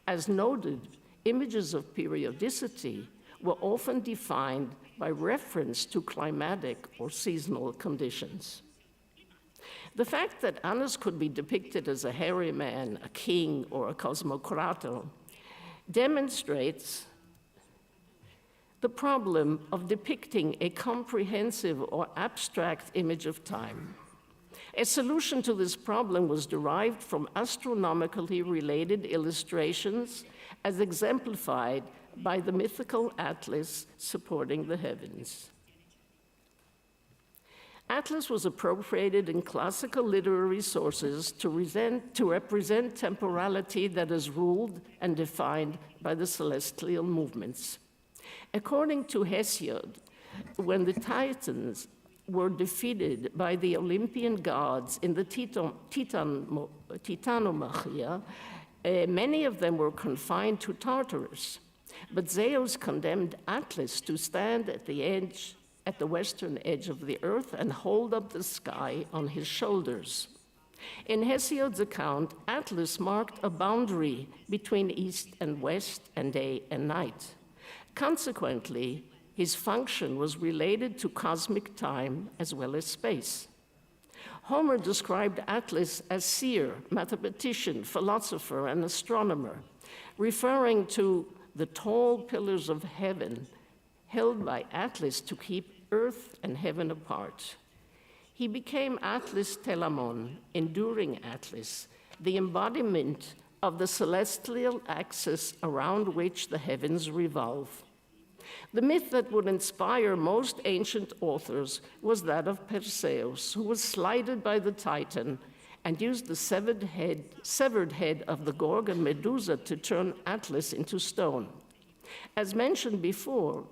As noted, images of periodicity were often defined by reference to climatic or seasonal conditions. The fact that Annus could be depicted as a hairy man, a king, or a cosmocrator demonstrates the problem of depicting a comprehensive or abstract image of time. A solution to this problem was derived from astronomically related illustrations as exemplified by the mythical Atlas supporting the heavens. Atlas was appropriated in classical literary sources to represent temporality that is ruled and defined by the celestial movements. According to Hesiod, when the Titans were defeated by the Olympian gods in the Titanomachia, many of them were confined to Tartarus. But Zeus condemned Atlas to stand at the western edge of the earth and hold up the sky on his shoulders. In Hesiod's account, Atlas marked a boundary between east and west and day and night. Consequently, his function was related to cosmic time as well as space. Homer described Atlas as seer, mathematician, philosopher, and astronomer, referring to the tall pillars of heaven held by Atlas to keep earth and heaven apart. He became Atlas Telamon, enduring Atlas, the embodiment of the celestial axis around which the heavens revolve. The myth that would inspire most ancient authors was that of Perseus, who was slighted by the Titan and used the severed head of the Gorgon Medusa to turn Atlas into stone. As mentioned before,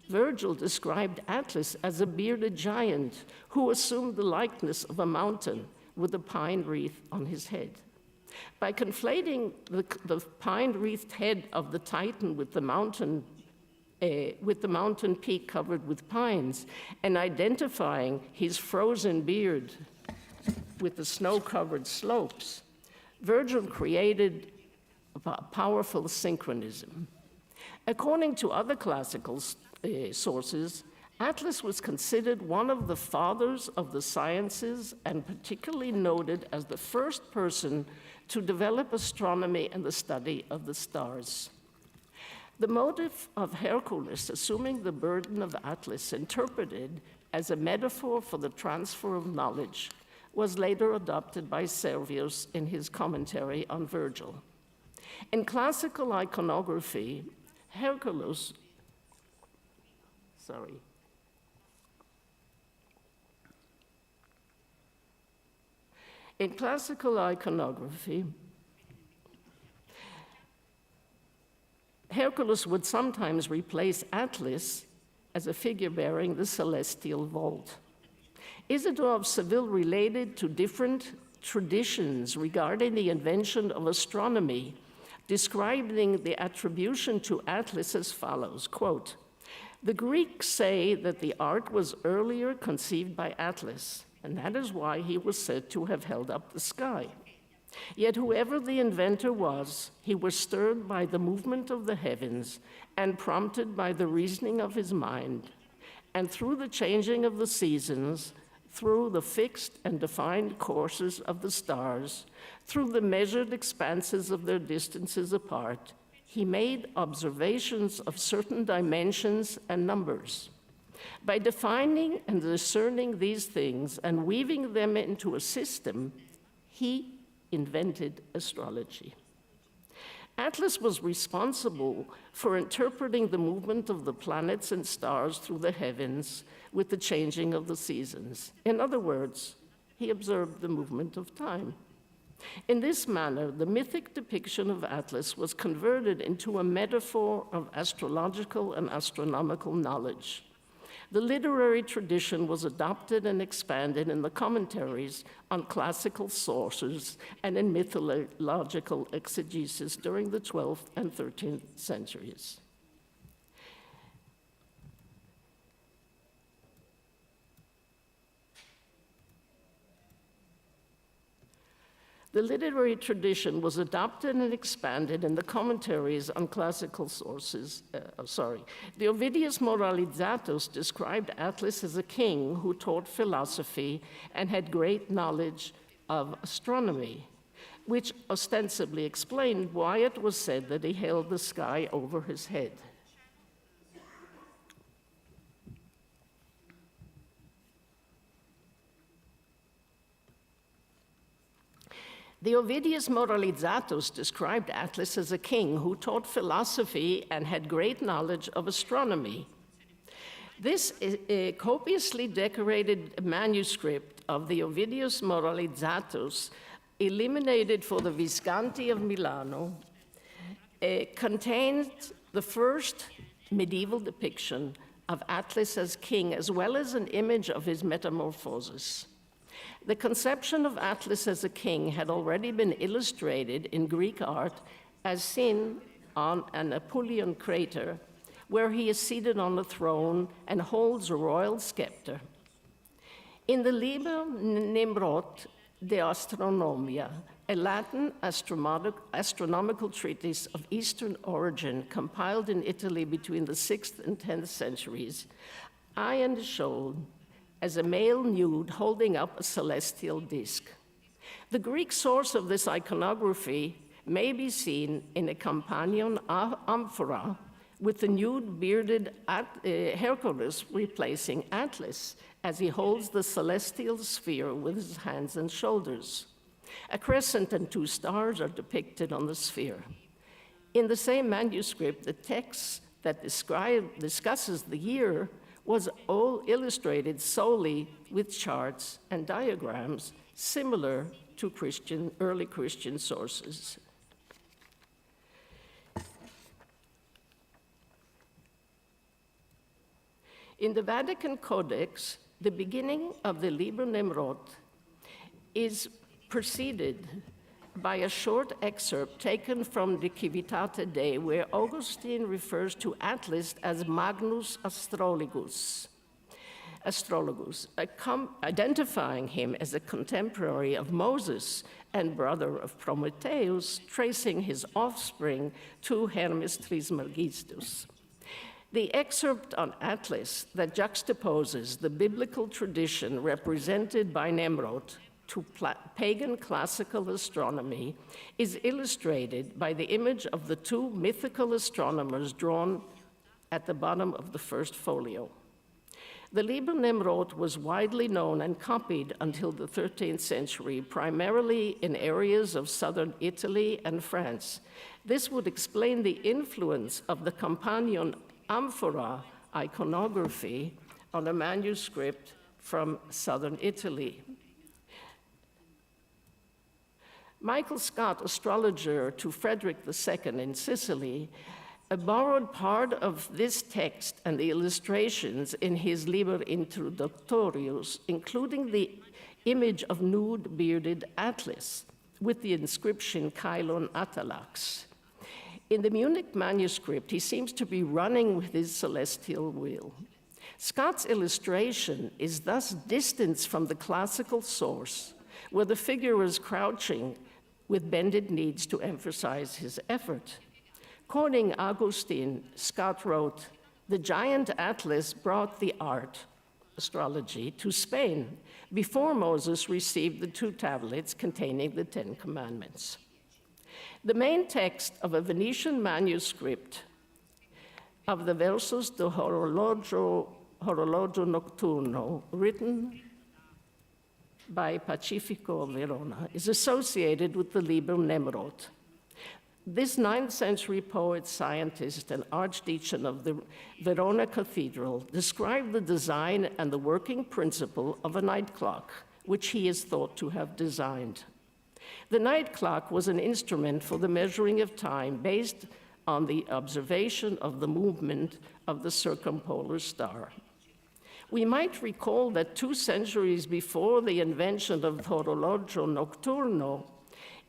Virgil described Atlas as a bearded giant who assumed the likeness of a mountain with a pine wreath on his head. By conflating the pine-wreathed head of the Titan with the mountain peak covered with pines and identifying his frozen beard with the snow-covered slopes, Virgil created a powerful synchronism. According to other classical sources, Atlas was considered one of the fathers of the sciences and particularly noted as the first person to develop astronomy and the study of the stars. The motive of Hercules assuming the burden of Atlas, interpreted as a metaphor for the transfer of knowledge, was later adopted by Servius in his commentary on Virgil. In classical iconography, Hercules, In classical iconography, Hercules would sometimes replace Atlas as a figure bearing the celestial vault. Isidore of Seville related to different traditions regarding the invention of astronomy, describing the attribution to Atlas as follows, quote, "The Greeks say that the art was earlier conceived by Atlas, and that is why he was said to have held up the sky. Yet whoever the inventor was, he was stirred by the movement of the heavens and prompted by the reasoning of his mind, and through the changing of the seasons, through the fixed and defined courses of the stars, through the measured expanses of their distances apart, he made observations of certain dimensions and numbers. By defining and discerning these things and weaving them into a system, he invented astrology." Atlas was responsible for interpreting the movement of the planets and stars through the heavens with the changing of the seasons. In other words, he observed the movement of time. In this manner, the mythic depiction of Atlas was converted into a metaphor of astrological and astronomical knowledge. The literary tradition was adopted and expanded in the commentaries on classical sources and in mythological exegesis during the 12th and 13th centuries. The literary tradition was adopted and expanded in the commentaries on classical sources. The Ovidius Moralizatus described Atlas as a king who taught philosophy and had great knowledge of astronomy, which ostensibly explained why it was said that he held the sky over his head. The Ovidius Moralizatus described Atlas as a king who taught philosophy and had great knowledge of astronomy. This copiously decorated manuscript of the Ovidius Moralizatus, illuminated for the Visconti of Milano, contains the first medieval depiction of Atlas as king, as well as an image of his metamorphosis. The conception of Atlas as a king had already been illustrated in Greek art, as seen on an Apulian crater, where he is seated on a throne and holds a royal scepter. In the Liber Nimrod de Astronomia, a Latin astronomical treatise of Eastern origin compiled in Italy between the 6th and 10th centuries, Ion is shown as a male nude holding up a celestial disk. The Greek source of this iconography may be seen in a companion amphora with the nude bearded Hercules replacing Atlas as he holds the celestial sphere with his hands and shoulders. A crescent and 2 stars are depicted on the sphere. In the same manuscript, the text that discusses the year was all illustrated solely with charts and diagrams similar to early Christian sources. In the Vatican Codex, the beginning of the Liber Nimrod is preceded by a short excerpt taken from the Civitate Dei, where Augustine refers to Atlas as Magnus Astrologus, identifying him as a contemporary of Moses and brother of Prometheus, tracing his offspring to Hermes Trismegistus. The excerpt on Atlas that juxtaposes the biblical tradition represented by Nimrod to pagan classical astronomy is illustrated by the image of the 2 mythical astronomers drawn at the bottom of the first folio. The Liber Nimrod was widely known and copied until the 13th century, primarily in areas of southern Italy and France. This would explain the influence of the companion amphora iconography on a manuscript from southern Italy. Michael Scott, astrologer to Frederick II in Sicily, borrowed part of this text and the illustrations in his Liber Introductorius, including the image of nude bearded Atlas with the inscription Kailon Atalax. In the Munich manuscript, he seems to be running with his celestial wheel. Scott's illustration is thus distanced from the classical source, where the figure is crouching with bended knees to emphasize his effort. Quoting Augustine, Scott wrote, "The giant Atlas brought the art, astrology, to Spain before Moses received the 2 tablets containing the 10 Commandments." The main text of a Venetian manuscript of the Versos de Horologio Nocturno, written by Pacifico of Verona, is associated with the Liber Nimrod. This 9th century poet, scientist, and archdeacon of the Verona Cathedral described the design and the working principle of a night clock, which he is thought to have designed. The night clock was an instrument for the measuring of time based on the observation of the movement of the circumpolar star. We might recall that 2 centuries before the invention of Horologio Nocturno,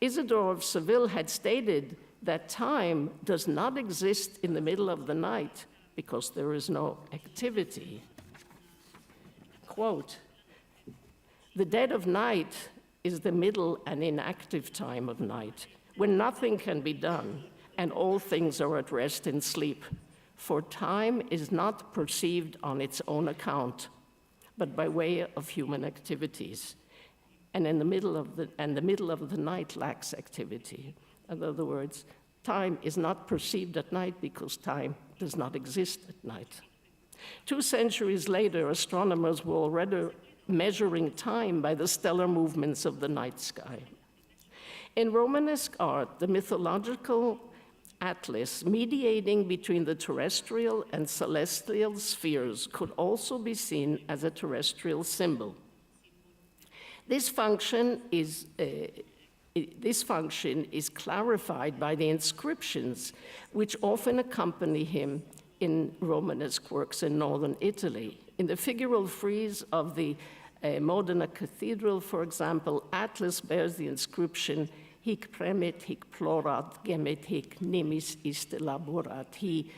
Isidore of Seville had stated that time does not exist in the middle of the night because there is no activity. Quote, "The dead of night is the middle and inactive time of night, when nothing can be done and all things are at rest in sleep. For time is not perceived on its own account, but by way of human activities. And the middle of the night lacks activity. In other words, time is not perceived at night because time does not exist at night. 2 centuries later, astronomers were already measuring time by the stellar movements of the night sky. In Romanesque art, the mythological atlas mediating between the terrestrial and celestial spheres could also be seen as a terrestrial symbol. This function is clarified by the inscriptions which often accompany him in Romanesque works in northern Italy. In the figural frieze of the Modena Cathedral, for example, Atlas bears the inscription hic premit, hic plorat, gemet, hic nimis iste laborat. He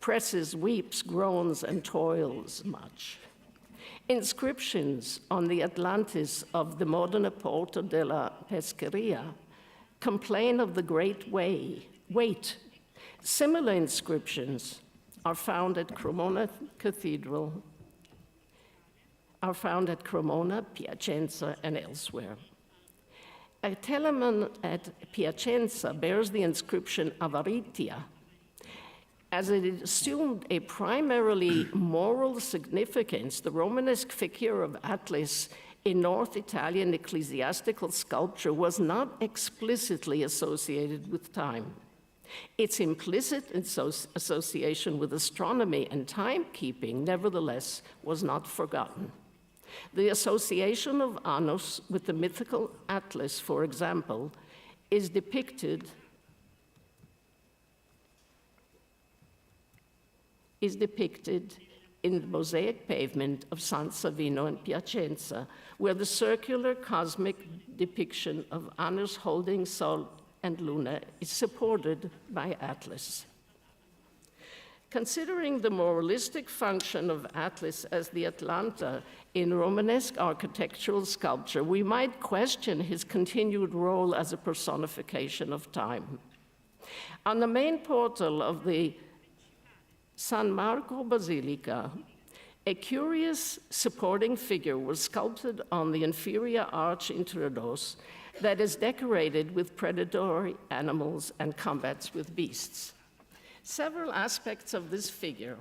presses, weeps, groans, and toils much. Inscriptions on the Atlantis of the Modena Porto della Pescheria complain of the great weight. Similar inscriptions are found at Cremona Cathedral, Piacenza, and elsewhere. A telemon at Piacenza bears the inscription Avaritia, as it assumed a primarily moral significance. The Romanesque figure of Atlas in North Italian ecclesiastical sculpture was not explicitly associated with time. Its implicit association with astronomy and timekeeping, nevertheless, was not forgotten. The association of Annos with the mythical Atlas, for example, is depicted in the mosaic pavement of San Savino in Piacenza, where the circular cosmic depiction of Annos holding Sol and Luna is supported by Atlas. Considering the moralistic function of Atlas as the Atlanta in Romanesque architectural sculpture, we might question his continued role as a personification of time. On the main portal of the San Marco Basilica, a curious supporting figure was sculpted on the inferior arch introdos that is decorated with predatory animals and combats with beasts. Several aspects of this figure,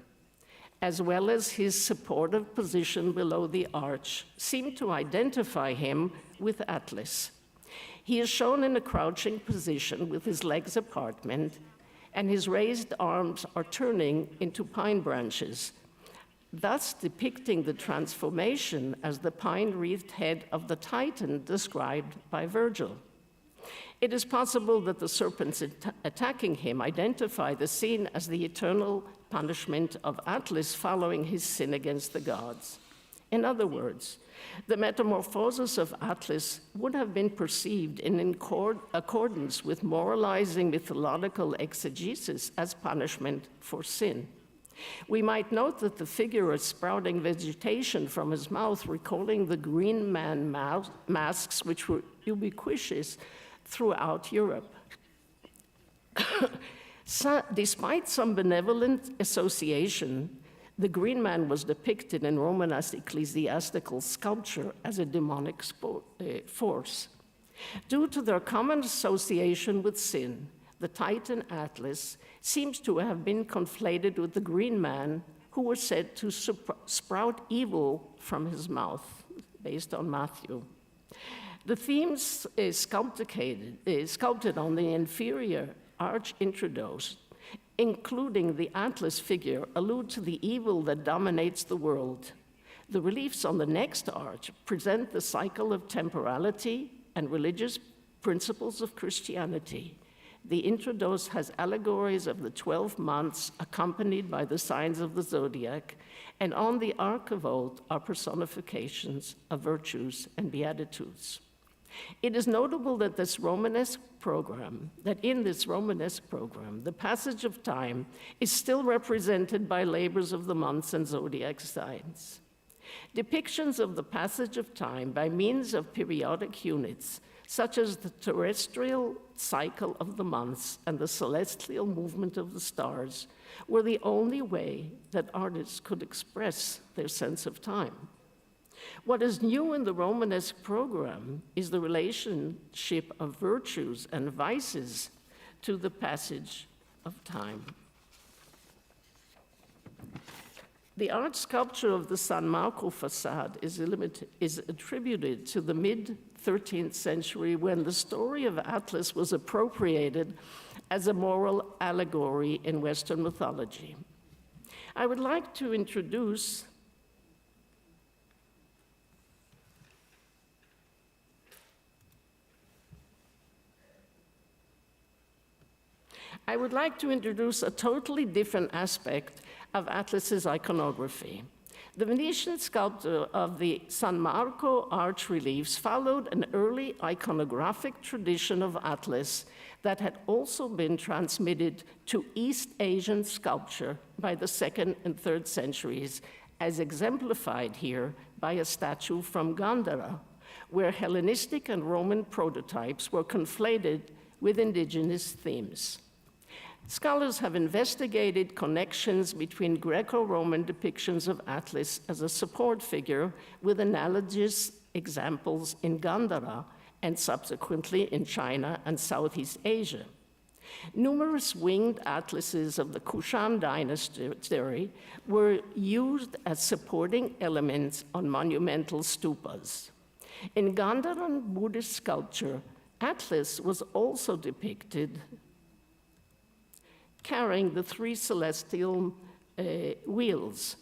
as well as his supportive position below the arch, seem to identify him with Atlas. He is shown in a crouching position with his legs apart, and his raised arms are turning into pine branches, thus depicting the transformation as the pine-wreathed head of the Titan described by Virgil. It is possible that the serpents attacking him identify the scene as the eternal punishment of Atlas following his sin against the gods. In other words, the metamorphosis of Atlas would have been perceived in accordance with moralizing mythological exegesis as punishment for sin. We might note that the figure is sprouting vegetation from his mouth, recalling the green man masks which were ubiquitous throughout Europe. Despite some benevolent association, the green man was depicted in Romanesque ecclesiastical sculpture as a demonic force. Due to their common association with sin, the Titan Atlas seems to have been conflated with the green man who was said to sprout evil from his mouth, based on Matthew. The themes sculpted on the inferior arch introdos, including the Atlas figure, allude to the evil that dominates the world. The reliefs on the next arch present the cycle of temporality and religious principles of Christianity. The introdos has allegories of the 12 months accompanied by the signs of the zodiac, and on the archivolt are personifications of virtues and beatitudes. It is notable that in this Romanesque program, the passage of time is still represented by labors of the months and zodiac signs. Depictions of the passage of time by means of periodic units, such as the terrestrial cycle of the months and the celestial movement of the stars, were the only way that artists could express their sense of time. What is new in the Romanesque program is the relationship of virtues and vices to the passage of time. The art sculpture of the San Marco facade is attributed to the mid-13th century, when the story of Atlas was appropriated as a moral allegory in Western mythology. I would like to introduce a totally different aspect of Atlas's iconography. The Venetian sculptor of the San Marco arch reliefs followed an early iconographic tradition of Atlas that had also been transmitted to East Asian sculpture by the 2nd and 3rd centuries, as exemplified here by a statue from Gandhara, where Hellenistic and Roman prototypes were conflated with indigenous themes. Scholars have investigated connections between Greco-Roman depictions of Atlas as a support figure with analogous examples in Gandhara and subsequently in China and Southeast Asia. Numerous winged atlases of the Kushan dynasty were used as supporting elements on monumental stupas. In Gandharan Buddhist sculpture, Atlas was also depicted carrying the 3 celestial wheels.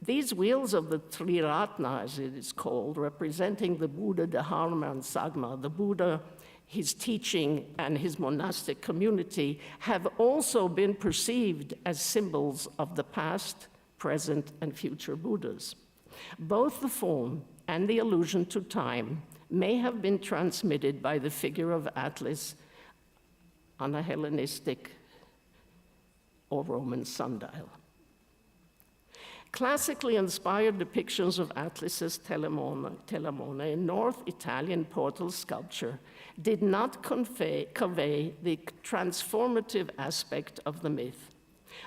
These wheels of the Triratna, as it is called, representing the Buddha, the Dharma, and Sangha, the Buddha, his teaching, and his monastic community, have also been perceived as symbols of the past, present, and future Buddhas. Both the form and the allusion to time may have been transmitted by the figure of Atlas on a Hellenistic or Roman sundial. Classically inspired depictions of Atlas's Telamone in North Italian portal sculpture did not convey the transformative aspect of the myth.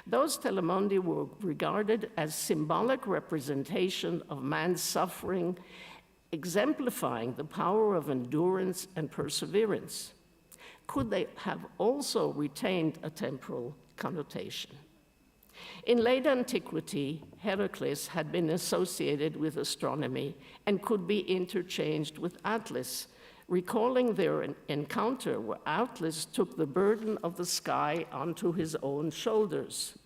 Those Telemondi were regarded as symbolic representation of man's suffering, exemplifying the power of endurance and perseverance. Could they have also retained a temporal connotation? In late antiquity, Heracles had been associated with astronomy and could be interchanged with Atlas, recalling their encounter where Atlas took the burden of the sky onto his own shoulders.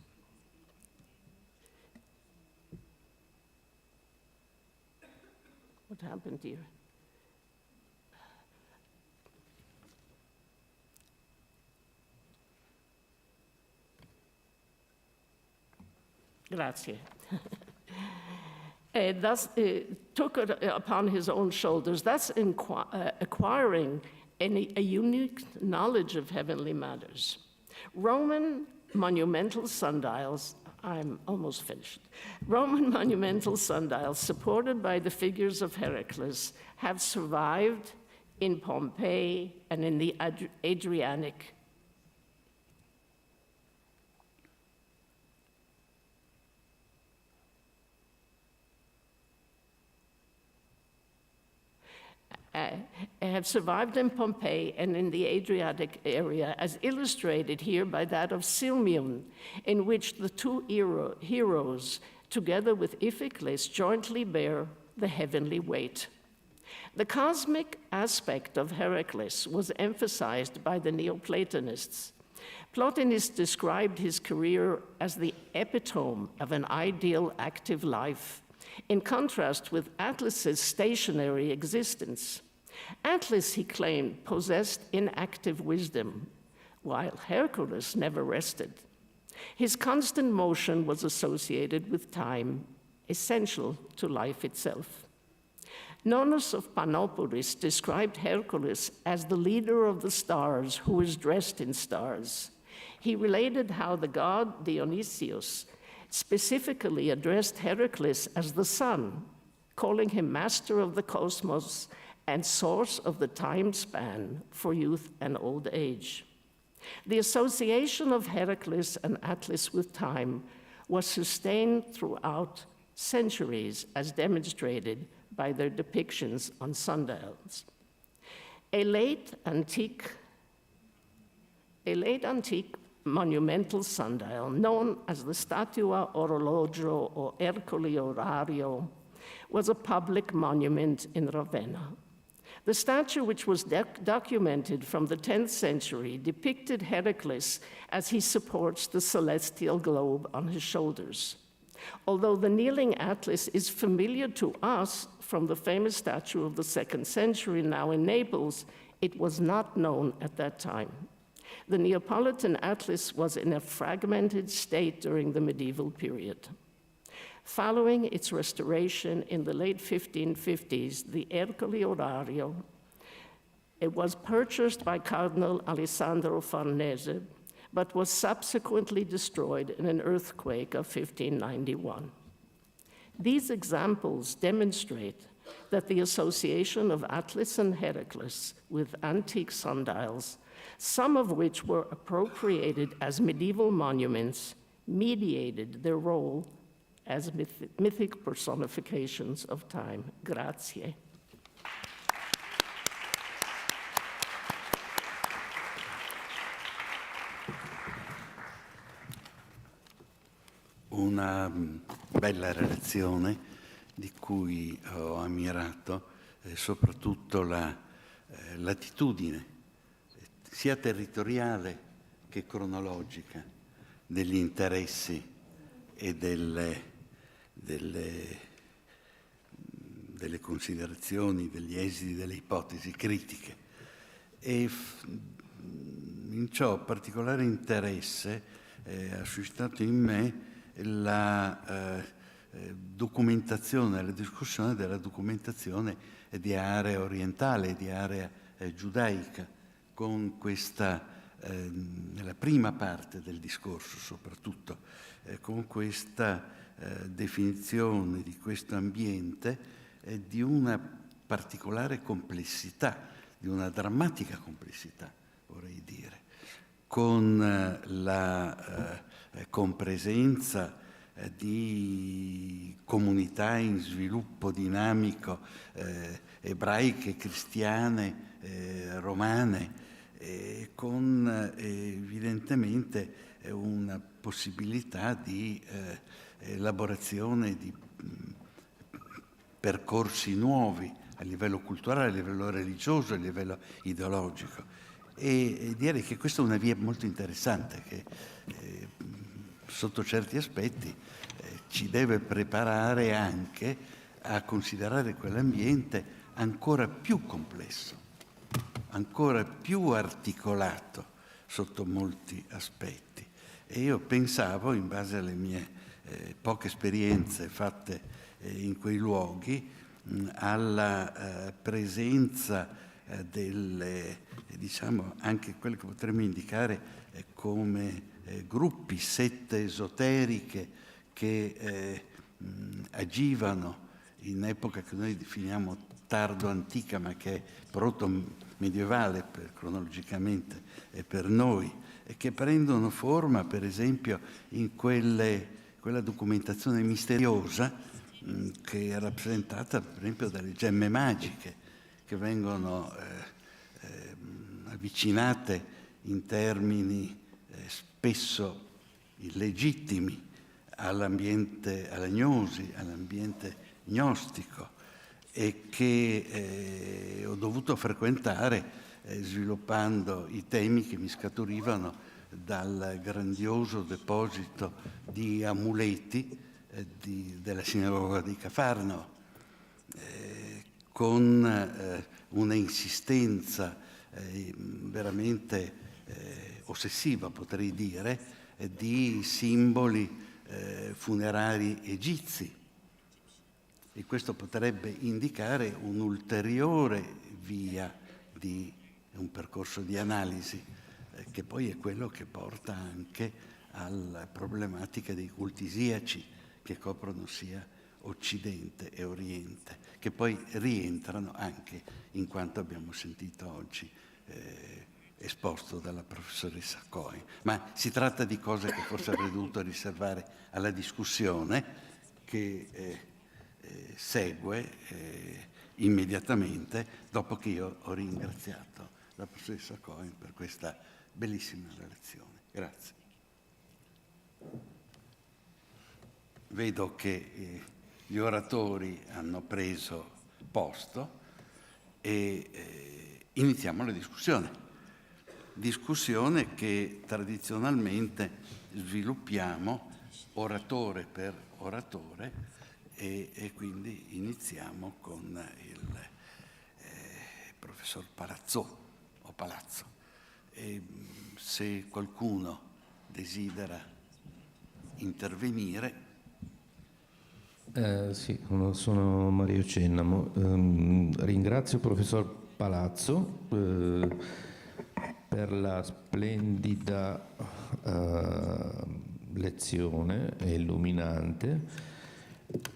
What happened here? Grazie. Thus took it upon his own shoulders, thus acquiring a unique knowledge of heavenly matters. Roman monumental sundials, I'm almost finished. Roman monumental sundials supported by the figures of Heracles have survived in Pompeii and in the Adriatic. Have survived in Pompeii and in the Adriatic area, as illustrated here by that of Sirmium, in which the 2 heroes, together with Iphicles, jointly bear the heavenly weight. The cosmic aspect of Heracles was emphasized by the Neoplatonists. Plotinus described his career as the epitome of an ideal active life, in contrast with Atlas's stationary existence. Atlas, he claimed, possessed inactive wisdom, while Hercules never rested. His constant motion was associated with time, essential to life itself. Nonus of Panopolis described Hercules as the leader of the stars who is dressed in stars. He related how the god Dionysius specifically addressed Heracles as the sun, calling him master of the cosmos and source of the time span for youth and old age. The association of Heracles and Atlas with time was sustained throughout centuries, as demonstrated by their depictions on sundials. A late antique monumental sundial, known as the Statua Orologio or Ercole Orario, was a public monument in Ravenna. The statue, which was documented from the 10th century, depicted Heracles as he supports the celestial globe on his shoulders. Although the kneeling Atlas is familiar to us from the famous statue of the 2nd century now in Naples, it was not known at that time. The Neapolitan Atlas was in a fragmented state during the medieval period. Following its restoration in the late 1550s, the Ercole Orario, it was purchased by Cardinal Alessandro Farnese, but was subsequently destroyed in an earthquake of 1591. These examples demonstrate that the association of Atlas and Heracles with antique sundials, some of which were appropriated as medieval monuments, mediated their role as mythic personifications of time. Grazie. Una bella relazione di cui ho ammirato soprattutto la latitudine, sia territoriale che cronologica, degli interessi e delle considerazioni, degli esiti, delle ipotesi critiche. E in ciò particolare interesse ha suscitato in me la documentazione, la discussione della documentazione di area orientale, di area giudaica, con questa, nella prima parte del discorso soprattutto, con questa definizione di questo ambiente di una particolare complessità, di una drammatica complessità, vorrei dire, con la compresenza di comunità in sviluppo dinamico, ebraiche, cristiane, romane, con evidentemente una possibilità di elaborazione di percorsi nuovi a livello culturale, a livello religioso, a livello ideologico. E direi che questa è una via molto interessante che sotto certi aspetti ci deve preparare anche a considerare quell'ambiente ancora più complesso, ancora più articolato sotto molti aspetti. E io pensavo, in base alle mie poche esperienze fatte in quei luoghi, alla presenza delle, diciamo, anche quelle che potremmo indicare come gruppi, sette esoteriche che agivano in epoca che noi definiamo tardo antica, ma che è proto-medievale cronologicamente per noi, e che prendono forma, per esempio, in quella documentazione misteriosa che è rappresentata, per esempio, dalle gemme magiche, che vengono avvicinate in termini spesso illegittimi all'ambiente, alla gnosi, all'ambiente gnostico, e che ho dovuto frequentare sviluppando i temi che mi scaturivano dal grandioso deposito di amuleti della sinagoga di Cafarno, con una insistenza veramente ossessiva, potrei dire, di simboli funerari egizi. E questo potrebbe indicare un'ulteriore via di un percorso di analisi, che poi è quello che porta anche alla problematica dei culti isiaci, che coprono sia Occidente e Oriente, che poi rientrano anche in quanto abbiamo sentito oggi esposto dalla professoressa Cohen. Ma si tratta di cose che forse avrei dovuto riservare alla discussione che segue immediatamente dopo che io ho ringraziato la professoressa Cohen per questa bellissima relazione. Grazie. Vedo che gli oratori hanno preso posto e iniziamo la discussione che tradizionalmente sviluppiamo oratore per oratore e quindi iniziamo con il professor Palazzo o Palazzo. E se qualcuno desidera intervenire. Sì, sono Mario Cennamo. Ringrazio il professor Palazzo per la splendida lezione, è illuminante.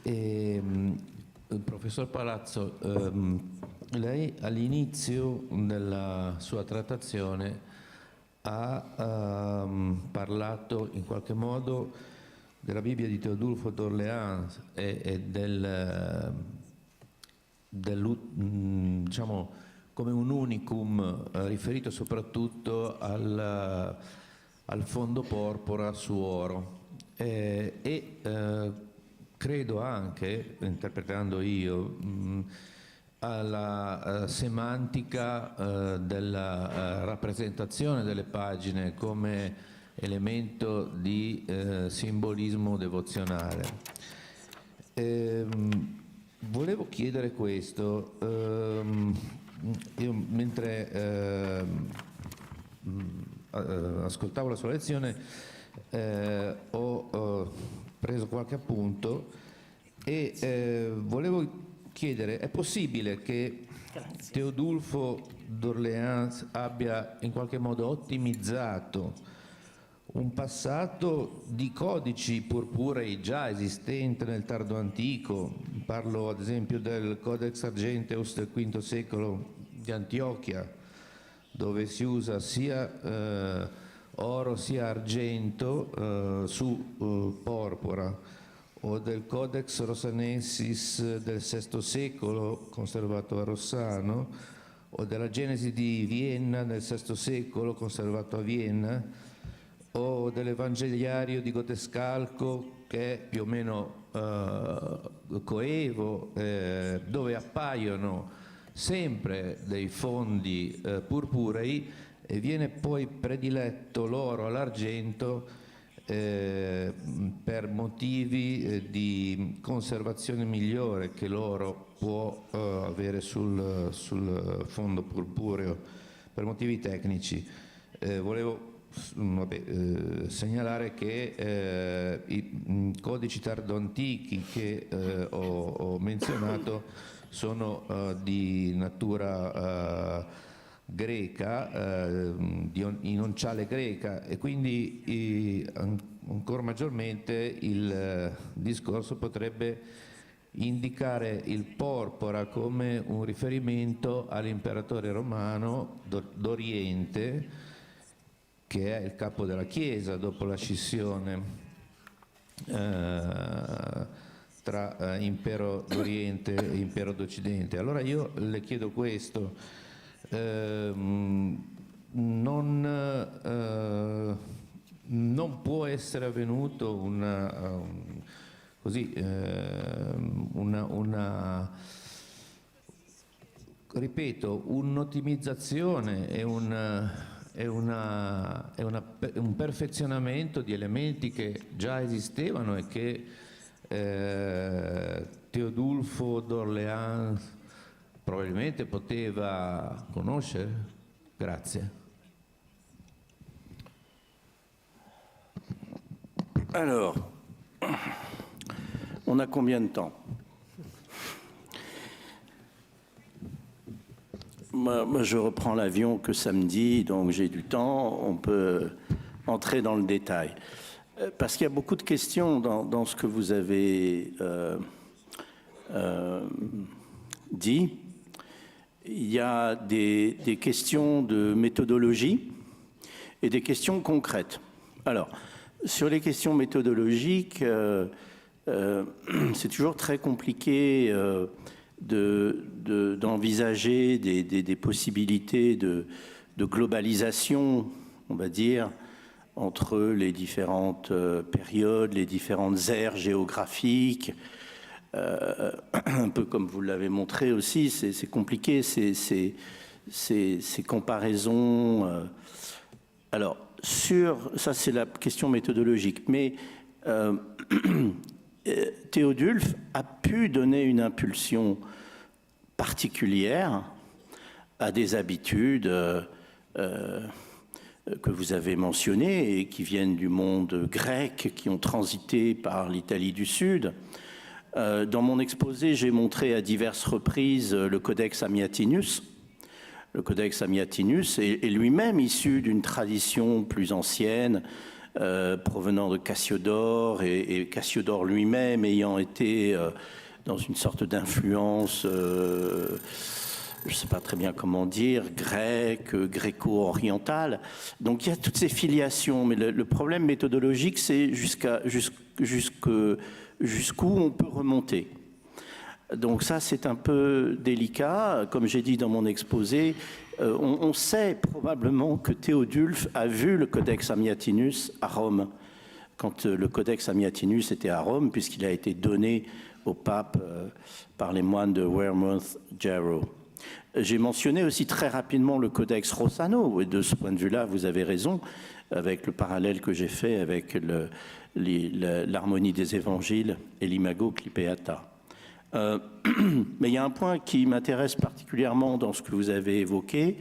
Il professor Palazzo, lei all'inizio della sua trattazione ha parlato in qualche modo della Bibbia di Teodulfo d'Orléans e diciamo, come un unicum riferito soprattutto al fondo porpora su oro. Credo anche, interpretando io, alla semantica della rappresentazione delle pagine come elemento di simbolismo devozionale. Volevo chiedere questo, io mentre ascoltavo la sua lezione ho preso qualche appunto e volevo chiedere, è possibile che Teodulfo d'Orléans abbia in qualche modo ottimizzato un passato di codici purpurei già esistente nel tardo antico? Parlo ad esempio del Codex Argenteus del V secolo di Antiochia, dove si usa sia oro sia argento su porpora, o del Codex Rosanensis del VI secolo conservato a Rossano, o della Genesi di Vienna del VI secolo conservato a Vienna, o dell'Evangeliario di Gotescalco, che è più o meno coevo, dove appaiono sempre dei fondi purpurei e viene poi prediletto l'oro all'argento per motivi di conservazione migliore che l'oro può avere sul fondo purpureo, per motivi tecnici. Volevo segnalare che i codici tardoantichi che ho menzionato sono di natura greca, in onciale greca, e quindi ancora maggiormente il discorso potrebbe indicare il porpora come un riferimento all'imperatore romano d'Oriente, che è il capo della Chiesa dopo la scissione tra impero d'Oriente e impero d'Occidente. Allora io le chiedo questo, non può essere avvenuto ripeto, un'ottimizzazione e un perfezionamento di elementi che già esistevano e che Teodulfo d'Orléans probabilmente poteva conoscere? Grazie. Alors, on a combien de temps? Moi, je reprends l'avion que samedi, donc j'ai du temps, on peut entrer dans le détail. Parce qu'il y a beaucoup de questions dans ce que vous avez dit, il y a des questions de méthodologie et des questions concrètes. Alors, sur les questions méthodologiques, c'est toujours très compliqué d'envisager des possibilités de globalisation, on va dire, entre les différentes périodes, les différentes aires géographiques. Un peu comme vous l'avez montré aussi, c'est compliqué, ces comparaisons. Alors, ça c'est la question méthodologique, mais Théodulphe a pu donner une impulsion particulière à des habitudes que vous avez mentionnées et qui viennent du monde grec, qui ont transité par l'Italie du Sud. Dans mon exposé, j'ai montré à diverses reprises le Codex Amiatinus. Le Codex Amiatinus est lui-même issu d'une tradition plus ancienne, provenant de Cassiodore, et Cassiodore lui-même ayant été dans une sorte d'influence, je ne sais pas très bien comment dire, grecque, gréco-orientale. Donc il y a toutes ces filiations, mais le problème méthodologique, c'est jusqu'où on peut remonter. Donc ça, c'est un peu délicat. Comme j'ai dit dans mon exposé, on sait probablement que Théodulphe a vu le Codex Amiatinus à Rome, quand le Codex Amiatinus était à Rome, puisqu'il a été donné au pape par les moines de Wearmouth Jarrow. J'ai mentionné aussi très rapidement le Codex Rossano, et de ce point de vue-là, vous avez raison, avec le parallèle que j'ai fait avec l'harmonie des évangiles et l'imago clipeata. Mais il y a un point qui m'intéresse particulièrement dans ce que vous avez évoqué,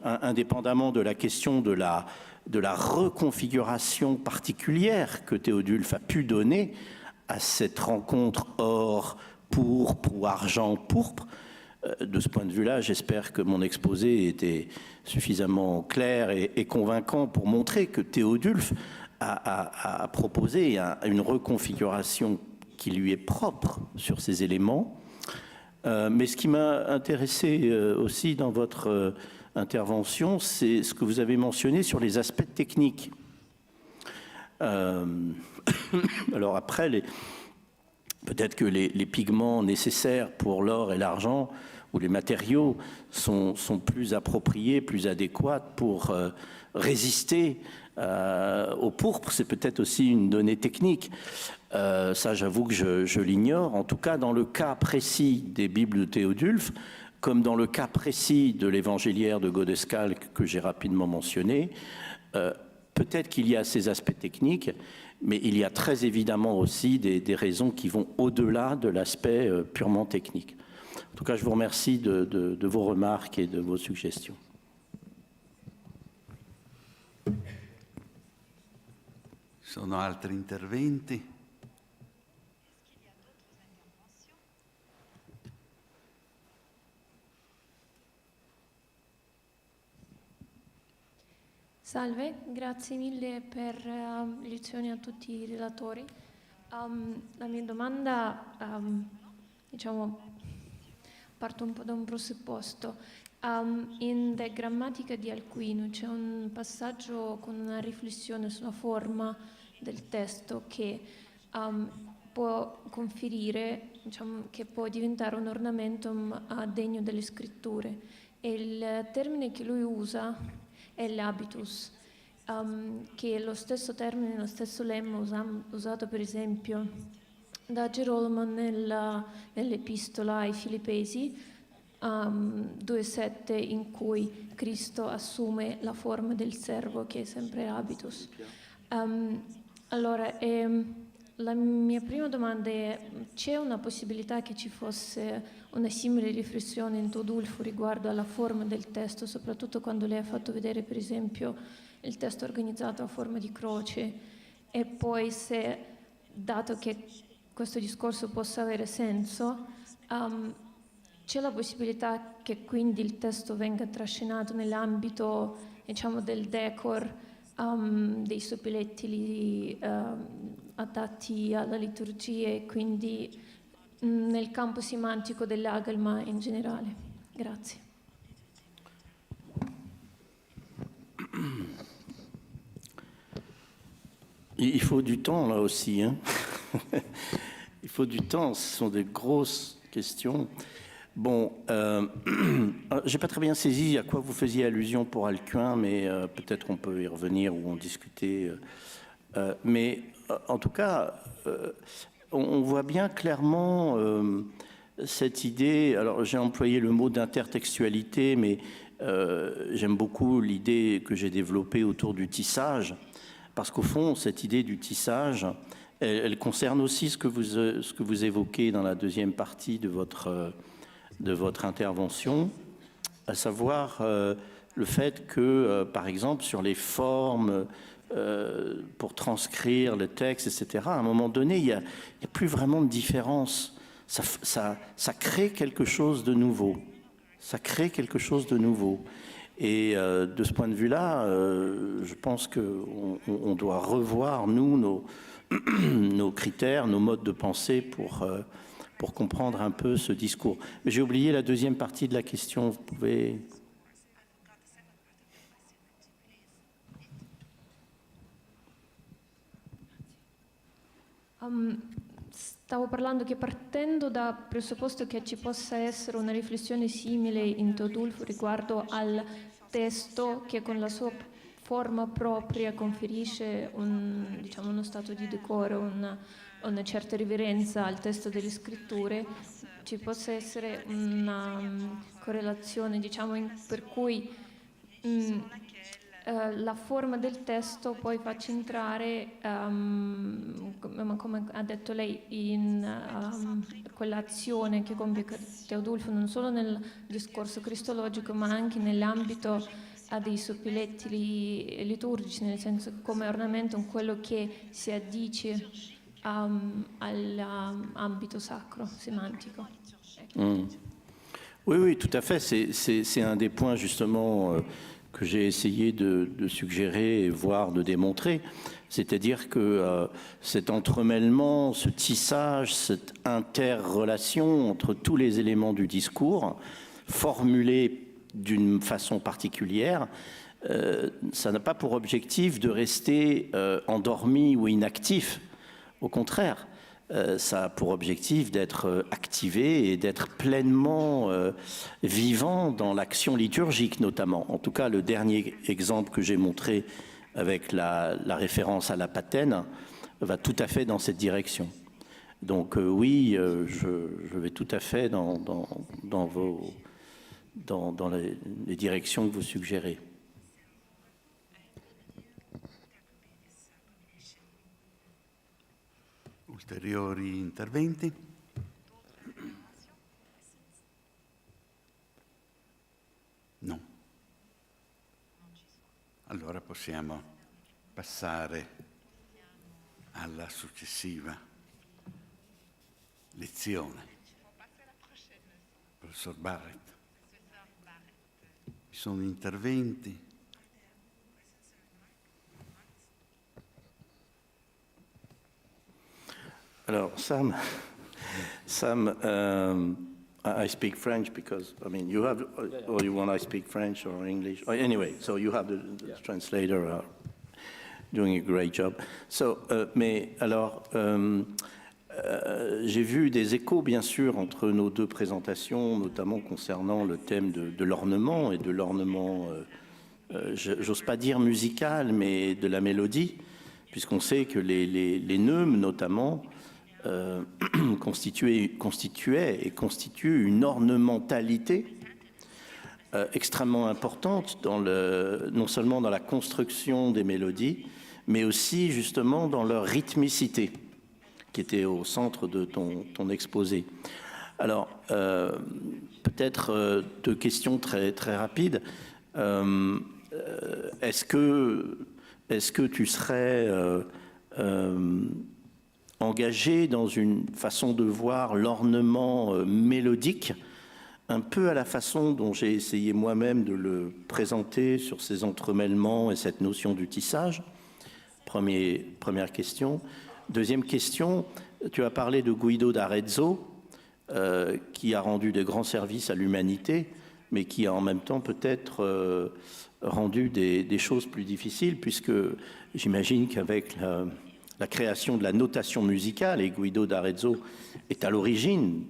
indépendamment de la question de la reconfiguration particulière que Théodulphe a pu donner à cette rencontre or, pourpre ou argent, pourpre. De ce point de vue-là, j'espère que mon exposé était suffisamment clair et convaincant pour montrer que Théodulphe a proposé une reconfiguration qui lui est propre sur ces éléments. Mais ce qui m'a intéressé aussi dans votre intervention, c'est ce que vous avez mentionné sur les aspects techniques. Alors après, peut-être que les pigments nécessaires pour l'or et l'argent ou les matériaux sont plus appropriés, plus adéquats pour résister au pourpre. C'est peut-être aussi une donnée technique. Ça, j'avoue que je l'ignore. En tout cas, dans le cas précis des Bibles de Théodulphe, comme dans le cas précis de l'évangéliaire de Godescalc que j'ai rapidement mentionné, peut-être qu'il y a ces aspects techniques, mais il y a très évidemment aussi des raisons qui vont au-delà de l'aspect purement technique. En tout cas, je vous remercie de vos remarques et de vos suggestions. Sono altri interventi? Salve, grazie mille per le lezioni a tutti i relatori. La mia domanda, diciamo, parto un po' da un presupposto. In De Grammatica di Alcuino c'è un passaggio con una riflessione sulla forma del testo che può conferire, diciamo, che può diventare un ornamentum degno delle scritture. E il termine che lui usa è l'habitus, che è lo stesso termine, lo stesso lemma usato per esempio da Gerolamo nell'epistola ai Filippesi 2,7, in cui Cristo assume la forma del servo, che è sempre habitus. Allora, la mia prima domanda è: c'è una possibilità che ci fosse una simile riflessione in Théodulphe riguardo alla forma del testo, soprattutto quando lei ha fatto vedere per esempio il testo organizzato a forma di croce, e poi se, dato che questo discorso possa avere senso, c'è la possibilità che quindi il testo venga trascinato nell'ambito, diciamo, del decor, dei soppaletti adatti alla liturgia, e quindi nel campo semantico dell'agalma in generale. Grazie. Il faut du temps là aussi. Hein. Il faut du temps, ce sont des grosses questions. Bon, je n'ai pas très bien saisi à quoi vous faisiez allusion pour Alcuin, mais peut-être on peut y revenir ou en discuter. Mais en tout cas, on voit bien clairement cette idée, alors j'ai employé le mot d'intertextualité, mais j'aime beaucoup l'idée que j'ai développée autour du tissage, parce qu'au fond, cette idée du tissage, elle concerne aussi ce que vous évoquez dans la deuxième partie de votre intervention, à savoir le fait que, par exemple, sur les formes, pour transcrire le texte, etc., à un moment donné, il n'y a plus vraiment de différence. Ça crée quelque chose de nouveau. Ça crée quelque chose de nouveau. Et de ce point de vue-là, je pense qu'on doit revoir, nous, nos critères, nos modes de pensée pour comprendre un peu ce discours. Mais j'ai oublié la deuxième partie de la question. Vous pouvez... Stavo parlando che partendo da presupposto che ci possa essere una riflessione simile in Teodulfo riguardo al testo che con la sua forma propria conferisce uno stato di decoro, una certa riverenza al testo delle scritture, ci possa essere una correlazione, per cui la forma del testo poi faccia entrare, come ha detto lei, in quell'azione che compie Teodulfo non solo nel discorso cristologico ma anche nell'ambito dei soppiletti liturgici, nel senso come ornamento quello che si addice all'ambito sacro, sémantico. Oui, tout à fait. C'est un des points justement que j'ai essayé de suggérer, voire de démontrer. C'est-à-dire que cet entremêlement, ce tissage, cette interrelation entre tous les éléments du discours, formulés d'une façon particulière, ça n'a pas pour objectif de rester endormi ou inactif. Au contraire, ça a pour objectif d'être activé et d'être pleinement vivant dans l'action liturgique notamment. En tout cas, le dernier exemple que j'ai montré avec la référence à la patène va tout à fait dans cette direction. Donc oui, je vais tout à fait dans les directions que vous suggérez. Ulteriori interventi? No. Allora possiamo passare alla successiva lezione. Professor Barrett. Ci sono interventi? Alors, Sam, I speak French because, I mean, you have, or you want I speak French or English? Anyway, so you have the translator doing a great job. So, mais alors, j'ai vu des échos, bien sûr, entre nos deux présentations, notamment concernant le thème de l'ornement et de l'ornement, j'ose pas dire musical, mais de la mélodie, puisqu'on sait que les neumes, notamment, constituaient et constituent une ornementalité extrêmement importante non seulement dans la construction des mélodies, mais aussi justement dans leur rythmicité, qui était au centre de ton exposé. Alors, peut-être deux questions très, très rapides. Est-ce que tu serais engagé dans une façon de voir l'ornement mélodique, un peu à la façon dont j'ai essayé moi-même de le présenter sur ces entremêlements et cette notion du tissage? Première question. Deuxième question, tu as parlé de Guido d'Arezzo. qui a rendu de grands services à l'humanité, mais qui a en même temps peut-être rendu des choses plus difficiles, puisque j'imagine qu'avec la création de la notation musicale, et Guido d'Arezzo est à l'origine,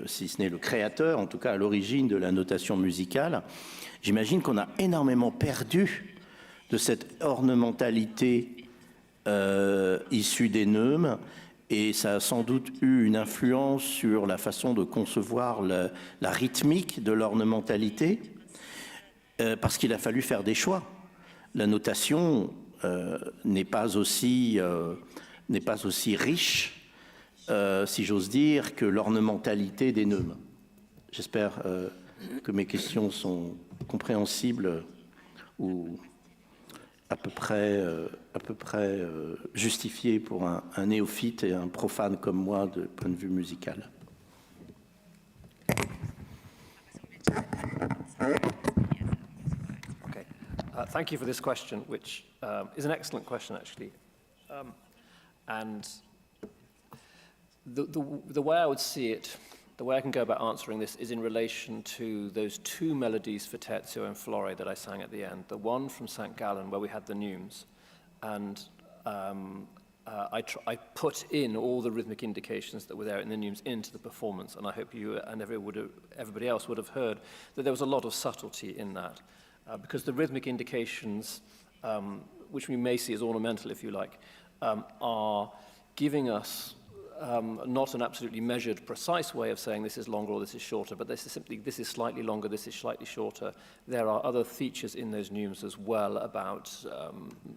si ce n'est le créateur, en tout cas à l'origine de la notation musicale, j'imagine qu'on a énormément perdu de cette ornementalité issue des neumes, et ça a sans doute eu une influence sur la façon de concevoir la rythmique de l'ornementalité, parce qu'il a fallu faire des choix. La notation n'est pas aussi riche, si j'ose dire, que l'ornementalité des neumes. J'espère que mes questions sont compréhensibles ou à peu près justifiées pour un néophyte et un profane comme moi de point de vue musical. Okay. Thank you for this question, which is an excellent question, actually. And the way I would see it, the way I can go about answering this is in relation to those two melodies for Terzo and Flore that I sang at the end. The one from St. Gallen, where we had the neumes, and I put in all the rhythmic indications that were there in the neumes into the performance, and I hope you and everybody else would have heard that there was a lot of subtlety in that, because the rhythmic indications, which we may see as ornamental, if you like, are giving us not an absolutely measured, precise way of saying this is longer or this is shorter, but this is simply, this is slightly longer, this is slightly shorter. There are other features in those neumes as well about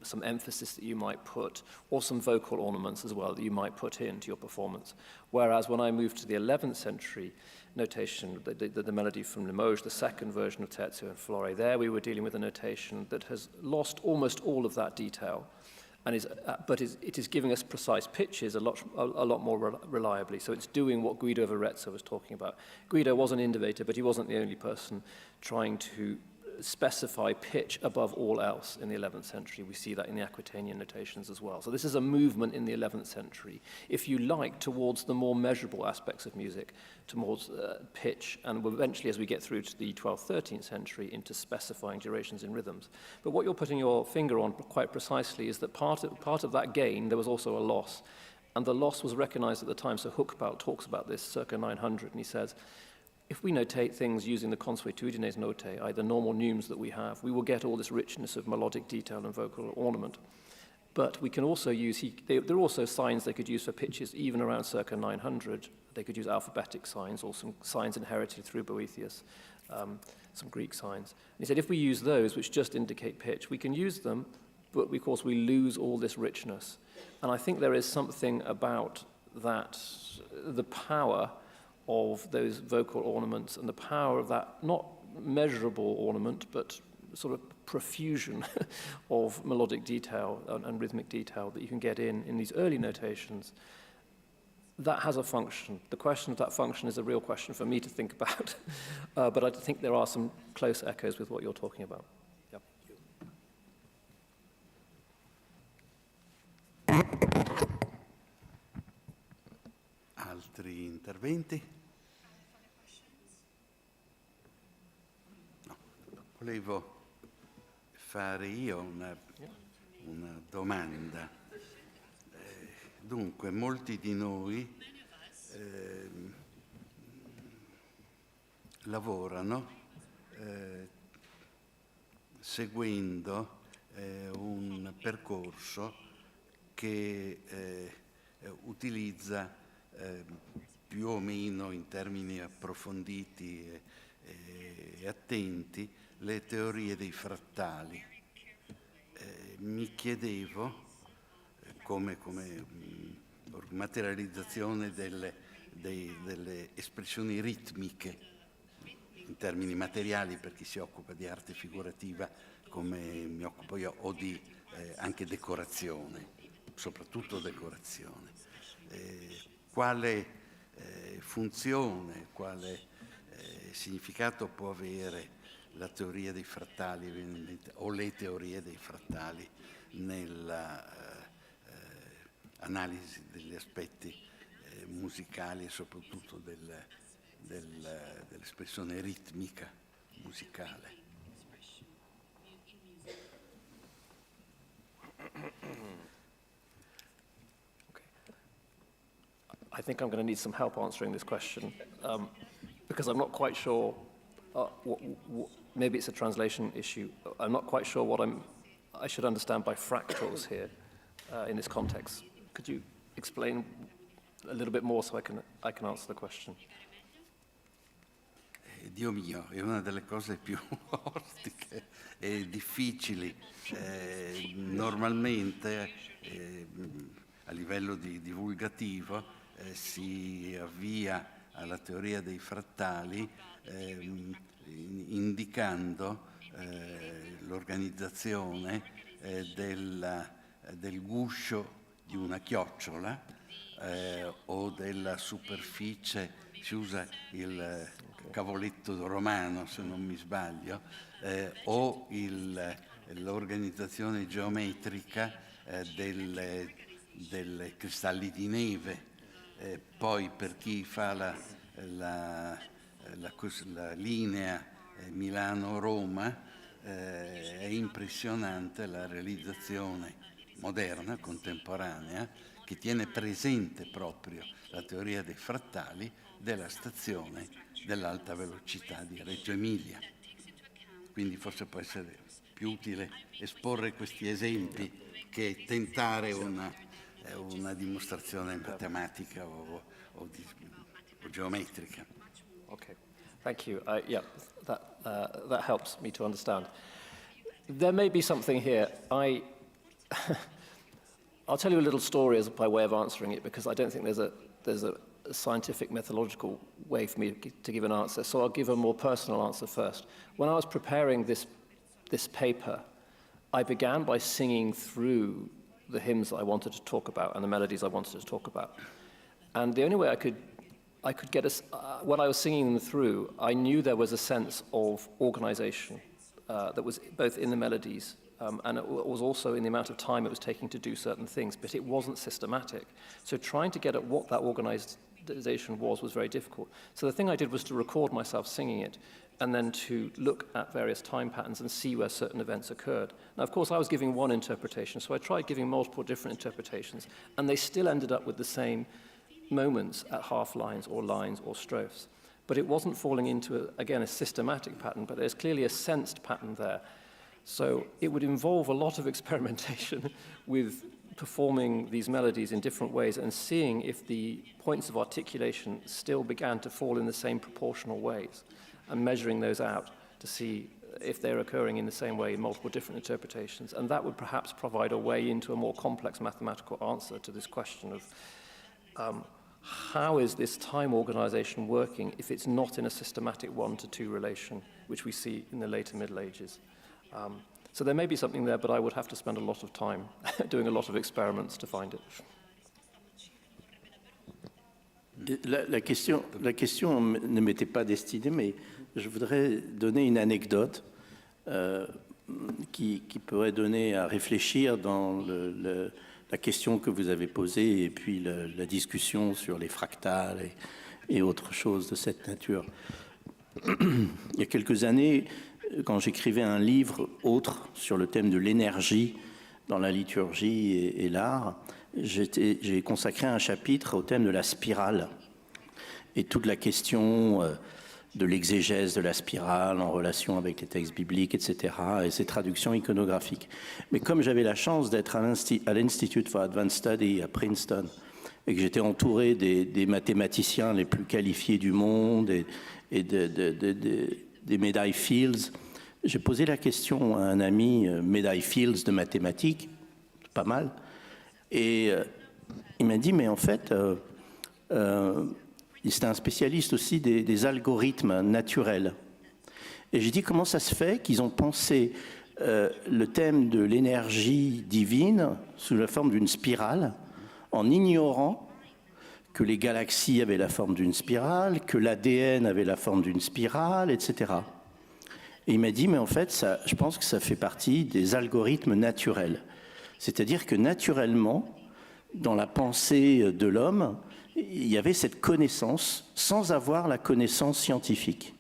some emphasis that you might put, or some vocal ornaments as well that you might put into your performance. Whereas when I moved to the 11th century notation, the melody from Limoges, the second version of Terzo and Flore, there we were dealing with a notation that has lost almost all of that detail. And it is giving us precise pitches a lot more reliably. So it's doing what Guido of Arezzo was talking about. Guido was an innovator, but he wasn't the only person trying to specify pitch above all else in the 11th century. We see that in the Aquitanian notations as well. So this is a movement in the 11th century, if you like, towards the more measurable aspects of music, towards pitch, and eventually, as we get through to the 12th, 13th century, into specifying durations in rhythms. But what you're putting your finger on quite precisely is that part of that gain, there was also a loss. And the loss was recognized at the time. So Hucbald talks about this circa 900, and he says, if we notate things using the consuetudines notae, i.e. the normal neumes that we have, we will get all this richness of melodic detail and vocal ornament. But we can also use, there are also signs they could use for pitches even around circa 900. They could use alphabetic signs or some signs inherited through Boethius, some Greek signs. And he said if we use those, which just indicate pitch, we can use them, but of course we lose all this richness. And I think there is something about that, the power of those vocal ornaments and the power of that, not measurable ornament, but sort of profusion of melodic detail and rhythmic detail that you can get in these early notations, that has a function. The question of that function is a real question for me to think about, but I think there are some close echoes with what you're talking about. Yep. Altri interventi? No. Volevo fare io una domanda. Dunque, molti di noi lavorano seguendo un percorso che utilizza più o meno in termini approfonditi e attenti le teorie dei frattali. Mi chiedevo come materializzazione delle espressioni ritmiche in termini materiali per chi si occupa di arte figurativa come mi occupo io, o di anche decorazione, soprattutto decorazione. Quale funzione, quale significato può avere la teoria dei frattali o le teorie dei frattali nell'analisi degli aspetti musicali e soprattutto dell'espressione ritmica musicale. I think I'm going to need some help answering this question because I'm not quite sure, maybe it's a translation issue. I'm not quite sure what I should understand by fractals here in this context. Could you explain a little bit more so I can answer the question? Dio mio, è una delle cose più ostiche e difficili. Normalmente a livello divulgativo si avvia alla teoria dei frattali indicando l'organizzazione del guscio di una chiocciola o della superficie, si usa il cavoletto romano se non mi sbaglio, o l'organizzazione geometrica delle cristalli di neve. Poi per chi fa la linea Milano-Roma è impressionante la realizzazione moderna, contemporanea, che tiene presente proprio la teoria dei frattali della stazione dell'alta velocità di Reggio Emilia. Quindi forse può essere più utile esporre questi esempi che tentare una dimostrazione matematica o geometrica. Okay, thank you. Yeah, that helps me to understand. There may be something here. I'll tell you a little story by way of answering it because I don't think there's a scientific methodological way for me to give an answer. So I'll give a more personal answer first. When I was preparing this paper, I began by singing through the hymns that I wanted to talk about and the melodies I wanted to talk about. And the only way I could get when I was singing them through, I knew there was a sense of organization that was both in the melodies and it was also in the amount of time it was taking to do certain things, but it wasn't systematic. So trying to get at what that organization was very difficult. So the thing I did was to record myself singing it and then to look at various time patterns and see where certain events occurred. Now, of course, I was giving one interpretation, so I tried giving multiple different interpretations, and they still ended up with the same moments at half lines or strophes. But it wasn't falling into, again, a systematic pattern, but there's clearly a sensed pattern there. So it would involve a lot of experimentation with performing these melodies in different ways and seeing if the points of articulation still began to fall in the same proportional ways and measuring those out to see if they're occurring in the same way in multiple different interpretations. And that would perhaps provide a way into a more complex mathematical answer to this question of how is this time organization working if it's not in a systematic 1-to-2 relation, which we see in the later Middle Ages. So there may be something there, but I would have to spend a lot of time doing a lot of experiments to find it. La question ne m'était pas destinée, mais je voudrais donner une anecdote qui pourrait donner à réfléchir dans la question que vous avez posée et puis la discussion sur les fractales et autres choses de cette nature. Il y a quelques années, quand j'écrivais un livre autre sur le thème de l'énergie dans la liturgie et l'art, j'ai consacré un chapitre au thème de la spirale et toute la question de l'exégèse de la spirale en relation avec les textes bibliques, etc., et ses traductions iconographiques. Mais comme j'avais la chance d'être à l'Institute for Advanced Study à Princeton et que j'étais entouré des mathématiciens les plus qualifiés du monde et des médailles Fields, j'ai posé la question à un ami médaille Fields de mathématiques, pas mal, et il m'a dit, mais en fait, c'était un spécialiste aussi des algorithmes naturels. Et j'ai dit, comment ça se fait qu'ils ont pensé le thème de l'énergie divine sous la forme d'une spirale, en ignorant que les galaxies avaient la forme d'une spirale, que l'ADN avait la forme d'une spirale, etc. Et il m'a dit, mais en fait, je pense que ça fait partie des algorithmes naturels. C'est-à-dire que naturellement, dans la pensée de l'homme, il y avait cette connaissance sans avoir la connaissance scientifique.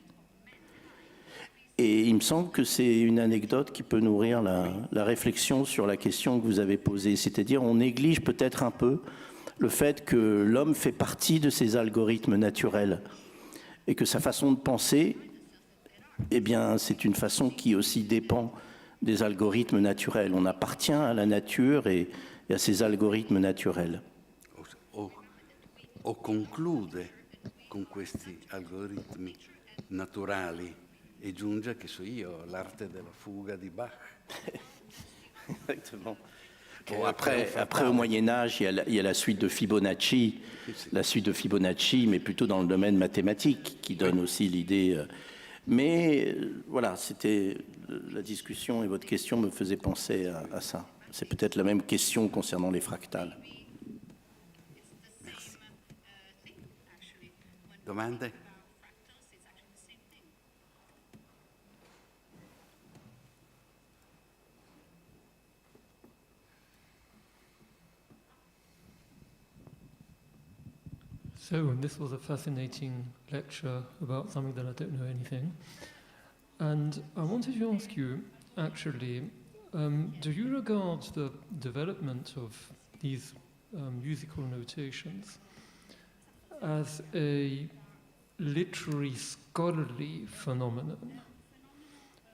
Et il me semble que c'est une anecdote qui peut nourrir la réflexion sur la question que vous avez posée. C'est-à-dire, on néglige peut-être un peu le fait que l'homme fait partie de ces algorithmes naturels et que sa façon de penser, eh bien, c'est une façon qui aussi dépend des algorithmes naturels. On appartient à la nature et a ces algoritmi naturali. O conclude con questi algoritmi naturali e giunge, che so io, l'arte della fuga di Bach. Exactement. Bon, après, au Moyen-Âge, il y a la suite de Fibonacci, mais plutôt dans le domaine mathématique, qui donne aussi l'idée. Mais voilà, c'était la discussion et votre question me faisait penser à ça. C'est peut-être la même question concernant les fractales. Merci. Domande? So, this was a fascinating lecture about something that I don't know anything. And I wanted to ask you, actually, do you regard the development of these musical notations as a literary, scholarly phenomenon?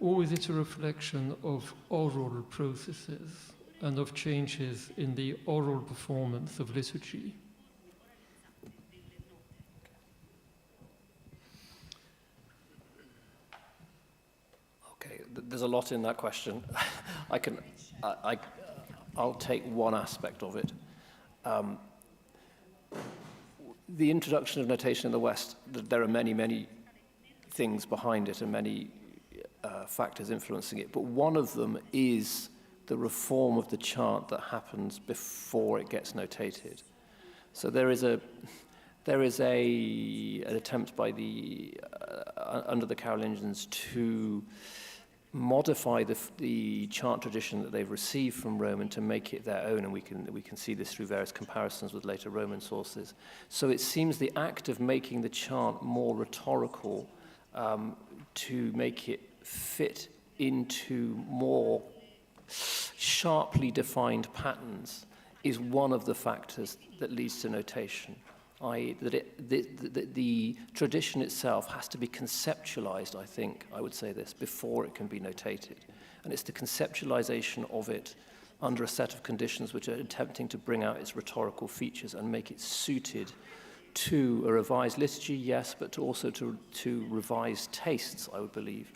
Or is it a reflection of oral processes and of changes in the oral performance of liturgy? There's a lot in that question. I'll take one aspect of it. The introduction of notation in the West, there are many, many things behind it and many factors influencing it, but one of them is the reform of the chant that happens before it gets notated. So there is an attempt by under the Carolingians to modify the chant tradition that they've received from Rome and to make it their own, and we can see this through various comparisons with later Roman sources. So it seems the act of making the chant more rhetorical to make it fit into more sharply defined patterns is one of the factors that leads to notation. i.e. that the tradition itself has to be conceptualized, I think, I would say this, before it can be notated. And it's the conceptualization of it under a set of conditions which are attempting to bring out its rhetorical features and make it suited to a revised liturgy, yes, but also to revised tastes, I would believe,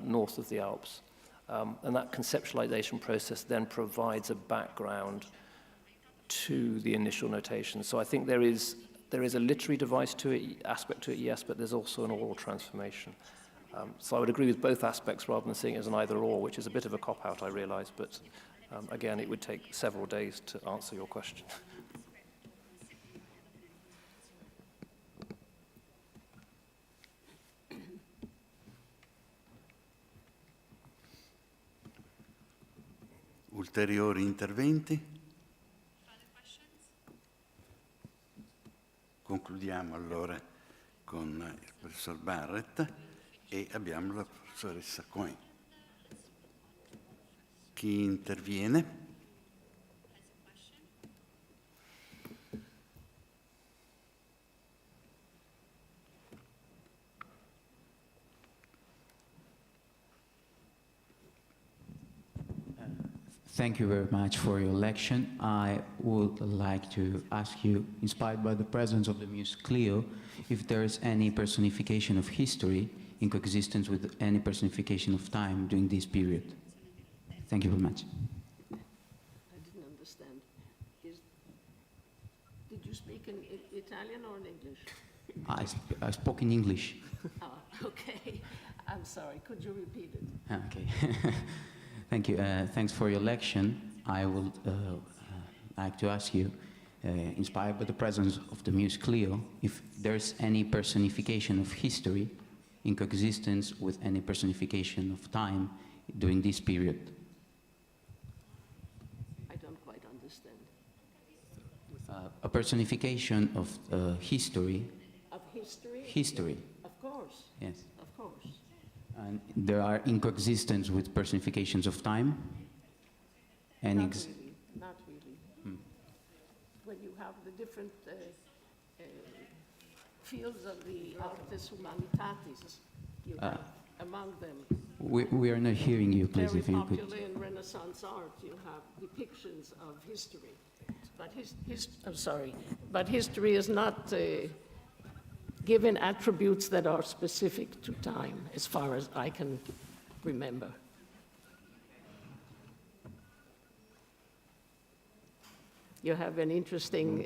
north of the Alps. And that conceptualization process then provides a background to the initial notation. So I think there is a literary device to it, aspect to it, yes, but there's also an oral transformation. So I would agree with both aspects rather than seeing it as an either-or, which is a bit of a cop-out, I realize, but again, it would take several days to answer your question. Ulteriori interventi? Concludiamo allora con il professor Barrett e abbiamo la professoressa Cohen. Chi interviene? Thank you very much for your lection. I would like to ask you, inspired by the presence of the Muse Clio, if there is any personification of history in coexistence with any personification of time during this period. Thank you very much. I didn't understand. Did you speak in Italian or in English? I spoke in English. Oh, okay. I'm sorry. Could you repeat it? Okay. Thank you. Thanks for your lection. I would like to ask you, inspired by the presence of the Muse Clio, if there's any personification of history in coexistence with any personification of time during this period. I don't quite understand. a personification of history. Of history? History. Of course. Yes. Of course. And there are incoexistence with personifications of time. And Not really. Not really. When you have the different fields of the artes humanitatis, you have among them. We are not hearing you, please, Very if you could. popular in Renaissance art, you have depictions of history. But history is not given attributes that are specific to time, as far as I can remember. You have an interesting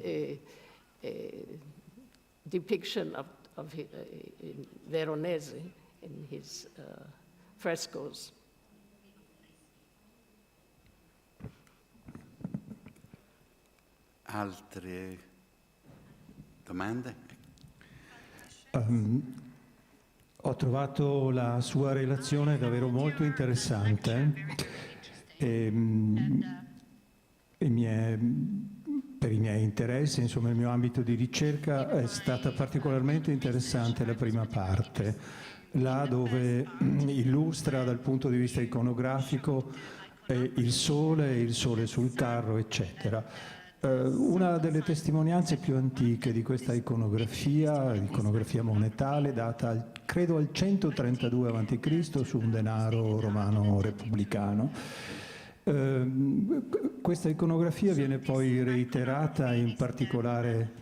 depiction of Veronese in his frescoes. Altre domande? Ho trovato la sua relazione davvero molto interessante per i miei interessi, insomma il mio ambito di ricerca è stata particolarmente interessante la prima parte, là dove illustra dal punto di vista iconografico il sole sul carro, eccetera. Una delle testimonianze più antiche di questa iconografia monetale, data credo al 132 a.C. su un denaro romano repubblicano. Questa iconografia viene poi reiterata in particolare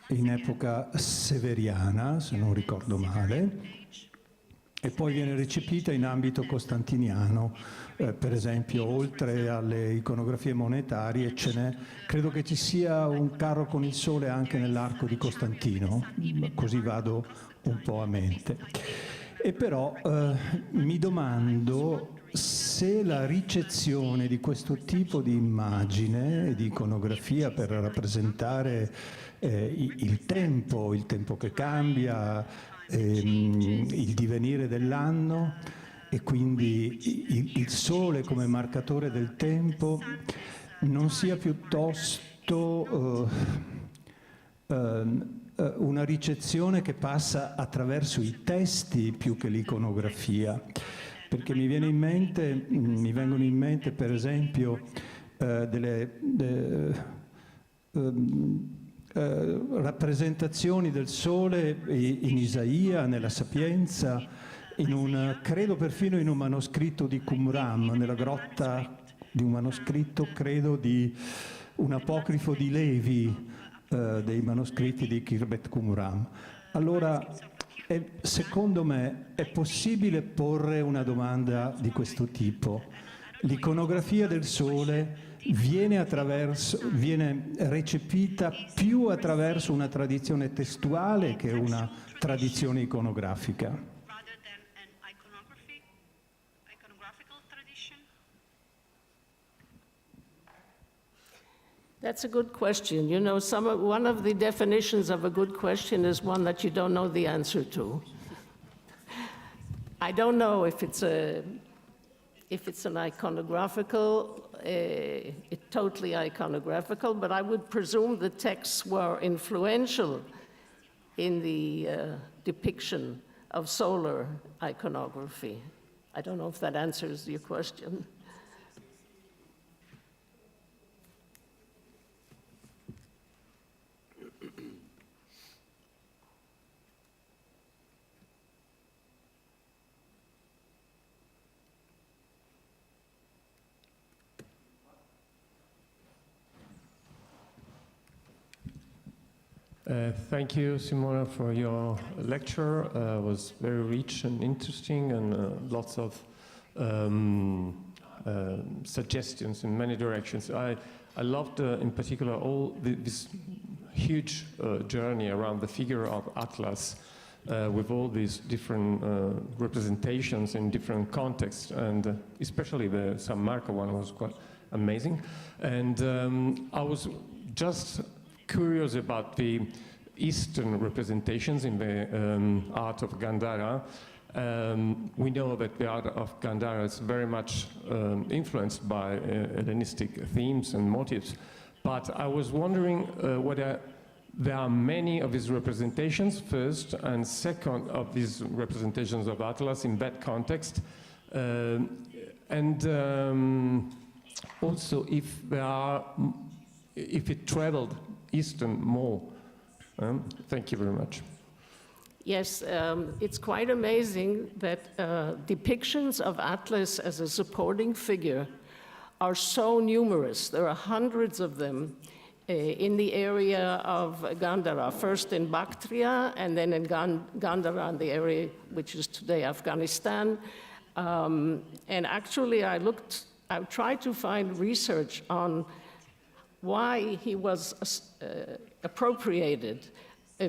in epoca severiana, se non ricordo male, e poi viene recepita in ambito costantiniano. Per esempio, oltre alle iconografie monetarie, credo che ci sia un carro con il sole anche nell'arco di Costantino, così vado un po' a mente. E però mi domando se la ricezione di questo tipo di immagine, di iconografia per rappresentare il tempo che cambia, il divenire dell'anno, e quindi il sole come marcatore del tempo, non sia piuttosto una ricezione che passa attraverso i testi più che l'iconografia, perché mi vengono in mente per esempio delle rappresentazioni del sole in Isaia, nella Sapienza, credo perfino in un manoscritto di Qumran, nella grotta di un manoscritto, credo di un apocrifo di Levi, dei manoscritti di Khirbet Qumran. Allora, secondo me, è possibile porre una domanda di questo tipo. L'iconografia del sole viene recepita più attraverso una tradizione testuale che una tradizione iconografica. That's a good question. You know, one of the definitions of a good question is one that you don't know the answer to. I don't know if it's an iconographical, totally iconographical, but I would presume the texts were influential in the depiction of solar iconography. I don't know if that answers your question. Thank you, Simona, for your lecture. It was very rich and interesting, and lots of suggestions in many directions. I loved, in particular, this huge journey around the figure of Atlas, with all these different representations in different contexts, and especially the San Marco one was quite amazing. And I was just curious about the Eastern representations in the art of Gandhara. We know that the art of Gandhara is very much influenced by Hellenistic themes and motifs, But I was wondering whether there are many of these representations, first, and second, of these representations of Atlas in that context, and also if it traveled eastern more. Thank you very much. Yes, it's quite amazing that depictions of Atlas as a supporting figure are so numerous. There are hundreds of them in the area of Gandhara, first in Bactria, and then in Gandhara, in the area which is today Afghanistan. And actually, I tried to find research on why he was appropriated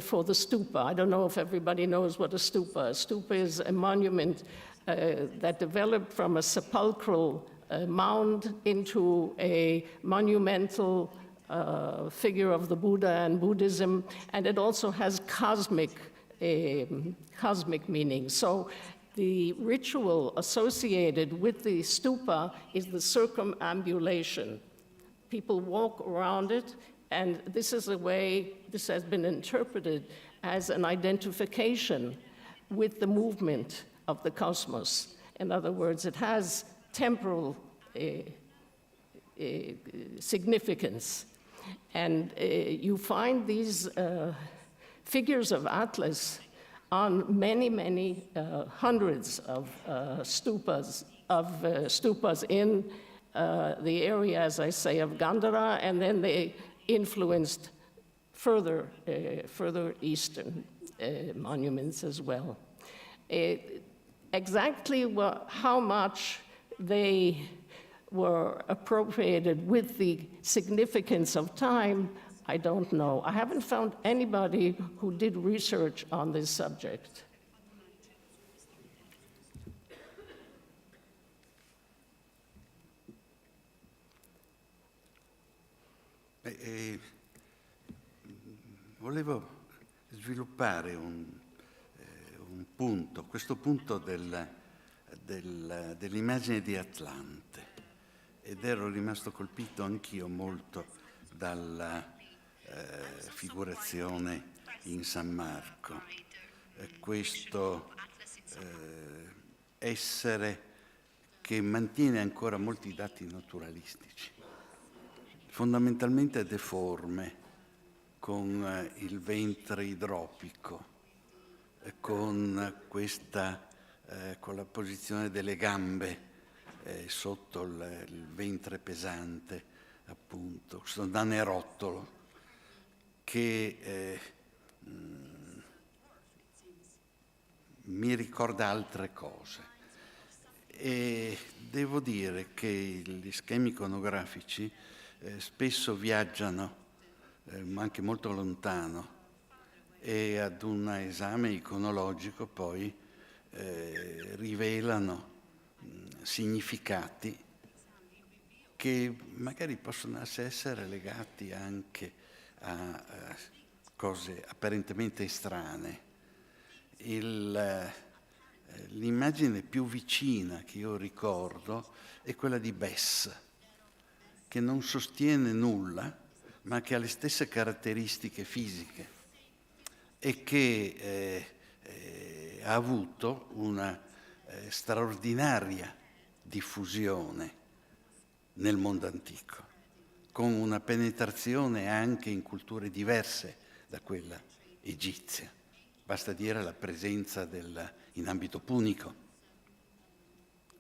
for the stupa. I don't know if everybody knows what a stupa is. Stupa is a monument that developed from a sepulchral mound into a monumental figure of the Buddha and Buddhism, and it also has cosmic meaning. So the ritual associated with the stupa is the circumambulation. People walk around it, and this is a way, this has been interpreted as an identification with the movement of the cosmos. In other words, it has temporal significance. And you find these figures of Atlas on many hundreds of stupas in the area, as I say, of Gandhara, and then they influenced further eastern monuments as well. Exactly how much they were appropriated with the significance of time, I don't know. I haven't found anybody who did research on this subject. Volevo sviluppare un punto, questo punto dell'immagine di Atlante, ed ero rimasto colpito anch'io molto dalla figurazione in San Marco, questo essere che mantiene ancora molti dati naturalistici, fondamentalmente deforme, con il ventre idropico, con la posizione delle gambe sotto il ventre pesante, appunto, questo nanerottolo che mi ricorda altre cose. E devo dire che gli schemi iconografici spesso viaggiano anche molto lontano, e ad un esame iconologico poi rivelano significati che magari possono essere legati anche a cose apparentemente estranee. L'immagine più vicina che io ricordo è quella di Bess, che non sostiene nulla, ma che ha le stesse caratteristiche fisiche e che ha avuto una straordinaria diffusione nel mondo antico, con una penetrazione anche in culture diverse da quella egizia. Basta dire la presenza in ambito punico,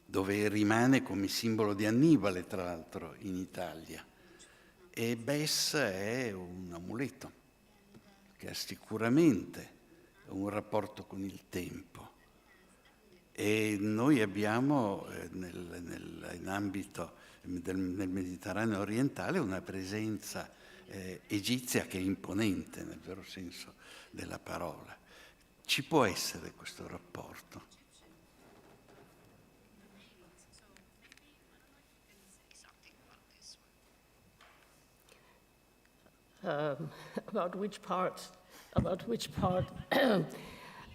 dove rimane come simbolo di Annibale, tra l'altro, in Italia. E Bess è un amuleto che ha sicuramente un rapporto con il tempo. E noi abbiamo nell'ambito del Mediterraneo orientale una presenza egizia che è imponente nel vero senso della parola. Ci può essere questo rapporto? About which part?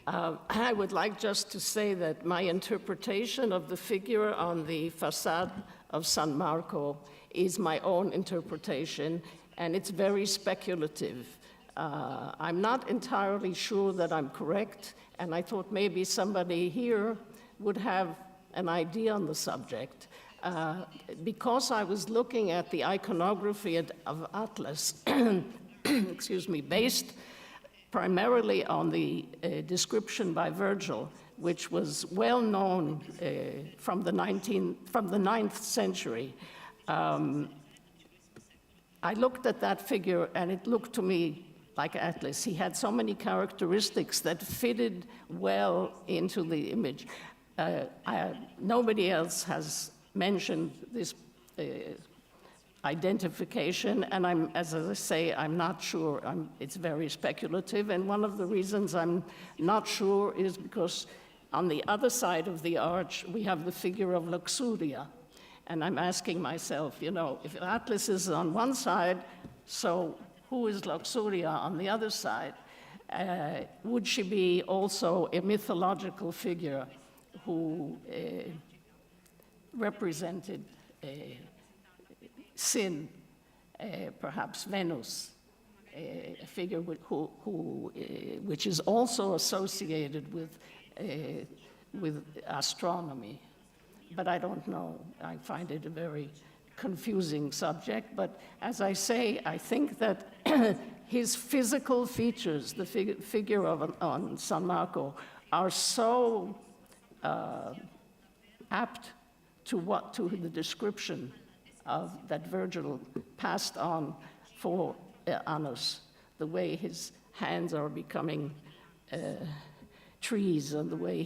I would like just to say that my interpretation of the figure on the facade of San Marco is my own interpretation, and it's very speculative. I'm not entirely sure that I'm correct, and I thought maybe somebody here would have an idea on the subject. Because I was looking at the iconography of Atlas, excuse me, based primarily on the description by Virgil, which was well known from the 9th century. I looked at that figure and it looked to me like Atlas. He had so many characteristics that fitted well into the image. Nobody else has mentioned this identification, and as I say, I'm not sure. It's very speculative, and one of the reasons I'm not sure is because on the other side of the arch, we have the figure of Luxuria, and I'm asking myself, you know, if Atlas is on one side, so who is Luxuria on the other side? Would she be also a mythological figure who represented sin, perhaps Venus, a figure which is also associated with astronomy? But I don't know. I find it a very confusing subject. But as I say, I think that his physical features, the figure on San Marco, are so apt to the description that Virgil passed on for Annus, the way his hands are becoming trees, and the way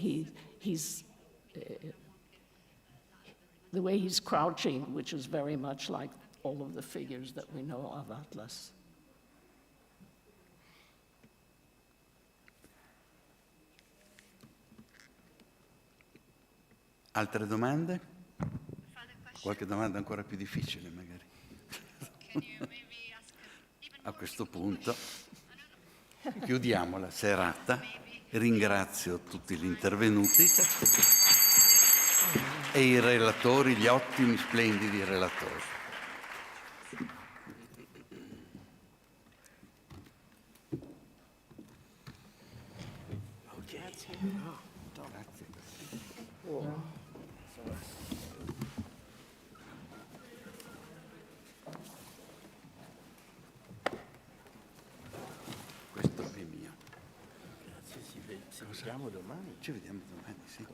he's crouching, which is very much like all of the figures that we know of Atlas. Altre domande? Qualche domanda ancora più difficile, magari. A questo punto chiudiamo la serata. Ringrazio tutti gli intervenuti e i relatori, gli ottimi, splendidi relatori. Grazie. Grazie. Questo è mio. Grazie, ci vediamo domani. Ci vediamo domani, sì.